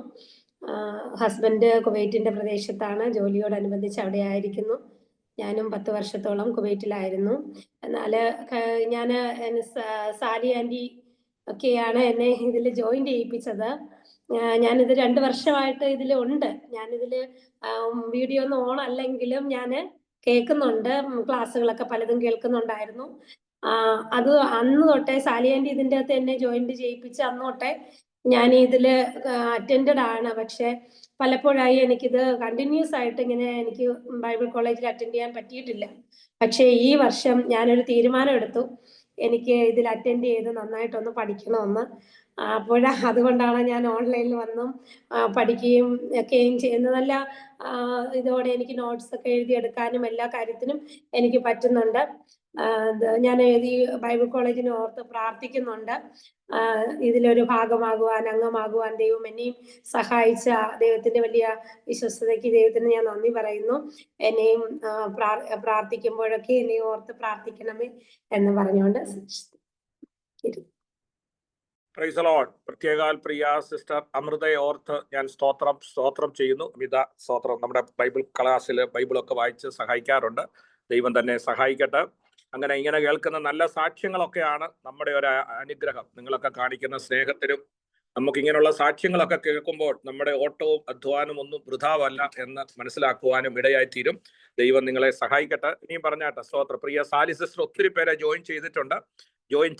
ഹസ്ബൻഡ് കുവൈറ്റിൻ്റെ പ്രദേശത്താണ്, ജോലിയോടനുബന്ധിച്ച് അവിടെ ആയിരിക്കുന്നു. ഞാനും 10 വർഷത്തോളം കുവൈറ്റിലായിരുന്നു. എന്നാൽ ഞാൻ സാലി ആൻറ്റി ഒക്കെയാണ് എന്നെ ഇതിൽ ജോയിൻ ചെയ്യിപ്പിച്ചത്. ഞാനിത് 2 വർഷമായിട്ട് ഇതിൽ ഉണ്ട്. ഞാനിതിൽ വീഡിയോ ഒന്നും ഓൺ അല്ലെങ്കിലും ഞാൻ കേൾക്കുന്നുണ്ട്. ക്ലാസ്സുകളൊക്കെ പലതും കേൾക്കുന്നുണ്ടായിരുന്നു. അത് അന്ന് തൊട്ടേ സാലി ആൻറ്റി ഇതിൻ്റെ അകത്ത് എന്നെ ജോയിൻ ചെയ്യിപ്പിച്ച് അന്ന് തൊട്ടേ ഞാൻ ഇതിൽ അറ്റൻഡഡ് ആണ്. പക്ഷേ പലപ്പോഴായി എനിക്കിത് കണ്ടിന്യൂസ് ആയിട്ട് ഇങ്ങനെ എനിക്ക് ബൈബിൾ കോളേജിൽ അറ്റൻഡ് ചെയ്യാൻ പറ്റിയിട്ടില്ല. പക്ഷേ ഈ വർഷം ഞാനൊരു തീരുമാനം എടുത്തു, എനിക്ക് ഇതിൽ അറ്റൻഡ് ചെയ്ത് നന്നായിട്ടൊന്ന് പഠിക്കണമെന്ന്. അതുകൊണ്ടാണ് ഞാൻ ഓൺലൈനിൽ വന്നും പഠിക്കുകയും ഒക്കെയും ചെയ്യുന്നത്. നല്ല ഇതോടെ എനിക്ക് നോട്ട്സ് ഒക്കെ എഴുതിയെടുക്കാനും എല്ലാ കാര്യത്തിനും എനിക്ക് പറ്റുന്നുണ്ട്. ഞാൻ ഈ ബൈബിൾ കോളേജിനെ ഓർത്ത് പ്രാർത്ഥിക്കുന്നുണ്ട്. ഇതിലൊരു ഭാഗമാകുവാൻ, അംഗമാകുവാൻ ദൈവം എന്നെയും സഹായിച്ച ദൈവത്തിൻ്റെ വലിയ വിശ്വസ്തതയ്ക്ക് ദൈവത്തിന് ഞാൻ നന്ദി പറയുന്നു. എന്നെയും പ്രാർത്ഥിക്കുമ്പോഴൊക്കെ എന്നെയും ഓർത്ത് പ്രാർത്ഥിക്കണമേ എന്ന് പറഞ്ഞുകൊണ്ട് പ്രൈസ് ദി ലോർഡ്. പ്രത്യേകാൽ പ്രിയ സിസ്റ്റർ അമൃതയെ ഓർത്ത് ഞാൻ സ്തോത്രം ചെയ്യുന്നു. അമിത സ്തോത്രം. നമ്മുടെ ബൈബിൾ ക്ലാസ്സിൽ ബൈബിളൊക്കെ വായിച്ച് സഹായിക്കാറുണ്ട്. ദൈവം തന്നെ സഹായിക്കട്ടെ. അങ്ങനെ ഇങ്ങനെ കേൾക്കുന്ന നല്ല സാക്ഷ്യങ്ങളൊക്കെയാണ് നമ്മുടെ ഒരു അനുഗ്രഹം. നിങ്ങളൊക്കെ കാണിക്കുന്ന സ്നേഹത്തിനും നമുക്ക് ഇങ്ങനെയുള്ള സാക്ഷ്യങ്ങളൊക്കെ കേൾക്കുമ്പോൾ നമ്മുടെ ഓട്ടവും അധ്വാനവും ഒന്നും വൃഥാവല്ല എന്ന് മനസ്സിലാക്കുവാനും ഇടയായിത്തീരും. ദൈവം നിങ്ങളെ സഹായിക്കട്ടെ. ഇനിയും പറഞ്ഞാട്ടെ. സ്തോത്രം. പ്രിയ സാലി സിസ്റ്റർ ഒത്തിരി പേരെ ജോയിൻ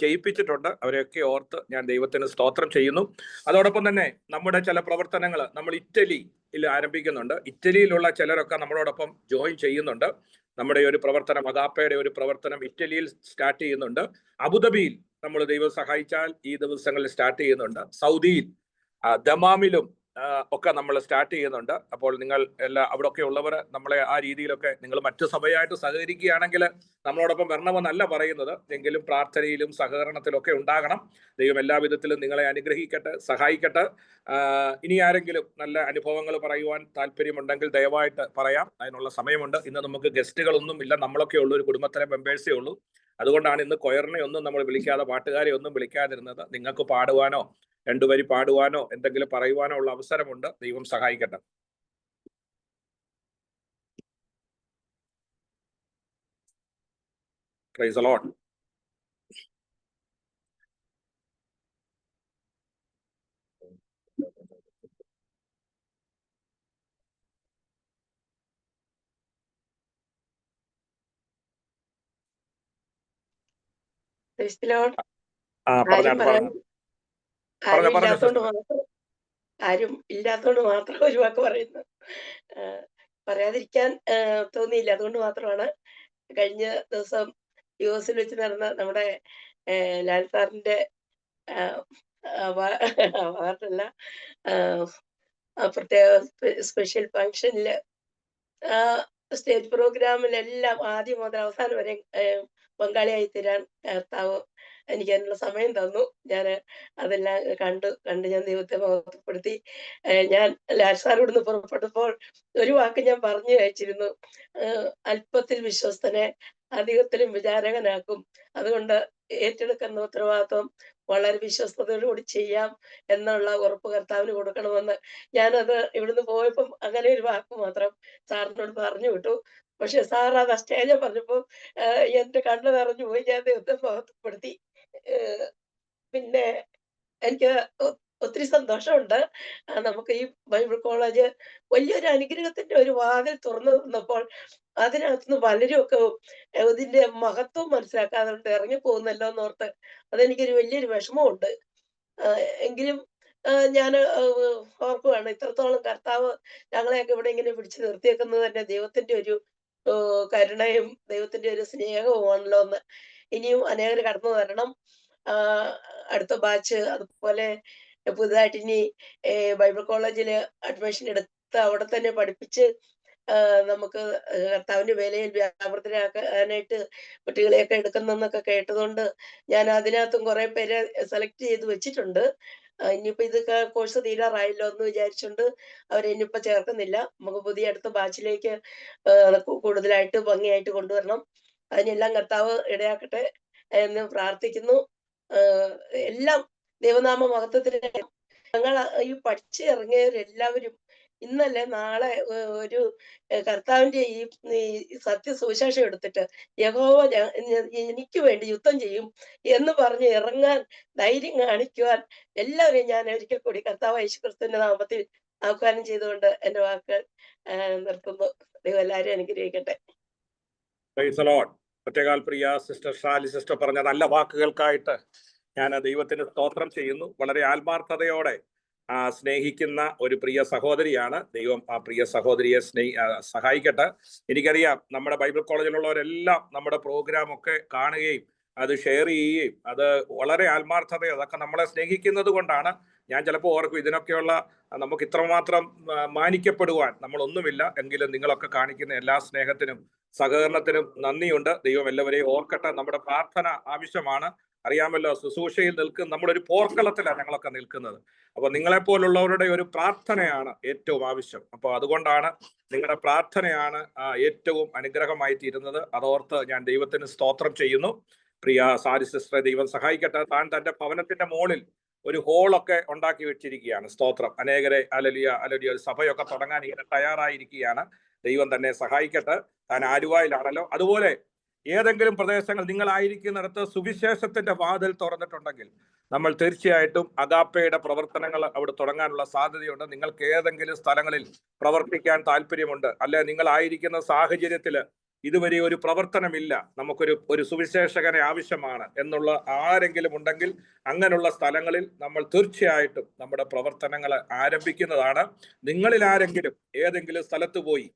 ചെയ്യിപ്പിച്ചിട്ടുണ്ട്. അവരെയൊക്കെ ഓർത്ത് ഞാൻ ദൈവത്തിന് സ്തോത്രം ചെയ്യുന്നു. അതോടൊപ്പം തന്നെ നമ്മുടെ ചില പ്രവർത്തനങ്ങൾ നമ്മൾ ഇറ്റലിയിൽ ആരംഭിക്കുന്നുണ്ട്. ഇറ്റലിയിലുള്ള ചിലരൊക്കെ നമ്മളോടൊപ്പം ജോയിൻ ചെയ്യുന്നുണ്ട്. നമ്മുടെ ഒരു പ്രവർത്തനം, അഗാപ്പയുടെ ഒരു പ്രവർത്തനം ഇറ്റലിയിൽ സ്റ്റാർട്ട് ചെയ്യുന്നുണ്ട്. അബുദാബിയിൽ നമ്മൾ ദൈവം സഹായിച്ചാൽ ഈ ദിവസങ്ങളിൽ സ്റ്റാർട്ട് ചെയ്യുന്നുണ്ട്. സൗദിയിൽ ദമാമിലും ഒക്കെ നമ്മൾ സ്റ്റാർട്ട് ചെയ്യുന്നുണ്ട്. അപ്പോൾ നിങ്ങൾ അവിടെയൊക്കെ ഉള്ളവർ നമ്മളെ ആ രീതിയിലൊക്കെ നിങ്ങൾ മറ്റു സഭയായിട്ട് സഹകരിക്കുകയാണെങ്കിൽ നമ്മളോടൊപ്പം വരണമെന്നല്ല പറയുന്നത്, എങ്കിലും പ്രാർത്ഥനയിലും സഹകരണത്തിലൊക്കെ ഉണ്ടാകണം. ദൈവം എല്ലാ വിധത്തിലും നിങ്ങളെ അനുഗ്രഹിക്കട്ടെ, സഹായിക്കട്ടെ. ഇനി ആരെങ്കിലും നല്ല അനുഭവങ്ങൾ പറയുവാൻ താല്പര്യമുണ്ടെങ്കിൽ ദയവായിട്ട് പറയാം. അതിനുള്ള സമയമുണ്ട്. ഇന്ന് നമുക്ക് ഗസ്റ്റുകളൊന്നും ഇല്ല, നമ്മളൊക്കെ ഉള്ളൂ, ഒരു കുടുംബത്തിലെ മെമ്പേഴ്സേ ഉള്ളൂ. അതുകൊണ്ടാണ് ഇന്ന് കൊയറിനെ ഒന്നും നമ്മൾ വിളിക്കാതെ, പാട്ടുകാരെ ഒന്നും വിളിക്കാതിരുന്നത്. നിങ്ങൾക്ക് പാടുവാനോ 2 വരി പാടുവാനോ എന്തെങ്കിലും പറയുവാനോ ഉള്ള അവസരമുണ്ട്. ദൈവം സഹായിക്കട്ടെ. Price the Lord. ആരും ഇല്ലാത്തോണ്ട് മാത്രം ഒരു വാക്ക് പറയുന്നു. പറയാതിരിക്കാൻ തോന്നിയില്ല, അതുകൊണ്ട് മാത്രമാണ്. കഴിഞ്ഞ ദിവസം US വെച്ച് നടന്ന നമ്മുടെ ലാൽ സാറിന്റെ അവാർഡല്ല, പ്രത്യേക സ്പെഷ്യൽ ഫംഗ്ഷനില് സ്റ്റേജ് പ്രോഗ്രാമിലെല്ലാം ആദ്യം മുതൽ അവസാനം വരെ പങ്കാളിയായി തീരാൻ കർത്താവ് എനിക്ക് അതിനുള്ള സമയം തന്നു. ഞാൻ അതെല്ലാം കണ്ട് ഞാൻ ദൈവത്തെ മഹത്വപ്പെടുത്തി. ഞാൻ ലാൽ സാർ ഇവിടുന്ന് പുറപ്പെട്ടപ്പോൾ ഒരു വാക്ക് ഞാൻ പറഞ്ഞു അയച്ചിരുന്നു, അല്പത്തിൽ വിശ്വസ്തനെ അധികത്തിലും വിചാരകനാക്കും. അതുകൊണ്ട് ഏറ്റെടുക്കുന്ന ഉത്തരവാദിത്വം വളരെ വിശ്വസ്തയോടുകൂടി ചെയ്യാം എന്നുള്ള ഉറപ്പ് കർത്താവിന് കൊടുക്കണമെന്ന്. ഞാനത് ഇവിടുന്ന് പോയപ്പം അങ്ങനെ ഒരു വാക്ക് മാത്രം സാറിനോട് പറഞ്ഞു വിട്ടു. പക്ഷെ സാർ അത് ആ സ്റ്റേജിൽ പറഞ്ഞപ്പോൾ എന്റെ കണ്ണ് നിറഞ്ഞു പോയി. ഞാൻ ദൈവത്തെ മഹത്വപ്പെടുത്തി. പിന്നെ എനിക്ക് ഒത്തിരി സന്തോഷമുണ്ട്. നമുക്ക് ഈ ബൈബിൾ കോളേജ് വലിയൊരു അനുഗ്രഹത്തിന്റെ ഒരു വാതിൽ തുറന്നു തന്നപ്പോൾ അതിനകത്തുനിന്ന് പലരും ഒക്കെ ഇതിന്റെ മഹത്വം മനസ്സിലാക്കാതെ ഇറങ്ങി പോകുന്നല്ലോ എന്നോർത്ത് അതെനിക്കൊരു വലിയൊരു വിഷമമുണ്ട്. എങ്കിലും ഞാൻ ഓർക്കുവാണ്, ഇത്രത്തോളം കർത്താവ് ഞങ്ങളെയൊക്കെ ഇവിടെ ഇങ്ങനെ പിടിച്ചു നിർത്തിയേക്കുന്നത് തന്നെ ദൈവത്തിന്റെ ഒരു കരുണയും ദൈവത്തിന്റെ ഒരു സ്നേഹവുമാണല്ലോ എന്ന്. ഇനിയും അനേകർ കടന്നു വരണം. അടുത്ത ബാച്ച് അതുപോലെ പുതുതായിട്ട് ഇനി ബൈബിൾ കോളേജില് അഡ്മിഷൻ എടുത്ത് അവിടെ തന്നെ പഠിപ്പിച്ച് നമുക്ക് കർത്താവിന്റെ വേലയിൽ വ്യാപൃതരാക്കാനായിട്ട് കുട്ടികളെയൊക്കെ എടുക്കുന്നൊക്കെ കേട്ടതുകൊണ്ട് ഞാൻ അതിനകത്തും കുറെ പേരെ സെലക്ട് ചെയ്ത് വെച്ചിട്ടുണ്ട്. ഇനിയിപ്പോ ഇത് കോഴ്സ് തീരാറായല്ലോ എന്ന് വിചാരിച്ചുകൊണ്ട് അവരെ ഇനിയിപ്പോ ചേർക്കുന്നില്ല. നമുക്ക് പുതിയ അടുത്ത ബാച്ചിലേക്ക് കൂടുതലായിട്ട് ഭംഗിയായിട്ട് കൊണ്ടുവരണം. അതിനെല്ലാം കർത്താവ് ഇടയാക്കട്ടെ എന്ന് പ്രാർത്ഥിക്കുന്നു. എല്ലാം ദൈവനാമ മഹത്വത്തിന് ഞങ്ങൾ ഈ പഠിച്ച് ഇറങ്ങിയവരെല്ലാവരും ഇന്നല്ലേ നാളെ ഒരു കർത്താവിന്റെ ഈ സത്യസുവിശേഷം എടുത്തിട്ട് യഹോവ എനിക്ക് വേണ്ടി യുദ്ധം ചെയ്യും എന്ന് പറഞ്ഞ് ഇറങ്ങാൻ ധൈര്യം കാണിക്കുവാൻ എല്ലാവരെയും ഞാൻ ഒരിക്കൽ കൂടി കർത്താവ് യേശുക്രിസ്തുവിന്റെ നാമത്തിൽ ആഹ്വാനം ചെയ്തുകൊണ്ട് എന്റെ വാക്കുകൾ നിർത്തുന്നു. ദൈവം എല്ലാവരും അനുഗ്രഹിക്കട്ടെ. ഒറ്റകാൽ പ്രിയ സിസ്റ്റർ ഷാലി സിസ്റ്റർ പറഞ്ഞ നല്ല വാക്കുകൾക്കായിട്ട് ഞാൻ ദൈവത്തിന് സ്തോത്രം ചെയ്യുന്നു. വളരെ ആത്മാർത്ഥതയോടെ സ്നേഹിക്കുന്ന ഒരു പ്രിയ സഹോദരിയാണ്. ദൈവം ആ പ്രിയ സഹോദരിയെ സഹായിക്കട്ടെ. എനിക്കറിയാം നമ്മുടെ ബൈബിൾ കോളേജിലുള്ളവരെല്ലാം നമ്മുടെ പ്രോഗ്രാം ഒക്കെ കാണുകയും അത് ഷെയർ ചെയ്യുകയും അത് വളരെ ആത്മാർത്ഥത അതൊക്കെ നമ്മളെ സ്നേഹിക്കുന്നത് കൊണ്ടാണ്. ഞാൻ ചിലപ്പോൾ ഓർക്കും ഇതിനൊക്കെയുള്ള നമുക്ക് ഇത്രമാത്രം മാനിക്കപ്പെടുവാൻ നമ്മളൊന്നുമില്ല. എങ്കിലും നിങ്ങളൊക്കെ കാണിക്കുന്ന എല്ലാ സ്നേഹത്തിനും സഹകരണത്തിനും നന്ദിയുണ്ട്. ദൈവം എല്ലാവരെയും ഓർക്കട്ടെ. നമ്മുടെ പ്രാർത്ഥന ആവശ്യമാണ്. അറിയാമല്ലോ, ശുശ്രൂഷയിൽ നിൽക്കുന്ന നമ്മളൊരു പോർക്കളത്തിലാണ് ഞങ്ങളൊക്കെ നിൽക്കുന്നത്. അപ്പൊ നിങ്ങളെപ്പോലുള്ളവരുടെ ഒരു പ്രാർത്ഥനയാണ് ഏറ്റവും ആവശ്യം. അപ്പൊ അതുകൊണ്ടാണ് നിങ്ങളുടെ പ്രാർത്ഥനയാണ് ഏറ്റവും അനുഗ്രഹമായി തീരുന്നത്. അതോർത്ത് ഞാൻ ദൈവത്തിന് സ്തോത്രം ചെയ്യുന്നു. പ്രിയ സാരി സിസ്റ്ററെ ദൈവം സഹായിക്കട്ടെ. താൻ തന്റെ ഭവനത്തിന്റെ മുകളിൽ ഒരു ഹോളൊക്കെ ഉണ്ടാക്കി വെച്ചിരിക്കുകയാണ്. സ്തോത്രം. അനേകരെ അലലിയ ഒരു സഭയൊക്കെ തുടങ്ങാൻ ഇങ്ങനെ തയ്യാറായിരിക്കുകയാണ്. ദൈവം തന്നെ സഹായിക്കട്ടെ. താൻ ആലുവായിലാണല്ലോ. അതുപോലെ ഏതെങ്കിലും പ്രദേശങ്ങൾ നിങ്ങളായിരിക്കുന്നിടത്ത് സുവിശേഷത്തിന്റെ വാതിൽ തുറന്നിട്ടുണ്ടെങ്കിൽ നമ്മൾ തീർച്ചയായിട്ടും അഗാപ്പയുടെ പ്രവർത്തനങ്ങൾ അവിടെ തുടങ്ങാനുള്ള സാധ്യതയുണ്ട്. നിങ്ങൾക്ക് ഏതെങ്കിലും സ്ഥലങ്ങളിൽ പ്രവർത്തിക്കാൻ താല്പര്യമുണ്ട്, അല്ലെ നിങ്ങളായിരിക്കുന്ന സാഹചര്യത്തിൽ ഇതുവരെ ഒരു പ്രവർത്തനമില്ല, നമുക്കൊരു സുവിശേഷകനെ ആവശ്യമാണ് എന്നുള്ള ആരെങ്കിലും ഉണ്ടെങ്കിൽ അങ്ങനെയുള്ള സ്ഥലങ്ങളിൽ നമ്മൾ തീർച്ചയായിട്ടും നമ്മുടെ പ്രവർത്തനങ്ങൾ ആരംഭിക്കുന്നതാണ്. നിങ്ങളിൽ ആരെങ്കിലും ഏതെങ്കിലും സ്ഥലത്ത് പോയി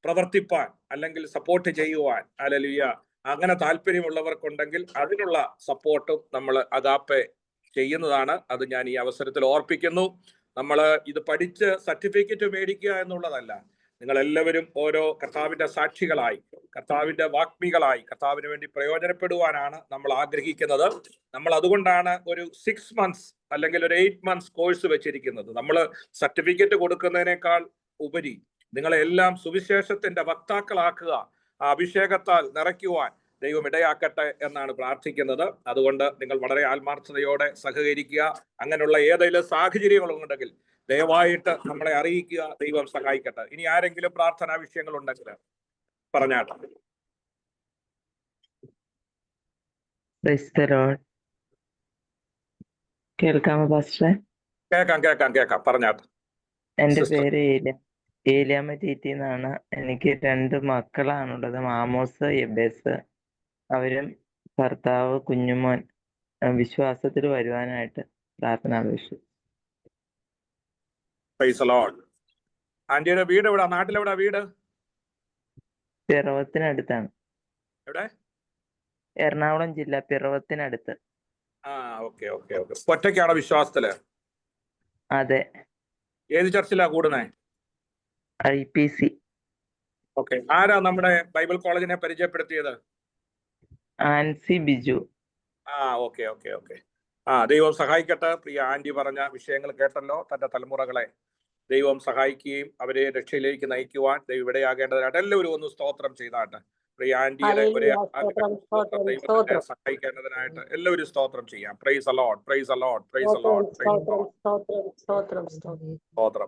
പ്രവർത്തിപ്പാൻ അല്ലെങ്കിൽ സപ്പോർട്ട് ചെയ്യുവാൻ ഹല്ലേലൂയ അങ്ങനെ താല്പര്യമുള്ളവർക്കുണ്ടെങ്കിൽ അതിനുള്ള സപ്പോർട്ടും നമ്മൾ അഗാപ്പെ ചെയ്യുന്നതാണ്. അത് ഞാൻ ഈ അവസരത്തിൽ ഓർപ്പിക്കുന്നു. നമ്മൾ ഇത് പഠിച്ച് സർട്ടിഫിക്കറ്റ് മേടിക്കുക എന്നുള്ളതല്ല. നിങ്ങളെല്ലാവരും ഓരോ കർത്താവിന്റെ സാക്ഷികളായി, കർത്താവിന്റെ വാഗ്മികളായി കർത്താവിന് വേണ്ടി പ്രയോജനപ്പെടുവാനാണ് നമ്മൾ ആഗ്രഹിക്കുന്നത്. നമ്മൾ അതുകൊണ്ടാണ് ഒരു 6 months അല്ലെങ്കിൽ ഒരു 8 months കോഴ്സ് വെച്ചിരിക്കുന്നത്. നമ്മൾ സർട്ടിഫിക്കറ്റ് കൊടുക്കുന്നതിനേക്കാൾ ഉപരി നിങ്ങളെല്ലാം സുവിശേഷത്തിന്റെ വക്താക്കളാക്കുക, ആ അഭിഷേകത്താൽ നിറയ്ക്കുവാൻ ദൈവം ഇടയാക്കട്ടെ എന്നാണ് പ്രാർത്ഥിക്കുന്നത്. അതുകൊണ്ട് നിങ്ങൾ വളരെ ആത്മാർത്ഥതയോടെ സഹകരിക്കുക. അങ്ങനെയുള്ള ഏതെങ്കിലും സാഹചര്യങ്ങളുണ്ടെങ്കിൽ ദയവായിട്ട് നമ്മളെ അറിയിക്കുക. ദൈവം സഹായിക്കട്ടെ. ഇനി ആരെങ്കിലും പ്രാർത്ഥനാ വിഷയങ്ങൾ ഉണ്ടെങ്കിൽ പറഞ്ഞാട്ടെ. കേൾക്കാമോ പാസ്റ്ററെ? കേൾക്കാം പറഞ്ഞാട്ടെ. എന്റെ പേര് ഏലിയാമ്മ ടീറ്റി എന്നാണ്. എനിക്ക് 2 മക്കളാണുള്ളത്, മാമോസ്, എബേസ്. അവരും ഭർത്താവ്, കുഞ്ഞുമോൻ വിശ്വാസത്തിൽ വരുവാനായിട്ട് പ്രാർത്ഥന അപേക്ഷിച്ചു. ആന്റിയുടെ വീട് എവിടെ? നാട്ടിലെവിടെ വീട്? പിറവത്തിനടുത്താണ്. എവിടെ? എറണാകുളം ജില്ല, പിറവത്തിനടുത്ത്. ഓക്കെ. ഒറ്റയ്ക്കാണോ വിശ്വാസത്തില്? അതെ. ഏത് ചർച്ചിലാ കൂടുന്നേ? IPC. ഓക്കെ. ആരാ നമ്മുടെ ബൈബിൾ കോളേജിനെ പരിചയപ്പെടുത്തിയത്? ആൻസി ബിജു. ഓക്കെ. ദൈവം സഹായിക്കട്ടെ. പ്രിയ ആന്റി പറഞ്ഞ വിഷയങ്ങൾ കേട്ടല്ലോ. തന്റെ തലമുറകളെ ദൈവം സഹായിക്കുകയും അവരെ രക്ഷയിലേക്ക് നയിക്കുവാൻ ദൈവം ഇടയാകേണ്ടതിനായിട്ട് എല്ലാവരും ഒന്ന് സ്തോത്രം ചെയ്താട്ടെ. പ്രിയ ആന്റിയുടെ ദൈവത്തെ സഹായിക്കേണ്ടതിനായിട്ട് എല്ലാവരും സ്തോത്രം ചെയ്യാം. Price the lord, praise the lord, praise the lord, praise the Lord. സ്തോത്രം.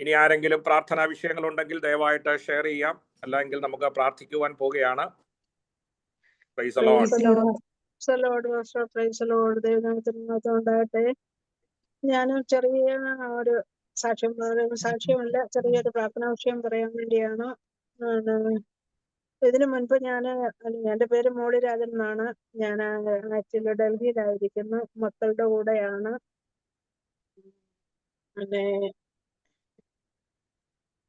ഇനി ആരെങ്കിലും പ്രാർത്ഥനാ വിഷയങ്ങൾ ഉണ്ടെങ്കിൽ ദയവായിട്ട് ഷെയർ ചെയ്യാം. അല്ലെങ്കിൽ നമുക്ക് പ്രാർത്ഥിക്കുവാൻ പോവുകയാണ്. Praise the lord. ദൈവനാമത്തിനുണ്ടാകട്ടെ. ഞാനും ചെറിയ ഒരു സാക്ഷ്യമല്ല, ചെറിയൊരു പ്രാർത്ഥനാ വിഷയം പറയാൻ വേണ്ടിയാണ്. ഇതിനു മുൻപ് എൻ്റെ പേര് മോളി രാജൻ എന്നാണ്. ഞാൻ ആക്ച്വലി ഡൽഹിയിലായിരിക്കുന്നു, മക്കളുടെ കൂടെയാണ്. പിന്നെ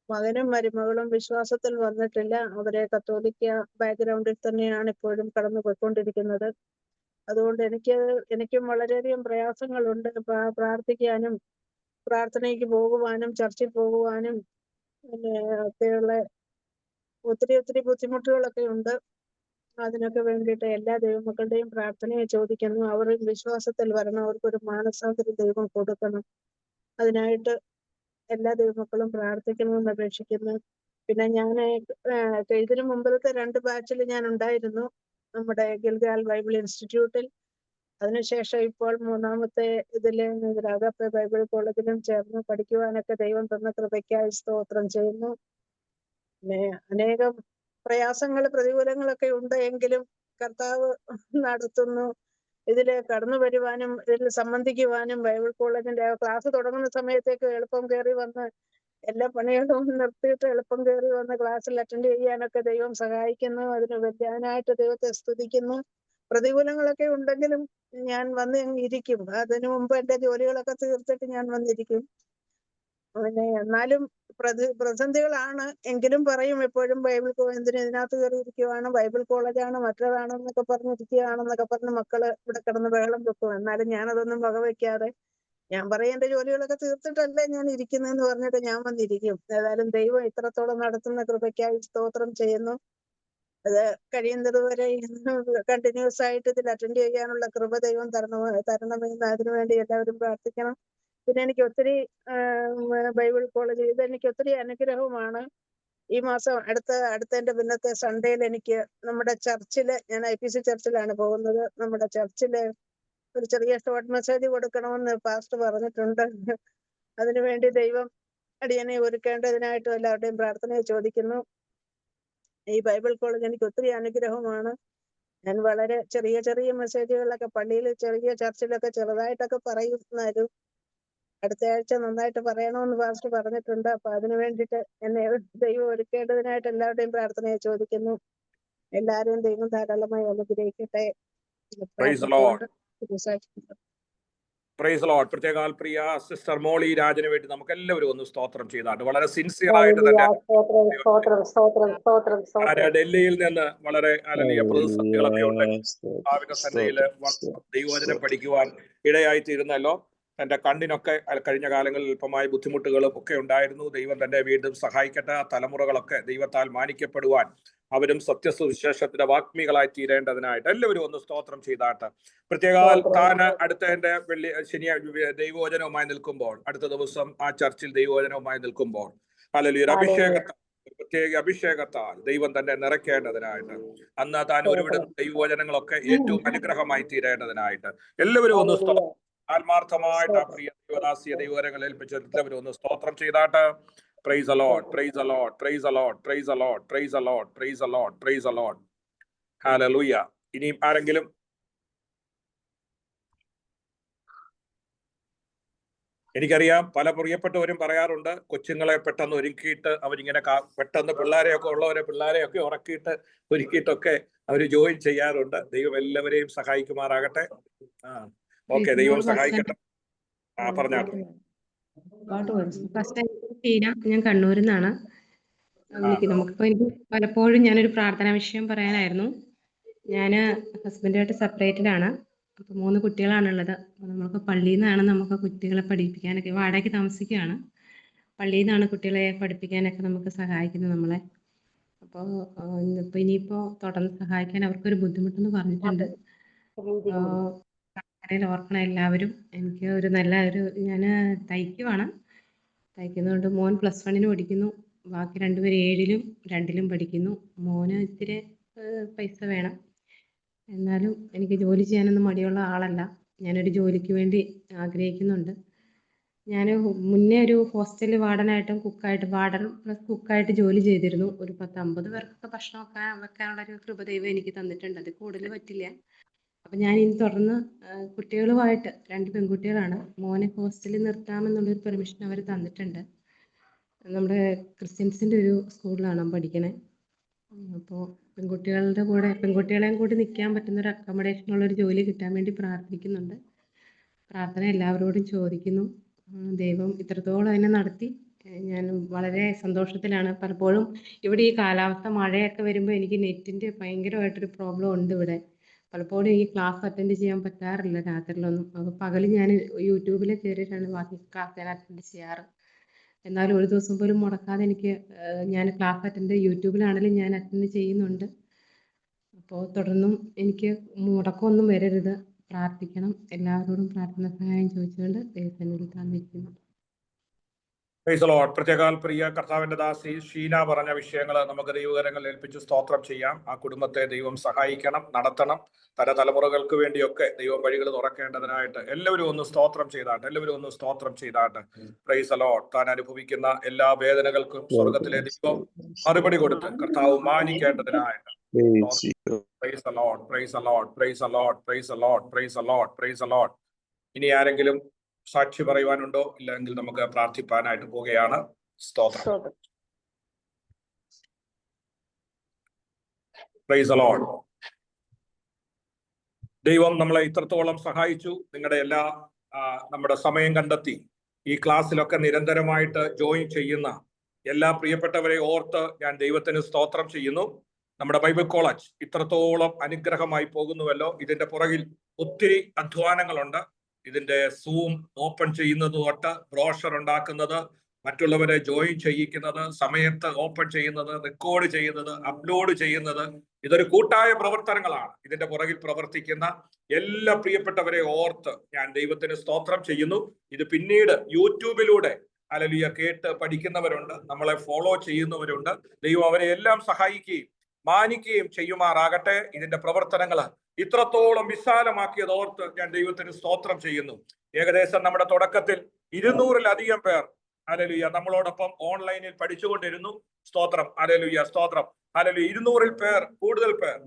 മകനും മരുമകളും വിശ്വാസത്തിൽ വന്നിട്ടില്ല. അവരെ കത്തോലിക്ക ബാക്ക്ഗ്രൗണ്ടിൽ തന്നെയാണ് ഇപ്പോഴും കടന്നു പോയിക്കൊണ്ടിരിക്കുന്നത്. അതുകൊണ്ട് എനിക്കും വളരെയധികം പ്രയാസങ്ങളുണ്ട്. പ്രാർത്ഥിക്കാനും പ്രാർത്ഥനയ്ക്ക് പോകുവാനും ചർച്ചിൽ പോകുവാനും ഒക്കെയുള്ള ഒത്തിരി ബുദ്ധിമുട്ടുകളൊക്കെ ഉണ്ട്. അതിനൊക്കെ വേണ്ടിയിട്ട് എല്ലാ ദൈവമക്കളുടെയും പ്രാർത്ഥനയെ ചോദിക്കുന്നു. അവർ വിശ്വാസത്തിൽ വരണം, അവർക്കൊരു മാനസാന്തരം ദൈവം കൊടുക്കണം. അതിനായിട്ട് എല്ലാ ദൈവമക്കളും പ്രാർത്ഥിക്കണമെന്ന് അപേക്ഷിക്കുന്നു. പിന്നെ ഞാൻ ഇതിനു മുമ്പിലത്തെ 2 ബാച്ചിൽ ഞാൻ ഉണ്ടായിരുന്നു നമ്മുടെ ഗിൽഗാൽ ബൈബിൾ ഇൻസ്റ്റിറ്റ്യൂട്ടിൽ. അതിനുശേഷം ഇപ്പോൾ 3ാമത്തെ ഇതില് അഗപ്പെ ബൈബിൾ കോളേജിലും ചേർന്ന് പഠിക്കുവാനൊക്കെ ദൈവം തന്ന കൃപയ്ക്കായി സ്തോത്രം ചെയ്യുന്നു. പിന്നെ അനേകം പ്രയാസങ്ങൾ പ്രതികൂലങ്ങളൊക്കെ ഉണ്ട്, എങ്കിലും കർത്താവ് നടത്തുന്നു. ഇതില് കടന്നു വരുവാനും ഇതിൽ സംബന്ധിക്കുവാനും ബൈബിൾ കോളേജിന്റെ ക്ലാസ് തുടങ്ങുന്ന സമയത്തേക്ക് എളുപ്പം കയറി വന്ന് എല്ലാ പണികളും നിർത്തിയിട്ട് എളുപ്പം കയറി വന്ന് ക്ലാസ്സിൽ അറ്റൻഡ് ചെയ്യാനൊക്കെ ദൈവം സഹായിക്കുന്നു. അതിന് വലിയാനായിട്ട് ദൈവത്തെ സ്തുതിക്കുന്നു. പ്രതികൂലങ്ങളൊക്കെ ഉണ്ടെങ്കിലും ഞാൻ വന്ന് ഇരിക്കും. അതിനു മുമ്പ് എന്റെ ജോലികളൊക്കെ തീർത്തിട്ട് ഞാൻ വന്നിരിക്കും. പിന്നെ എന്നാലും പ്രതിസന്ധികളാണ്, എങ്കിലും പറയും എപ്പോഴും ബൈബിൾ എന്തിനും ഇതിനകത്ത് കയറി ഇരിക്കുവാണ്, ബൈബിൾ കോളേജാണ് മറ്റേതാണെന്നൊക്കെ പറഞ്ഞിരിക്കുകയാണെന്നൊക്കെ പറഞ്ഞ് മക്കള് ഇവിടെ കിടന്ന് ബഹളം വെക്കും. എന്നാലും ഞാനതൊന്നും വകവയ്ക്കാതെ ഞാൻ പറയും എന്റെ ജോലികളൊക്കെ തീർത്തിട്ടല്ലേ ഞാൻ ഇരിക്കുന്നതെന്ന് പറഞ്ഞിട്ട് ഞാൻ വന്നിരിക്കും. ഏതായാലും ദൈവം ഇത്രത്തോളം നടത്തുന്ന കൃപയ്ക്കായി സ്തോത്രം ചെയ്യുന്നു. അത് കഴിയുന്നത് വരെ കണ്ടിന്യൂസ് ആയിട്ട് ഇതിൽ അറ്റൻഡ് ചെയ്യാനുള്ള കൃപ ദൈവം തരണമെന്ന് അതിനുവേണ്ടി എല്ലാവരും പ്രാർത്ഥിക്കണം. പിന്നെ എനിക്ക് ഒത്തിരി ബൈബിൾ കോളേജ് ഇതെനിക്ക് ഒത്തിരി അനുഗ്രഹമാണ്. ഈ മാസം അടുത്തതിന്റെ പിന്നത്തെ സൺഡേയിൽ എനിക്ക് നമ്മുടെ ചർച്ചില്, ഞാൻ IPC ചർച്ചിലാണ് പോകുന്നത്, നമ്മുടെ ചർച്ചില് ഒരു ചെറിയ ഷോർട്ട് മെസ്സേജ് കൊടുക്കണമെന്ന് പാസ്റ്റർ പറഞ്ഞിട്ടുണ്ട്. അതിനുവേണ്ടി ദൈവം അടിയനെ ഒരുക്കേണ്ടതിനായിട്ട് എല്ലാവരുടെയും പ്രാർത്ഥനയെ ചോദിക്കുന്നു. ഈ ബൈബിൾ കോളേജ് എനിക്ക് ഒത്തിരി അനുഗ്രഹമാണ്. ഞാൻ വളരെ ചെറിയ ചെറിയ മെസ്സേജുകളൊക്കെ പള്ളിയിൽ ചെറിയ ചർച്ചിലൊക്കെ ചെറുതായിട്ടൊക്കെ പറയുന്നാലും അടുത്ത ആഴ്ച നന്നായിട്ട് പറയണമെന്ന് പാസ്റ്റർ പറഞ്ഞിട്ടുണ്ട്. അപ്പൊ അതിനു വേണ്ടിയിട്ട് എന്നെ ദൈവം ഒരുക്കേണ്ടതിനായിട്ട് എല്ലാവരുടെയും പ്രാർത്ഥനയെ ചോദിക്കുന്നു. എല്ലാവരെയും ദൈവം ധാരാളമായി അനുഗ്രഹിക്കട്ടെ. Praise lord, praise lord. പ്രത്യേകാൽ പ്രിയ സിസ്റ്റർ മോളി രാജന് വേണ്ടി നമുക്ക് എല്ലാവരും ഒന്ന് സ്തോത്രം ചെയ്താണ്ട് വളരെ സിൻസിയർ ആയിട്ട് തന്നെ ഡൽഹിയിൽ നിന്ന് വളരെ പ്രതിസന്ധികളൊക്കെ ഉണ്ടെങ്കിൽ സന്നയില് ദൈവവചനം പഠിക്കുവാൻ ഇടയായി തീരുന്നല്ലോ. എൻ്റെ കണ്ണിനൊക്കെ കഴിഞ്ഞ കാലങ്ങളിൽ അല്പമായ ബുദ്ധിമുട്ടുകളും ഒക്കെ ഉണ്ടായിരുന്നു. ദൈവം തന്നെ വീണ്ടും സഹായിക്കട്ടെ. ആ തലമുറകളൊക്കെ ദൈവത്താൽ മാനിക്കപ്പെടുവാൻ അവരും സത്യസുവിശേഷത്തിന്റെ വാഗ്മികളായി തീരേണ്ടതിനായിട്ട് എല്ലാവരും ഒന്ന് സ്തോത്രം ചെയ്താട്ട്. പ്രത്യേക താന് അടുത്തതിന്റെ ദൈവവചനവുമായി നിൽക്കുമ്പോൾ, അടുത്ത ദിവസം ആ ചർച്ചിൽ ദൈവവചനവുമായി നിൽക്കുമ്പോൾ ഹല്ലേലൂയ പ്രത്യേക അഭിഷേകത്താൽ ദൈവം തന്നെ നിറയ്ക്കേണ്ടതിനായിട്ട്, അന്ന് താൻ ഒരുവിടുന്ന ദൈവവചനങ്ങളൊക്കെ ഏറ്റവും അനുഗ്രഹമായി തീരേണ്ടതിനായിട്ട് എല്ലാവരും ഒന്ന് ആത്മാർത്ഥമായിട്ട് ആ പ്രിയ ദൈവദാസിയ ദൈവവചനങ്ങൾ ഏൽപ്പിച്ച് എല്ലാവരും ഒന്ന് സ്തോത്രം ചെയ്താട്ട്. Praise the Lord, praise the Lord, praise the Lord, praise the Lord, praise the Lord, praise the Lord, praise the Lord. Hallelujah. ഇനിയും ആരെങ്കിലും? എനിക്കറിയാം പല പ്രിയപ്പെട്ടവരും പറയാറുണ്ട്, കൊച്ചുങ്ങളെ പെട്ടെന്ന് ഒരുക്കിയിട്ട് അവരിങ്ങനെ പെട്ടെന്ന് പിള്ളേരെയൊക്കെ ഉറക്കിയിട്ട് ഒരുക്കിയിട്ടൊക്കെ അവർ ജോയിൻ ചെയ്യാറുണ്ട്. ദൈവം എല്ലാവരെയും സഹായിക്കുമാറാകട്ടെ. ഓക്കെ, ദൈവം സഹായിക്കട്ടെ. പറഞ്ഞാട്ടെ. ഞാൻ കണ്ണൂരിൽ നിന്നാണ് നമുക്കിപ്പോ എനിക്ക് പലപ്പോഴും ഞാനൊരു പ്രാർത്ഥനാ വിഷയം പറയാനായിരുന്നു. ഞാൻ ഹസ്ബൻഡുമായിട്ട് സെപ്പറേറ്റഡ്, അപ്പൊ 3 കുട്ടികളാണുള്ളത്. അപ്പൊ നമുക്ക് പള്ളിയിൽ നിന്നാണ് നമുക്ക് കുട്ടികളെ പഠിപ്പിക്കാനൊക്കെ, വാടകയ്ക്ക് താമസിക്കുകയാണ്. പള്ളിയിൽ നിന്നാണ് കുട്ടികളെ പഠിപ്പിക്കാനൊക്കെ നമുക്ക് സഹായിക്കുന്നത് നമ്മളെ. അപ്പോൾ ഇനിയിപ്പോ തുടർന്ന് സഹായിക്കാൻ അവർക്കൊരു ബുദ്ധിമുട്ടെന്ന് പറഞ്ഞിട്ടുണ്ട്. ഓർക്കണം എല്ലാവരും. എനിക്ക് ഒരു ഞാൻ തയ്ക്കുന്നുണ്ട്. മോൻ +1 പഠിക്കുന്നു, ബാക്കി 2 പേര് 7ലും 2ലും പഠിക്കുന്നു. മോന് ഇത്തിരി പൈസ വേണം, എന്നാലും എനിക്ക് ജോലി ചെയ്യാനൊന്നും മടിയുള്ള ആളല്ല. ഞാനൊരു ജോലിക്ക് വേണ്ടി ആഗ്രഹിക്കുന്നുണ്ട്. ഞാൻ മുന്നേ ഒരു ഹോസ്റ്റലിൽ വാർഡനായിട്ടും കുക്കായിട്ട് ജോലി ചെയ്തിരുന്നു. ഒരു 10-50 പേർക്കൊക്കെ ഭക്ഷണം വെക്കാനുള്ളൊരു കൃപ ദൈവം എനിക്ക് തന്നിട്ടുണ്ട്. അത് കൂടുതൽ പറ്റില്ല. അപ്പം ഞാൻ ഇനി തുടർന്ന് കുട്ടികളുമായിട്ട് 2 പെൺകുട്ടികളാണ്, മോനെ ഹോസ്റ്റലിൽ നിർത്താമെന്നുള്ളൊരു പെർമിഷൻ അവർ തന്നിട്ടുണ്ട്. നമ്മുടെ ക്രിസ്ത്യൻസിൻ്റെ ഒരു സ്കൂളിലാണ് പഠിക്കണേ. അപ്പോൾ പെൺകുട്ടികളെയും കൂടി നിൽക്കാൻ പറ്റുന്നൊരു അക്കോമഡേഷനുള്ളൊരു ജോലി കിട്ടാൻ വേണ്ടി പ്രാർത്ഥിക്കുന്നുണ്ട്. പ്രാർത്ഥന എല്ലാവരോടും ചോദിക്കുന്നു. ദൈവം ഇത്രത്തോളം എന്നെ നടത്തി. ഞാൻ വളരെ സന്തോഷത്തിലാണ്. പലപ്പോഴും ഇവിടെ ഈ കാലാവസ്ഥ മഴയൊക്കെ വരുമ്പോൾ എനിക്ക് നെറ്റിൻ്റെ ഭയങ്കരമായിട്ടൊരു പ്രോബ്ലം ഉണ്ട് ഇവിടെ. പലപ്പോഴും ഈ ക്ലാസ് അറ്റൻഡ് ചെയ്യാൻ പറ്റാറില്ല രാത്രിയിലൊന്നും. അപ്പോൾ പകൽ ഞാൻ യൂട്യൂബിൽ കയറിയിട്ടാണ് ബാക്കി ക്ലാസ് ഞാൻ അറ്റൻഡ് ചെയ്യാറ്. എന്നാലും ഒരു ദിവസം പോലും മുടക്കാതെ ഞാൻ ക്ലാസ് യൂട്യൂബിലാണെങ്കിലും ഞാൻ അറ്റൻഡ് ചെയ്യുന്നുണ്ട്. അപ്പോൾ തുടർന്നും എനിക്ക് മുടക്കമൊന്നും വരരുത്, പ്രാർത്ഥിക്കണം. എല്ലാവരോടും പ്രാർത്ഥന സഹായം ചോദിച്ചുകൊണ്ട് ദൈവസന്നിധിയിൽ തന്നിരിക്കുന്നു. പ്രത്യേകാൽ പ്രിയ കർത്താവിന്റെ ദാസി ഷീന പറഞ്ഞ വിഷയങ്ങൾ നമുക്ക് ദൈവകരങ്ങളിൽ ഏൽപ്പിച്ച് സ്തോത്രം ചെയ്യാം. ആ കുടുംബത്തെ ദൈവം സഹായിക്കണം, നടത്തണം. തലമുറകൾക്ക് വേണ്ടിയൊക്കെ ദൈവം വഴികൾ തുറക്കേണ്ടതിനായിട്ട് എല്ലാവരും ഒന്ന് സ്തോത്രം ചെയ്താട്ട്. Price the Lord. താൻ അനുഭവിക്കുന്ന എല്ലാ വേദനകൾക്കും സ്വർഗത്തിലെ ദൈവം മറുപടി കൊടുത്ത് കർത്താവ് മാനിക്കേണ്ടതിനായിട്ട്. Praise the lord, praise the lord, praise the lord, praise the lord, praise the lord, praise the lord. ഇനി ആരെങ്കിലും സാക്ഷി പറയുവാനുണ്ടോ? ഇല്ലെങ്കിൽ നമുക്ക് പ്രാർത്ഥിപ്പാനായിട്ട് പോവുകയാണ്. സ്തോത്രം. Praise the lord. ദൈവം നമ്മളെ ഇത്രത്തോളം സഹായിച്ചു. നിങ്ങളുടെ എല്ലാ നമ്മുടെ സമയം കണ്ടെത്തി ഈ ക്ലാസ്സിലൊക്കെ നിരന്തരമായിട്ട് ജോയിൻ ചെയ്യുന്ന എല്ലാ പ്രിയപ്പെട്ടവരെ ഓർത്ത് ഞാൻ ദൈവത്തിന് സ്തോത്രം ചെയ്യുന്നു. നമ്മുടെ ബൈബിൾ കോളേജ് ഇത്രത്തോളം അനുഗ്രഹമായി പോകുന്നുവല്ലോ. ഇതിന്റെ പുറകിൽ ഒത്തിരി അധ്വാനങ്ങളുണ്ട്. ഇതിന്റെ സൂം ഓപ്പൺ ചെയ്യുന്നത് തൊട്ട് ബ്രോഷർ ഉണ്ടാക്കുന്നത്, മറ്റുള്ളവരെ ജോയിൻ ചെയ്യിക്കുന്നത്, സമയത്ത് ഓപ്പൺ ചെയ്യുന്നത്, റെക്കോർഡ് ചെയ്യുന്നത്, അപ്ലോഡ് ചെയ്യുന്നത്, ഇതൊരു കൂട്ടായ പ്രവർത്തനങ്ങളാണ്. ഇതിന്റെ പുറകിൽ പ്രവർത്തിക്കുന്ന എല്ലാ പ്രിയപ്പെട്ടവരെ ഓർത്ത് ഞാൻ ദൈവത്തിന് സ്തോത്രം ചെയ്യുന്നു. ഇത് പിന്നീട് യൂട്യൂബിലൂടെ ഹല്ലേലൂയ കേട്ട് പഠിക്കുന്നവരുണ്ട്, നമ്മളെ ഫോളോ ചെയ്യുന്നവരുണ്ട്. ദൈവം അവരെ എല്ലാം സഹായിക്കുകയും മാനിക്കുകയും ചെയ്യുമാറാകട്ടെ. ഇതിന്റെ പ്രവർത്തനങ്ങൾ ഇത്രത്തോളം വിശാലമാക്കിയത് ഓർത്ത് ഞാൻ ദൈവത്തിന് സ്തോത്രം ചെയ്യുന്നു. ഏകദേശം നമ്മുടെ തുടക്കത്തിൽ 200-ലധികം പേർ ഹല്ലേലൂയ നമ്മളോടൊപ്പം ഓൺലൈനിൽ പഠിച്ചുകൊണ്ടിരുന്നു. സ്തോത്രം, ഹല്ലേലൂയ, സ്തോത്രം, ഹല്ലേലൂയ. 200-ൽ പേർ കൂടുതൽ പേർ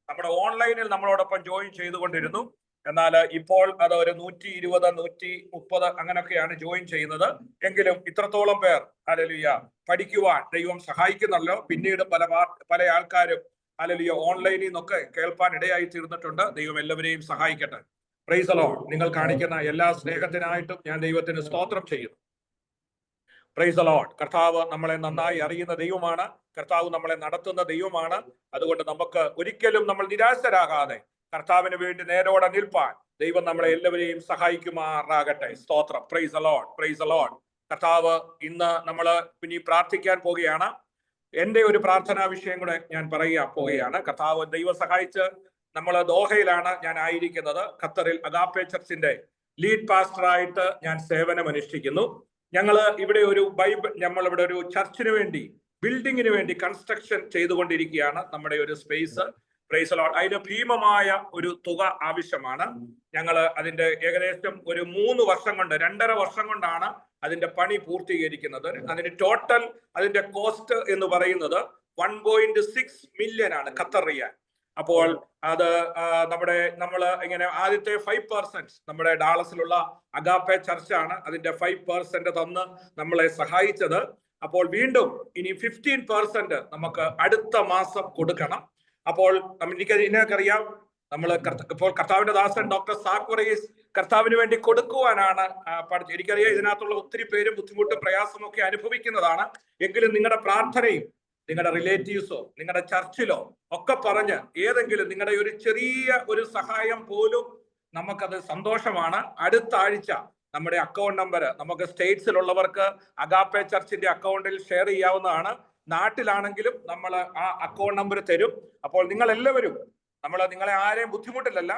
നമ്മുടെ ഓൺലൈനിൽ നമ്മളോടൊപ്പം ജോയിൻ ചെയ്തുകൊണ്ടിരുന്നു. എന്നാൽ ഇപ്പോൾ അത് ഒരു 120, 130 അങ്ങനെയൊക്കെയാണ് ജോയിൻ ചെയ്യുന്നത്. എങ്കിലും ഇത്രത്തോളം പേർ ഹല്ലേലൂയ പഠിക്കുവാൻ ദൈവം സഹായിക്കുന്നല്ലോ. പിന്നീട് പല ആൾക്കാരും ഹല്ലേലൂയ ഓൺലൈനിൽ നിന്നൊക്കെ കേൾപ്പാൻ ഇടയായി തീർന്നിട്ടുണ്ട്. ദൈവം എല്ലാവരെയും സഹായിക്കട്ടെ. Price the Lord. നിങ്ങൾ കാണിക്കുന്ന എല്ലാ സ്നേഹത്തിനായിട്ടും ഞാൻ ദൈവത്തിന് സ്തോത്രം ചെയ്യുന്നു. Price the Lord. കർത്താവ് നമ്മളെ നന്നായി അറിയുന്ന ദൈവമാണ്. കർത്താവ് നമ്മളെ നടത്തുന്ന ദൈവമാണ്. അതുകൊണ്ട് നമുക്ക് ഒരിക്കലും നമ്മൾ നിരാശരാകാതെ കർത്താവിന് വേണ്ടി നേരോടെ നിൽപ്പാൻ ദൈവം നമ്മളെ എല്ലാവരെയും സഹായിക്കുമാറാകട്ടെ. സ്തോത്രം. Praise the lord, praise the Lord. കർത്താവ് ഇന്ന് നമ്മൾ ഇനി പ്രാർത്ഥിക്കാൻ പോവുകയാണ്. എന്റെ ഒരു പ്രാർത്ഥനാ വിഷയം കൂടെ ഞാൻ പോവുകയാണ്. കർത്താവ് ദൈവം സഹായിച്ച് നമ്മൾ ദോഹയിലാണ് ഞാൻ ആയിരിക്കുന്നത്. ഖത്തറിൽ അഗാപ്പെ ചർച്ചിന്റെ ലീഡ് പാസ്റ്ററായിട്ട് ഞാൻ സേവനം അനുഷ്ഠിക്കുന്നു. ഇവിടെ ഒരു ചർച്ചിന് വേണ്ടി, ബിൽഡിങ്ങിന് വേണ്ടി കൺസ്ട്രക്ഷൻ ചെയ്തുകൊണ്ടിരിക്കുകയാണ് നമ്മുടെ ഒരു സ്പേസ്. Price the Lord. അതിന് ഭീമമായ ഒരു തുക ആവശ്യമാണ്. അതിന്റെ ഏകദേശം ഒരു 3 വർഷം കൊണ്ട്, 2.5 വർഷം കൊണ്ടാണ് അതിന്റെ പണി പൂർത്തീകരിക്കുന്നത്. അതിന്റെ ടോട്ടൽ അതിന്റെ കോസ്റ്റ് എന്ന് പറയുന്നത് 1.6 മില്യൺ ആണ് ഖത്തർ റിയാൽ. അപ്പോൾ അത് നമ്മൾ ഇങ്ങനെ ആദ്യത്തെ 5% നമ്മുടെ ഡാളസിലുള്ള അഗാപ്പെ ചർച്ചാണ് അതിന്റെ 5% തന്ന് നമ്മളെ സഹായിച്ചത്. അപ്പോൾ വീണ്ടും ഇനി 15% നമുക്ക് അടുത്ത മാസം കൊടുക്കണം. അപ്പോൾ എനിക്കറിയാം, ഇപ്പോൾ കർത്താവിന്റെ ദാസൻ ഡോക്ടർ സാക്വറീസ് കർത്താവിന് വേണ്ടി കൊടുക്കുവാനാണ് പഠിച്ചത്. എനിക്കറിയാം ഇതിനകത്തുള്ള ഒത്തിരി പേരും ബുദ്ധിമുട്ടും പ്രയാസമൊക്കെ അനുഭവിക്കുന്നതാണ്. എങ്കിലും നിങ്ങളുടെ പ്രാർത്ഥനയും നിങ്ങളുടെ റിലേറ്റീവ്സോ നിങ്ങളുടെ ചർച്ചിലോ ഒക്കെ പറഞ്ഞ് ഏതെങ്കിലും നിങ്ങളുടെ ഒരു ചെറിയ ഒരു സഹായം പോലും നമുക്കത് സന്തോഷമാണ്. അടുത്ത ആഴ്ച നമ്മുടെ അക്കൗണ്ട് നമ്പർ നമുക്ക് സ്റ്റേറ്റ്സിലുള്ളവർക്ക് അഗാപ്പെ ചർച്ചിന്റെ അക്കൗണ്ടിൽ ഷെയർ ചെയ്യാവുന്നതാണ്. നാട്ടിലാണെങ്കിലും നമ്മൾ ആ അക്കൗണ്ട് നമ്പർ തരും. അപ്പോൾ നിങ്ങൾ എല്ലാവരും നിങ്ങളെ ആരെയും ബുദ്ധിമുട്ടില്ലല്ല,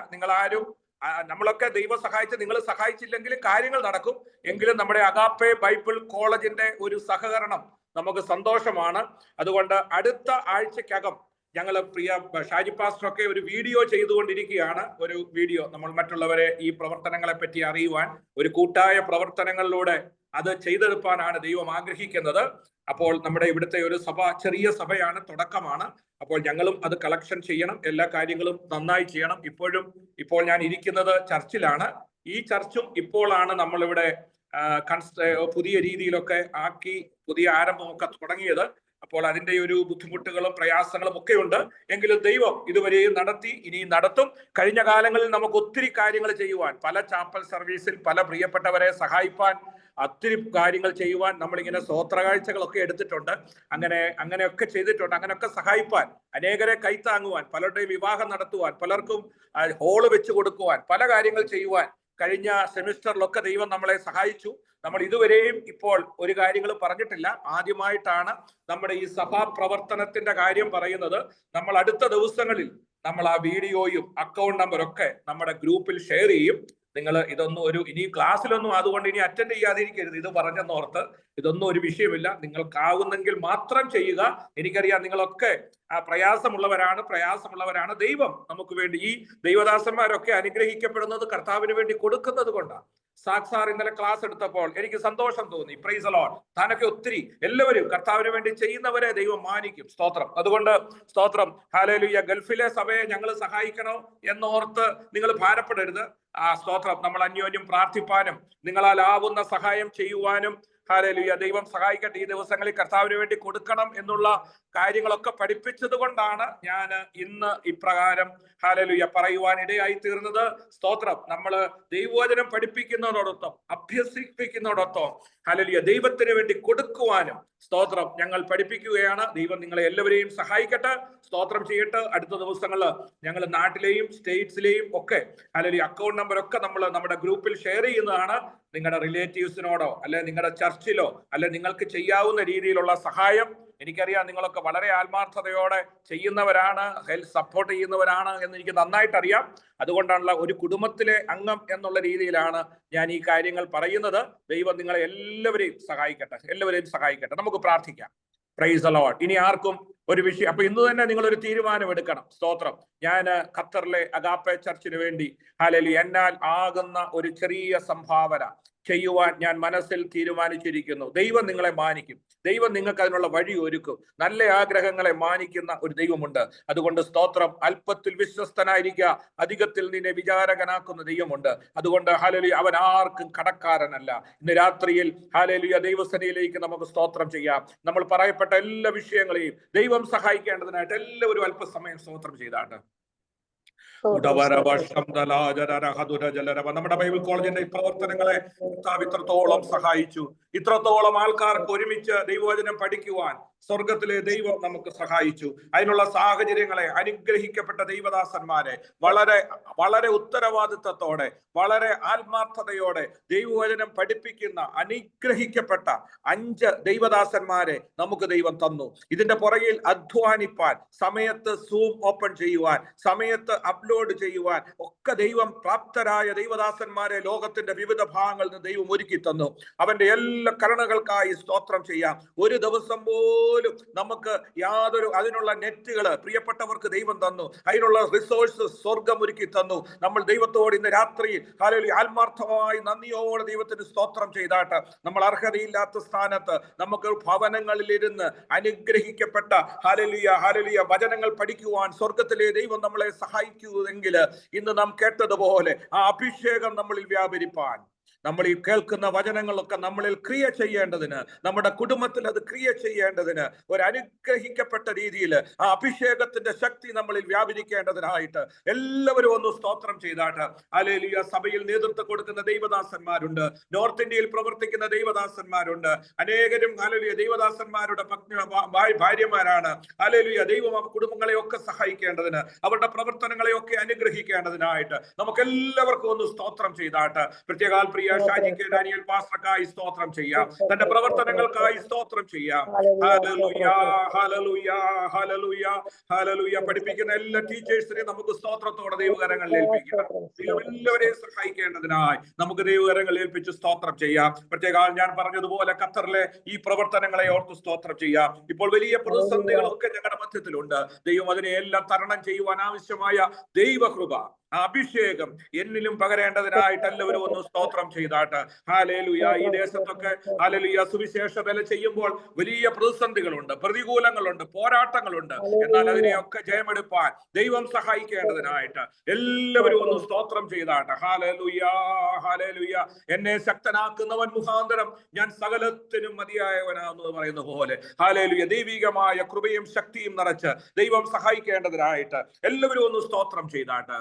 നമ്മളൊക്കെ ദൈവം സഹായിച്ച് നിങ്ങൾ സഹായിച്ചില്ലെങ്കിൽ കാര്യങ്ങൾ നടക്കും. എങ്കിലും നമ്മുടെ അഗാപ്പെ ബൈബിൾ കോളേജിന്റെ ഒരു സഹകരണം നമുക്ക് സന്തോഷമാണ്. അതുകൊണ്ട് അടുത്ത ആഴ്ചക്കകം ഞങ്ങൾ പ്രിയ ഷാജി പാസ്റ്ററൊക്കെ ഒരു വീഡിയോ ചെയ്തുകൊണ്ടിരിക്കുകയാണ്. ഒരു വീഡിയോ നമ്മൾ മറ്റുള്ളവരെ ഈ പ്രവർത്തനങ്ങളെ പറ്റി അറിയുവാൻ, ഒരു കൂട്ടായ പ്രവർത്തനങ്ങളിലൂടെ അത് ചെയ്തെടുപ്പാനാണ് ദൈവം ആഗ്രഹിക്കുന്നത്. അപ്പോൾ നമ്മുടെ ഇവിടുത്തെ ഒരു ചെറിയ സഭയാണ്, തുടക്കമാണ്. അപ്പോൾ ഞങ്ങളും അത് കളക്ഷൻ ചെയ്യണം, എല്ലാ കാര്യങ്ങളും നന്നായി ചെയ്യണം. ഇപ്പോൾ ഞാൻ ഇരിക്കുന്നത് ചർച്ചിലാണ്. ഈ ചർച്ചും ഇപ്പോഴാണ് നമ്മളിവിടെ പുതിയ രീതിയിലൊക്കെ ആക്കി പുതിയ ആരംഭമൊക്കെ തുടങ്ങിയത്. അപ്പോൾ അതിന്റെ ഒരു ബുദ്ധിമുട്ടുകളും പ്രയാസങ്ങളും ഒക്കെ ഉണ്ട്. എങ്കിലും ദൈവം ഇതുവരെയും നടത്തി, ഇനിയും നടത്തും. കഴിഞ്ഞ കാലങ്ങളിൽ നമുക്ക് ഒത്തിരി കാര്യങ്ങൾ ചെയ്യുവാൻ, പല ചാപ്പൽ സർവീസിൽ പല പ്രിയപ്പെട്ടവരെ സഹായിപ്പാൻ, ഒത്തിരി കാര്യങ്ങൾ ചെയ്യുവാൻ നമ്മളിങ്ങനെ സ്വോത്രകാഴ്ചകളൊക്കെ എടുത്തിട്ടുണ്ട്. അങ്ങനെയൊക്കെ ചെയ്തിട്ടുണ്ട്. അങ്ങനെയൊക്കെ സഹായിപ്പാൻ, അനേകരെ കൈത്താങ്ങുവാൻ, പലരുടെയും വിവാഹം നടത്തുവാൻ, പലർക്കും ഹോള് വെച്ച് കൊടുക്കുവാൻ, പല കാര്യങ്ങൾ ചെയ്യുവാൻ കഴിഞ്ഞ സെമിസ്റ്ററിലൊക്കെ ദൈവം നമ്മളെ സഹായിച്ചു. നമ്മൾ ഇതുവരെയും ഇപ്പോൾ ഒരു കാര്യങ്ങളും പറഞ്ഞിട്ടില്ല. ആദ്യമായിട്ടാണ് നമ്മുടെ ഈ സഭാ പ്രവർത്തനത്തിന്റെ കാര്യം പറയുന്നത്. നമ്മൾ അടുത്ത ദിവസങ്ങളിൽ നമ്മൾ ആ വീഡിയോയും അക്കൗണ്ട് നമ്പറും ഒക്കെ നമ്മുടെ ഗ്രൂപ്പിൽ ഷെയർ ചെയ്യും. നിങ്ങൾ ഇതൊന്നും ഇനി ക്ലാസ്സിലൊന്നും അതുകൊണ്ട് ഇനി അറ്റൻഡ് ചെയ്യാതിരിക്കരുത്. ഇത് പറഞ്ഞെന്നോർത്ത് ഇതൊന്നും ഒരു വിഷയമില്ല. നിങ്ങൾക്കാവുന്നെങ്കിൽ മാത്രം ചെയ്യുക. എനിക്കറിയാം നിങ്ങളൊക്കെ പ്രയാസമുള്ളവരാണ്. ദൈവം നമുക്ക് വേണ്ടി, ഈ ദൈവദാസന്മാരൊക്കെ അനുഗ്രഹിക്കപ്പെടുന്നത് കർത്താവിന് വേണ്ടി കൊടുക്കുന്നത് കൊണ്ടാണ്. സാർ ഇന്നലെ ക്ലാസ് എടുത്തപ്പോൾ എനിക്ക് സന്തോഷം തോന്നി. Price the Lord. താനൊക്കെ ഒത്തിരി എല്ലാവരും കർത്താവിന് വേണ്ടി ചെയ്യുന്നവരെ ദൈവം മാനിക്കും. സ്തോത്രം. അതുകൊണ്ട് സ്തോത്രം. ഹല്ലേലൂയ. ഗൾഫിലെ സഭയെ ഞങ്ങൾ സഹായിക്കണോ എന്നോർത്ത് നിങ്ങൾ ഭാരപ്പെടരുത്. സ്തോത്രം. നമ്മൾ അന്യോന്യം പ്രാർത്ഥിപ്പാനും നിങ്ങളാൽ ആവുന്ന സഹായം ചെയ്യുവാനും ഹല്ലേലൂയ ദൈവം സഹായിക്കട്ടെ. ഈ ദിവസങ്ങളിൽ കർത്താവിന് വേണ്ടി കൊടുക്കണം എന്നുള്ള കാര്യങ്ങളൊക്കെ പഠിപ്പിച്ചത് കൊണ്ടാണ് ഞാൻ ഇന്ന് ഇപ്രകാരം ഹല്ലേലൂയ പറയുവാൻ ഇടയായി തീർന്നത്. സ്തോത്രം. നമ്മൾ ദൈവവചനം പഠിപ്പിക്കുന്നതോടൊപ്പം അഭ്യസിപ്പിക്കുന്നതോടൊപ്പം ഹല്ലേലൂയ ദൈവത്തിന് വേണ്ടി കൊടുക്കുവാനും സ്തോത്രം ഞങ്ങൾ പഠിപ്പിക്കുകയാണ്. ദൈവം നിങ്ങളെ എല്ലാവരെയും സഹായിക്കട്ടെ. സ്തോത്രം ചെയ്യട്ടെ. അടുത്ത ദിവസങ്ങളിൽ ഞങ്ങൾ നാട്ടിലെയും സ്റ്റേറ്റ്സിലെയും ഒക്കെ ഹല്ലേലൂയ അക്കൗണ്ട് നമ്പറൊക്കെ നമ്മൾ നമ്മുടെ ഗ്രൂപ്പിൽ ഷെയർ ചെയ്യുന്നതാണ്. നിങ്ങളുടെ റിലേറ്റീവ്സിനോടോ അല്ലെ നിങ്ങളുടെ ചർച്ചിലോ അല്ലെ നിങ്ങൾക്ക് ചെയ്യാവുന്ന രീതിയിലുള്ള സഹായം, എനിക്കറിയാം നിങ്ങളൊക്കെ വളരെ ആത്മാർത്ഥതയോടെ ചെയ്യുന്നവരാണ്, ഹെൽത്ത് സപ്പോർട്ട് ചെയ്യുന്നവരാണ് എന്ന് എനിക്ക് നന്നായിട്ട് അറിയാം. അതുകൊണ്ടാണല്ലോ ഒരു കുടുംബത്തിലെ അംഗം എന്നുള്ള രീതിയിലാണ് ഞാൻ ഈ കാര്യങ്ങൾ പറയുന്നത്. ദൈവം നിങ്ങളെ എല്ലാവരെയും സഹായിക്കട്ടെ. നമുക്ക് പ്രാർത്ഥിക്കാം. Price the lord. ഇനി ആർക്കും ഒരു വിഷയം, അപ്പൊ ഇന്ന് തന്നെ നിങ്ങൾ ഒരു തീരുമാനം എടുക്കണം. സ്തോത്രം. ഞാൻ ഖത്തറിലെ അഗാപ്പെ ചർച്ചിന് വേണ്ടി ഹല്ലേലൂയ എന്നാൽ ആകുന്ന ഒരു ചെറിയ സംഭാവന ചെയ്യുവാൻ ഞാൻ മനസ്സിൽ തീരുമാനിച്ചിരിക്കുന്നു. ദൈവം നിങ്ങളെ മാനിക്കും. ദൈവം നിങ്ങൾക്ക് അതിനുള്ള വഴി ഒരുക്കും. നല്ല ആഗ്രഹങ്ങളെ മാനിക്കുന്ന ഒരു ദൈവമുണ്ട്. അതുകൊണ്ട് സ്തോത്രം. അല്പത്തിൽ വിശ്വസ്തനായിരിക്കുക, അധികത്തിൽ നിന്നെ വിചാരകനാക്കുന്ന ദൈവമുണ്ട്. അതുകൊണ്ട് ഹല്ലേലൂയ അവൻ ആർക്കും കടക്കാരനല്ല. ഇന്ന് രാത്രിയിൽ ഹല്ലേലൂയ ദൈവസന്നിധിയിലേക്ക് നമുക്ക് സ്തോത്രം ചെയ്യാം. നമ്മൾ പറയപ്പെട്ട എല്ലാ വിഷയങ്ങളെയും ദൈവം സഹായിക്കേണ്ടതിനായിട്ട് എല്ലാവരും അല്പസമയം സ്തോത്രം ചെയ്താട്ട്. നമ്മുടെ ബൈബിൾ കോളേജിന്റെ പ്രവർത്തനങ്ങളെ ഇത്രത്തോളം സഹായിച്ചു. ഇത്രത്തോളം ആൾക്കാർക്ക് ഒരുമിച്ച് ദൈവവചനം പഠിക്കുവാൻ സ്വർഗത്തിലെ ദൈവം നമുക്ക് സഹായിച്ചു. അതിനുള്ള സാഹചര്യങ്ങളെ അനുഗ്രഹിക്കപ്പെട്ട ദൈവദാസന്മാരെ വളരെ വളരെ ഉത്തരവാദിത്തത്തോടെ വളരെ ആത്മാർത്ഥതയോടെ ദൈവവചനം പഠിപ്പിക്കുന്ന അനുഗ്രഹിക്കപ്പെട്ട 5 ദൈവദാസന്മാരെ നമുക്ക് ദൈവം തന്നു. ഇതിന്റെ പുറകിൽ അധ്വാനിപ്പാൻ, സമയത്ത് സൂം ഓപ്പൺ ചെയ്യുവാൻ, സമയത്ത് അപ്ലോഡ് ചെയ്യുവാൻ ഒക്കെ ദൈവം പ്രാപ്തരായ ദൈവദാസന്മാരെ ലോകത്തിന്റെ വിവിധ ഭാഗങ്ങളിൽ നിന്ന് ദൈവം ഒരുക്കി തന്നു. അവന്റെ എല്ലാ കരുണകൾക്കായി സ്തോത്രം ചെയ്യാം. ഒരു ദിവസം പോലും നമുക്ക് അതിനുള്ള നെറ്റുകള് പ്രിയപ്പെട്ടവർക്ക് ദൈവം തന്നു. അതിനുള്ള റിസോഴ്സസ് സ്വർഗം ഒരുക്കി തന്നു. നമ്മൾ ദൈവത്തോട് ഇന്ന് രാത്രി ഹല്ലേലൂയ ആത്മാർത്ഥമായി നന്ദിയോടെ ദൈവത്തിന് സ്തോത്രം ചെയ്താട്ട് നമ്മൾ അർഹതയില്ലാത്ത സ്ഥാനത്ത് നമുക്ക് ഭവനങ്ങളിലിരുന്ന് അനുഗ്രഹിക്കപ്പെട്ട ഹല്ലേലൂയ വചനങ്ങൾ പഠിക്കുവാൻ സ്വർഗത്തിലെ ദൈവം നമ്മളെ സഹായിക്കുമെങ്കിൽ ഇന്ന് നാം കേട്ടതുപോലെ ആ അഭിഷേകം നമ്മളിൽ വ്യാപരിപ്പാൻ, നമ്മൾ ഈ കേൾക്കുന്ന വചനങ്ങളൊക്കെ നമ്മളിൽ ക്രിയ ചെയ്യേണ്ടതിന്, നമ്മുടെ കുടുംബത്തിൽ അത് ക്രിയ ചെയ്യേണ്ടതിന്, ഒരു അനുഗ്രഹിക്കപ്പെട്ട രീതിയിൽ ആ അഭിഷേകത്തിന്റെ ശക്തി നമ്മളിൽ വ്യാപരിക്കേണ്ടതിനായിട്ട് എല്ലാവരും ഒന്ന് സ്തോത്രം ചെയ്താട്ട്. ഹല്ലേലൂയ. സഭയിൽ നേതൃത്വം കൊടുക്കുന്ന ദൈവദാസന്മാരുണ്ട്, നോർത്ത് ഇന്ത്യയിൽ പ്രവർത്തിക്കുന്ന ദൈവദാസന്മാരുണ്ട്, അനേകരും ഹല്ലേലൂയ ദൈവദാസന്മാരുടെ ഭാര്യമാരാണ്. ഹല്ലേലൂയ. ദൈവം ആ കുടുംബങ്ങളെയൊക്കെ സഹായിക്കേണ്ടതിന്, അവരുടെ പ്രവർത്തനങ്ങളെയൊക്കെ അനുഗ്രഹിക്കേണ്ടതിനായിട്ട് നമുക്ക് എല്ലാവർക്കും ഒന്ന് സ്തോത്രം ചെയ്താട്ട്. പ്രത്യേക പ്രിയ ഷാജിക്ക് ഡാനിയൽ പാസ്റ്റർക്കായി സ്തോത്രം ചെയ്യാം. തന്റെ പ്രവർത്തനങ്ങൾക്കായി സ്തോത്രം ചെയ്യാം. Hallelujah, hallelujah, hallelujah, hallelujah. പഠിപ്പിക്കുന്ന എല്ലാ ടീച്ചേഴ്സിനെയും നമുക്ക് സ്തോത്രത്തോടെ ദൈവകരങ്ങളിൽ ഏൽപ്പിക്കാം. എല്ലാവരെയും സഹായിക്കേണ്ടതിനായി നമുക്ക് ദൈവകരങ്ങളിൽ ഏൽപ്പിച്ച് സ്തോത്രം ചെയ്യാം. പ്രത്യേക ഞാൻ പറഞ്ഞതുപോലെ ഖത്തറിലെ ഈ പ്രവർത്തനങ്ങളെ ഓർത്ത് സ്തോത്രം ചെയ്യാം. ഇപ്പോൾ വലിയ പ്രതിസന്ധികളൊക്കെ ഞങ്ങളുടെ മധ്യത്തിലുണ്ട്. ദൈവം അതിനെ എല്ലാം തരണം ചെയ്യുവാൻ ആവശ്യമായ ദൈവകൃപ, അഭിഷേകം എന്നിലും പകരേണ്ടതിനായിട്ട് എല്ലാവരും ഒന്ന് സ്തോത്രം ചെയ്താട്ട്. ഹല്ലേലൂയ. ഈ ദേശത്തൊക്കെ ഹല്ലേലൂയ സുവിശേഷ വേല ചെയ്യുമ്പോൾ വലിയ പ്രതിസന്ധികളുണ്ട്, പ്രതികൂലങ്ങളുണ്ട്, പോരാട്ടങ്ങളുണ്ട്. എന്നാൽ അതിനെയൊക്കെ ജയമെടുപ്പാൻ ദൈവം സഹായിക്കേണ്ടതിനായിട്ട് എല്ലാവരും ഒന്ന് സ്തോത്രം ചെയ്താട്ട്. Hallelujah, hallelujah. എന്നെ ശക്തനാക്കുന്നവൻ മുഖാന്തരം ഞാൻ സകലത്തിനും മതിയായവനാണെന്ന് പറയുന്ന പോലെ ഹല്ലേലൂയ ദൈവികമായ കൃപയും ശക്തിയും നിറച്ച് ദൈവം സഹായിക്കേണ്ടതിനായിട്ട് എല്ലാവരും ഒന്ന് സ്തോത്രം ചെയ്താട്ട്.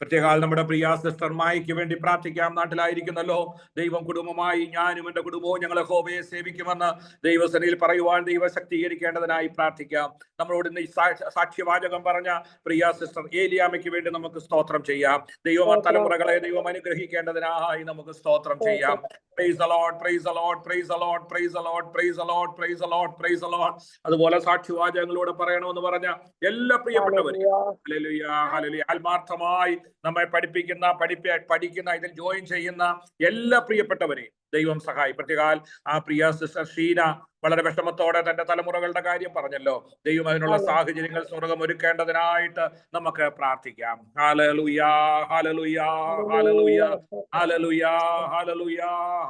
പ്രത്യേകാൽ നമ്മുടെ പ്രിയ സിസ്റ്റർ മായിക്ക് വേണ്ടി പ്രാർത്ഥിക്കാം. നാട്ടിലായിരിക്കുന്നല്ലോ. ദൈവം കുടുംബമായി ഞാനും എൻ്റെ കുടുംബവും ഞങ്ങൾ യഹോവയെ സേവിക്കുമെന്ന് ദൈവസേനയിൽ പറയുവാൻ ദൈവം ശക്തീകരിക്കേണ്ടതിനായി പ്രാർത്ഥിക്കാം. നമ്മളോട് ഇന്ന് ഈ സാക്ഷ്യവാചകം പറഞ്ഞ പ്രിയ സിസ്റ്റർ ഏലിയാമയ്ക്ക് വേണ്ടി നമുക്ക് സ്തോത്രം ചെയ്യാം. ദൈവം ആ തലമുറകളെ ദൈവം അനുഗ്രഹിക്കേണ്ടതിനായി നമുക്ക് സ്തോത്രം ചെയ്യാം. Praise the Lord, praise the Lord, praise the Lord, praise the Lord, praise the Lord, praise the Lord, praise the Lord. അതുപോലെ സാക്ഷ്യവാചകങ്ങളോട് പറയണമെന്ന് പറഞ്ഞ എല്ലാ പ്രിയപ്പെട്ടവരെയും ഹല്ലേലൂയ, ഹല്ലേലൂയ, ആത്മാർത്ഥമായി നമ്മെ പഠിക്കുന്ന ഇതിൽ ജോയിൻ ചെയ്യുന്ന എല്ലാ പ്രിയപ്പെട്ടവരെയും ദൈവം സഹായി. പ്രത്യേകാൽ ആ പ്രിയ സിസ്റ്റർ ഷീന വളരെ വിഷമത്തോടെ തന്റെ തലമുറകളുടെ കാര്യം പറഞ്ഞല്ലോ. ദൈവം അതിനുള്ള സാഹചര്യങ്ങൾ സ്വർഗം ഒരുക്കേണ്ടതിനായിട്ട് നമുക്ക് പ്രാർത്ഥിക്കാം. Hallelujah, hallelujah, hallelujah, hallelujah, hallelujah,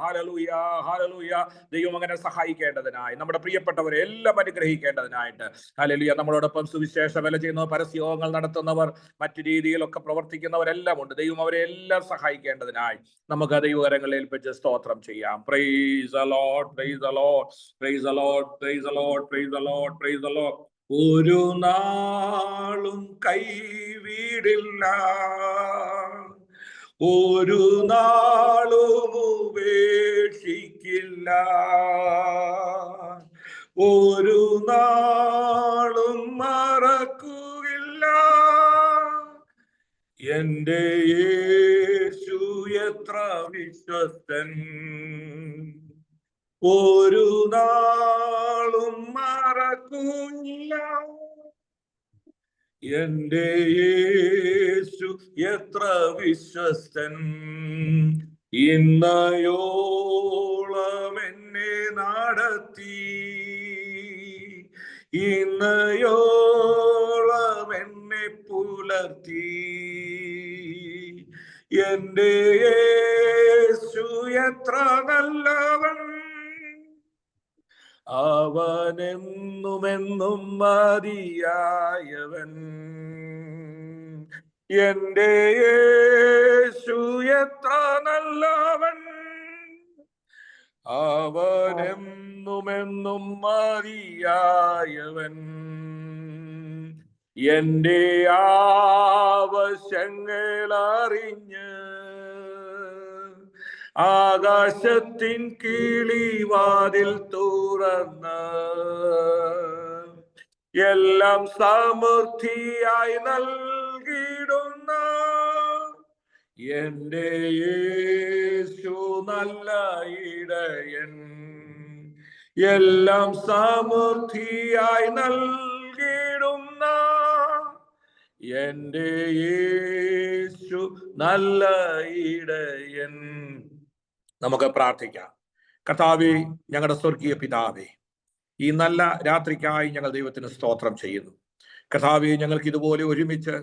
hallelujah, hallelujah. ദൈവം അങ്ങനെ സഹായിക്കേണ്ടതിനായി നമ്മുടെ പ്രിയപ്പെട്ടവരെ എല്ലാം അനുഗ്രഹിക്കേണ്ടതിനായിട്ട് ഹല്ലേലൂയ. നമ്മളോടൊപ്പം സുവിശേഷ വേല ചെയ്യുന്നവർ, പരസ്യയോഗങ്ങൾ നടത്തുന്നവർ, മറ്റു രീതിയിലൊക്കെ പ്രവർത്തിക്കുന്നവരെല്ലാം ഉണ്ട്. ദൈവം അവരെ എല്ലാം സഹായിക്കേണ്ടതിനായി നമുക്ക് ദൈവകരങ്ങളിൽ ഏൽപ്പിച്ച് സ്തോത്രം ചെയ്യാം. Price the lord, praise the lord, praise the lord, praise the lord, praise the lord, praise the Lord. ഒരു നാളും കൈവിടില്ല, ഒരു നാളും ഉപേക്ഷിക്കില്ല, ഒരു നാളും മറക്കുകയില്ല. എന്റെ യേശു എത്ര വിശ്വസ്തൻ, ഒരു നാളും മറക്കുകയില്ല. എന്റെ യേശു എത്ര വിശ്വസ്തൻ, ഇന്നയോളം എന്നെ നടത്തി, ഇന്നയോളം എന്നെ പുലർത്തി. എന്റെ യേശു എത്ര നല്ലവൻ, അവനെന്നുമെന്നും മതിയായവൻ. എന്റെ യേശു എത്ര നല്ലവൻ, അവനെന്നുമെന്നും മതിയായവൻ. എന്റെ ആവശ്യങ്ങൾ അറിഞ്ഞ് ആകാശത്തിൻ കിളിവാതിൽ തുറന്ന് എല്ലാം സമൃദ്ധിയായി നൽകിടുന്ന എന്റെ യേശു നല്ല ഇടയൻ, എല്ലാം സമൃദ്ധിയായി നൽകിടുന്ന എന്റെ യേശു നല്ല ഇടയൻ. നമുക്ക് പ്രാർത്ഥിക്കാം. കർത്താവേ, ഞങ്ങളുടെ സ്വർഗീയ പിതാവേ, ഈ നല്ല രാത്രിക്കായി ഞങ്ങൾ ദൈവത്തിന് സ്തോത്രം ചെയ്യുന്നു. കർത്താവേ, ഞങ്ങൾക്ക് ഇതുപോലെ ഒരുമിച്ച്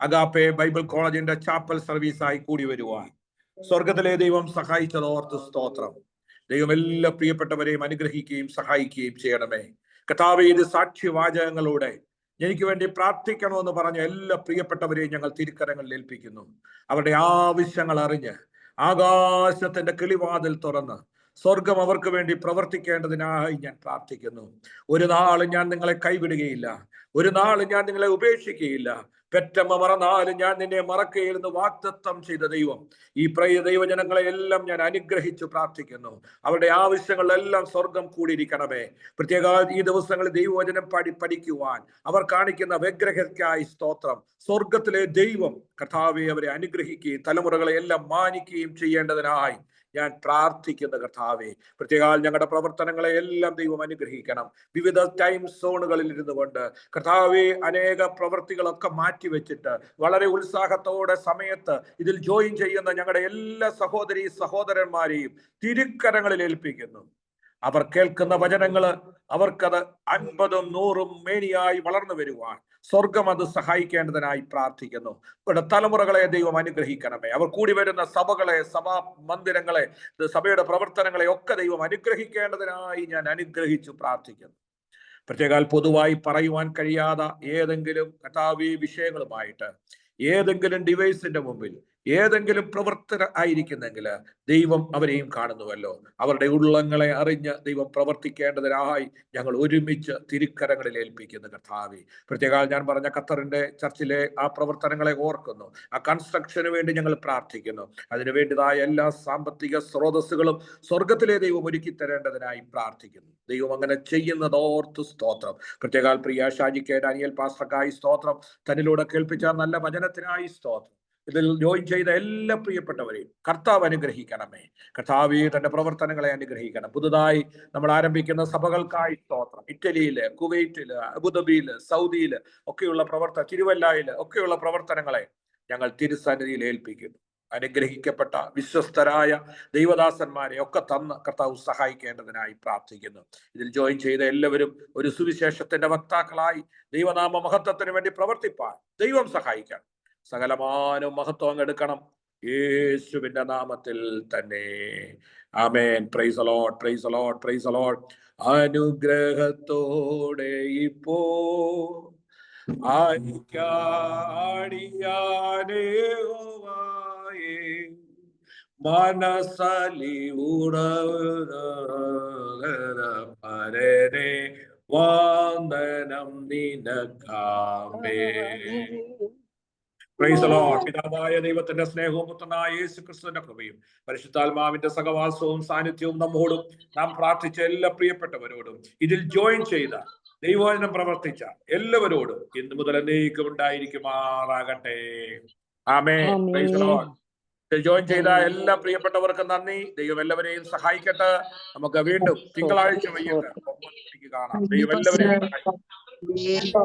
അഗാപ്പെ ബൈബിൾ കോളേജിന്റെ ചാപ്പൽ സർവീസായി കൂടി വരുവാൻ സ്വർഗത്തിലെ ദൈവം സഹായിച്ചതോർത്ത് സ്തോത്രം. ദൈവം എല്ലാ പ്രിയപ്പെട്ടവരെയും അനുഗ്രഹിക്കുകയും സഹായിക്കുകയും ചെയ്യണമേ. കർത്താവേ, ഇത് സാക്ഷ്യവാചകങ്ങളോടെ എനിക്ക് വേണ്ടി പ്രാർത്ഥിക്കണമെന്ന് പറഞ്ഞ എല്ലാ പ്രിയപ്പെട്ടവരെയും ഞങ്ങൾ തിരുക്കരങ്ങളിൽ ഏൽപ്പിക്കുന്നു. അവരുടെ ആവശ്യങ്ങൾ അറിഞ്ഞ് ആകാശത്തിന്റെ കിളിവാതിൽ തുറന്ന് സ്വർഗം അവർക്ക് വേണ്ടി പ്രവർത്തിക്കേണ്ടതിനായി ഞാൻ പ്രാർത്ഥിക്കുന്നു. ഒരു നാളും ഞാൻ നിങ്ങളെ കൈവിടുകയില്ല, ഒരു നാളും ഞാൻ നിങ്ങളെ ഉപേക്ഷിക്കുകയില്ല. പെറ്റമ്മ മറന്നാലും ഞാൻ നിന്നെ മറക്കുകയില്ലെന്ന് വാഗ്ദത്തം ചെയ്ത ദൈവം ഈ ദൈവജനങ്ങളെ എല്ലാം ഞാൻ അനുഗ്രഹിച്ചു പ്രാർത്ഥിക്കുന്നു. അവരുടെ ആവശ്യങ്ങളെല്ലാം സ്വർഗം കൂടിയിരിക്കണമേ. പ്രത്യേക ഈ ദിവസങ്ങളിൽ ദൈവവചനം പഠിക്കുവാൻ അവർ കാണിക്കുന്ന വ്യഗ്രഹയ്ക്കായി സ്തോത്രം. സ്വർഗത്തിലെ ദൈവം കർത്താവെ അവരെ അനുഗ്രഹിക്കുകയും തലമുറകളെ എല്ലാം മാനിക്കുകയും ചെയ്യേണ്ടതിനായി ഞാൻ പ്രാർത്ഥിക്കുന്ന കർത്താവെ. പ്രത്യേക ഞങ്ങളുടെ പ്രവർത്തനങ്ങളെ എല്ലാം ദൈവം അനുഗ്രഹിക്കണം. വിവിധ ടൈം സോണുകളിൽ ഇരുന്നു കൊണ്ട് കർത്താവെ അനേക പ്രവൃത്തികളൊക്കെ മാറ്റിവെച്ചിട്ട് വളരെ ഉത്സാഹത്തോടെ സമയത്ത് ഇതിൽ ജോയിൻ ചെയ്യുന്ന ഞങ്ങളുടെ എല്ലാ സഹോദരീ സഹോദരന്മാരെയും തിരുക്കരങ്ങളിൽ ഏൽപ്പിക്കുന്നു. അവർ കേൾക്കുന്ന വചനങ്ങള് അവർക്കത് 50-ഉം 100-ഉം മേനിയായി വളർന്നു വരുവാൻ സ്വർഗം അത് സഹായിക്കേണ്ടതിനായി പ്രാർത്ഥിക്കുന്നു. ഇവിടെ തലമുറകളെ ദൈവം അനുഗ്രഹിക്കണമേ. അവർ കൂടി വരുന്ന സഭകളെ, സഭാ മന്ദിരങ്ങളെ, സഭയുടെ പ്രവർത്തനങ്ങളെ ഒക്കെ ദൈവം അനുഗ്രഹിക്കേണ്ടതിനായി ഞാൻ അനുഗ്രഹിച്ചു പ്രാർത്ഥിക്കുന്നു. പ്രത്യേക പൊതുവായി പറയുവാൻ കഴിയാത്ത ഏതെങ്കിലും കർത്താവീ വിഷയങ്ങളുമായിട്ട് ഏതെങ്കിലും ഡിവൈസിന്റെ മുമ്പിൽ ഏതെങ്കിലും പ്രവർത്തന ആയിരിക്കുന്നെങ്കിൽ ദൈവം അവരെയും കാണുന്നുവല്ലോ. അവരുടെ ഉള്ളങ്ങളെ അറിഞ്ഞ് ദൈവം പ്രവർത്തിക്കേണ്ടതിനായി ഞങ്ങൾ ഒരുമിച്ച് തിരുക്കരങ്ങളിൽ ഏൽപ്പിക്കുന്നു കർത്താവേ. പ്രത്യേകം ഞാൻ പറഞ്ഞ ഖത്തറിന്റെ ചർച്ചിലെ ആ പ്രവർത്തനങ്ങളെ ഓർക്കുന്നു. ആ കൺസ്ട്രക്ഷന് വേണ്ടി ഞങ്ങൾ പ്രാർത്ഥിക്കുന്നു. അതിനുവേണ്ടതായ എല്ലാ സാമ്പത്തിക സ്രോതസ്സുകളും സ്വർഗത്തിലെ ദൈവം ഒരുക്കി തരേണ്ടതിനായി പ്രാർത്ഥിക്കുന്നു. ദൈവം അങ്ങനെ ചെയ്യുന്നത് ഓർത്ത് സ്തോത്രം. പ്രത്യേക പ്രിയ ഷാജി കെ ഡാനിയൽ പാസ്റ്റർക്കായി സ്തോത്രം. തന്നിലൂടെ കേൾപ്പിച്ച നല്ല വചനത്തിനായി സ്തോത്രം. ഇതിൽ ജോയിൻ ചെയ്ത എല്ലാ പ്രിയപ്പെട്ടവരെയും കർത്താവ് അനുഗ്രഹിക്കണമേ. കർത്താവേ തന്റെ പ്രവർത്തനങ്ങളെ അനുഗ്രഹിക്കണം. പുതുതായി നമ്മൾ ആരംഭിക്കുന്ന സഭകൾക്കായി സ്തോത്രം. ഇറ്റലിയില്, കുവൈറ്റില്, അബുദാബിയില്, സൗദിയില് ഒക്കെയുള്ള തിരുവല്ലയില് ഒക്കെയുള്ള പ്രവർത്തനങ്ങളെ ഞങ്ങൾ തിരുസന്നിധിയിൽ ഏൽപ്പിക്കുന്നു. അനുഗ്രഹിക്കപ്പെട്ട വിശ്വസ്തരായ ദൈവദാസന്മാരെ ഒക്കെ തന്ന് കർത്താവ് സഹായിക്കേണ്ടതിനായി പ്രാർത്ഥിക്കുന്നു. ഇതിൽ ജോയിൻ ചെയ്ത എല്ലാവരും ഒരു സുവിശേഷത്തിന്റെ വക്താക്കളായി ദൈവനാമ മഹത്വത്തിന് വേണ്ടി പ്രവർത്തിപ്പാൻ ദൈവം സഹായിക്കണം. സകലമാനും മഹത്വം എടുക്കണം യേശുവിന്റെ നാമത്തിൽ തന്നെ. Amen. Praise the lord, praise the lord, praise the lord. അനുഗ്രഹത്തോടെ ഇപ്പോ ആയിക്കാടിയാനേഹോവായേ മനസ്സലിവുടവരനെ വന്ദനം നിനക്കാമേ. Price the Lord. പിതാവായ ദൈവത്തിന്റെ സ്നേഹവും പുത്രനായ യേശുക്രിസ്തുവിന്റെ കൃപയും പരിശുദ്ധാത്മാവിന്റെ സഹവാസവും സാന്നിധ്യവും നമ്മോടും നാം പ്രാർത്ഥിച്ച എല്ലാ പ്രിയപ്പെട്ടവരോടും ഇതിൽ ജോയിൻ ചെയ്ത ദൈവവചനം പ്രവർത്തിച്ച എല്ലാവരോടും ഇന്നു മുതൽ എന്നേക്കും ഉണ്ടായിരിക്കുമാറാകട്ടെ. Amen. Praise the lord. Join ചെയ്ത എല്ലാ പ്രിയപ്പെട്ടവർക്കും നന്ദി. ദൈവം എല്ലാവരെയും സഹായിക്കട്ടെ. നമുക്ക് വീണ്ടും തിങ്കളാഴ്ച വൈകിട്ട് 9 മണിക്ക് കാണാം. ദൈവം എല്ലാവരെയും സഹായിക്കട്ടെ. Hallelujah.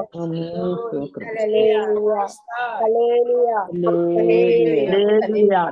Hallelujah. Hallelujah.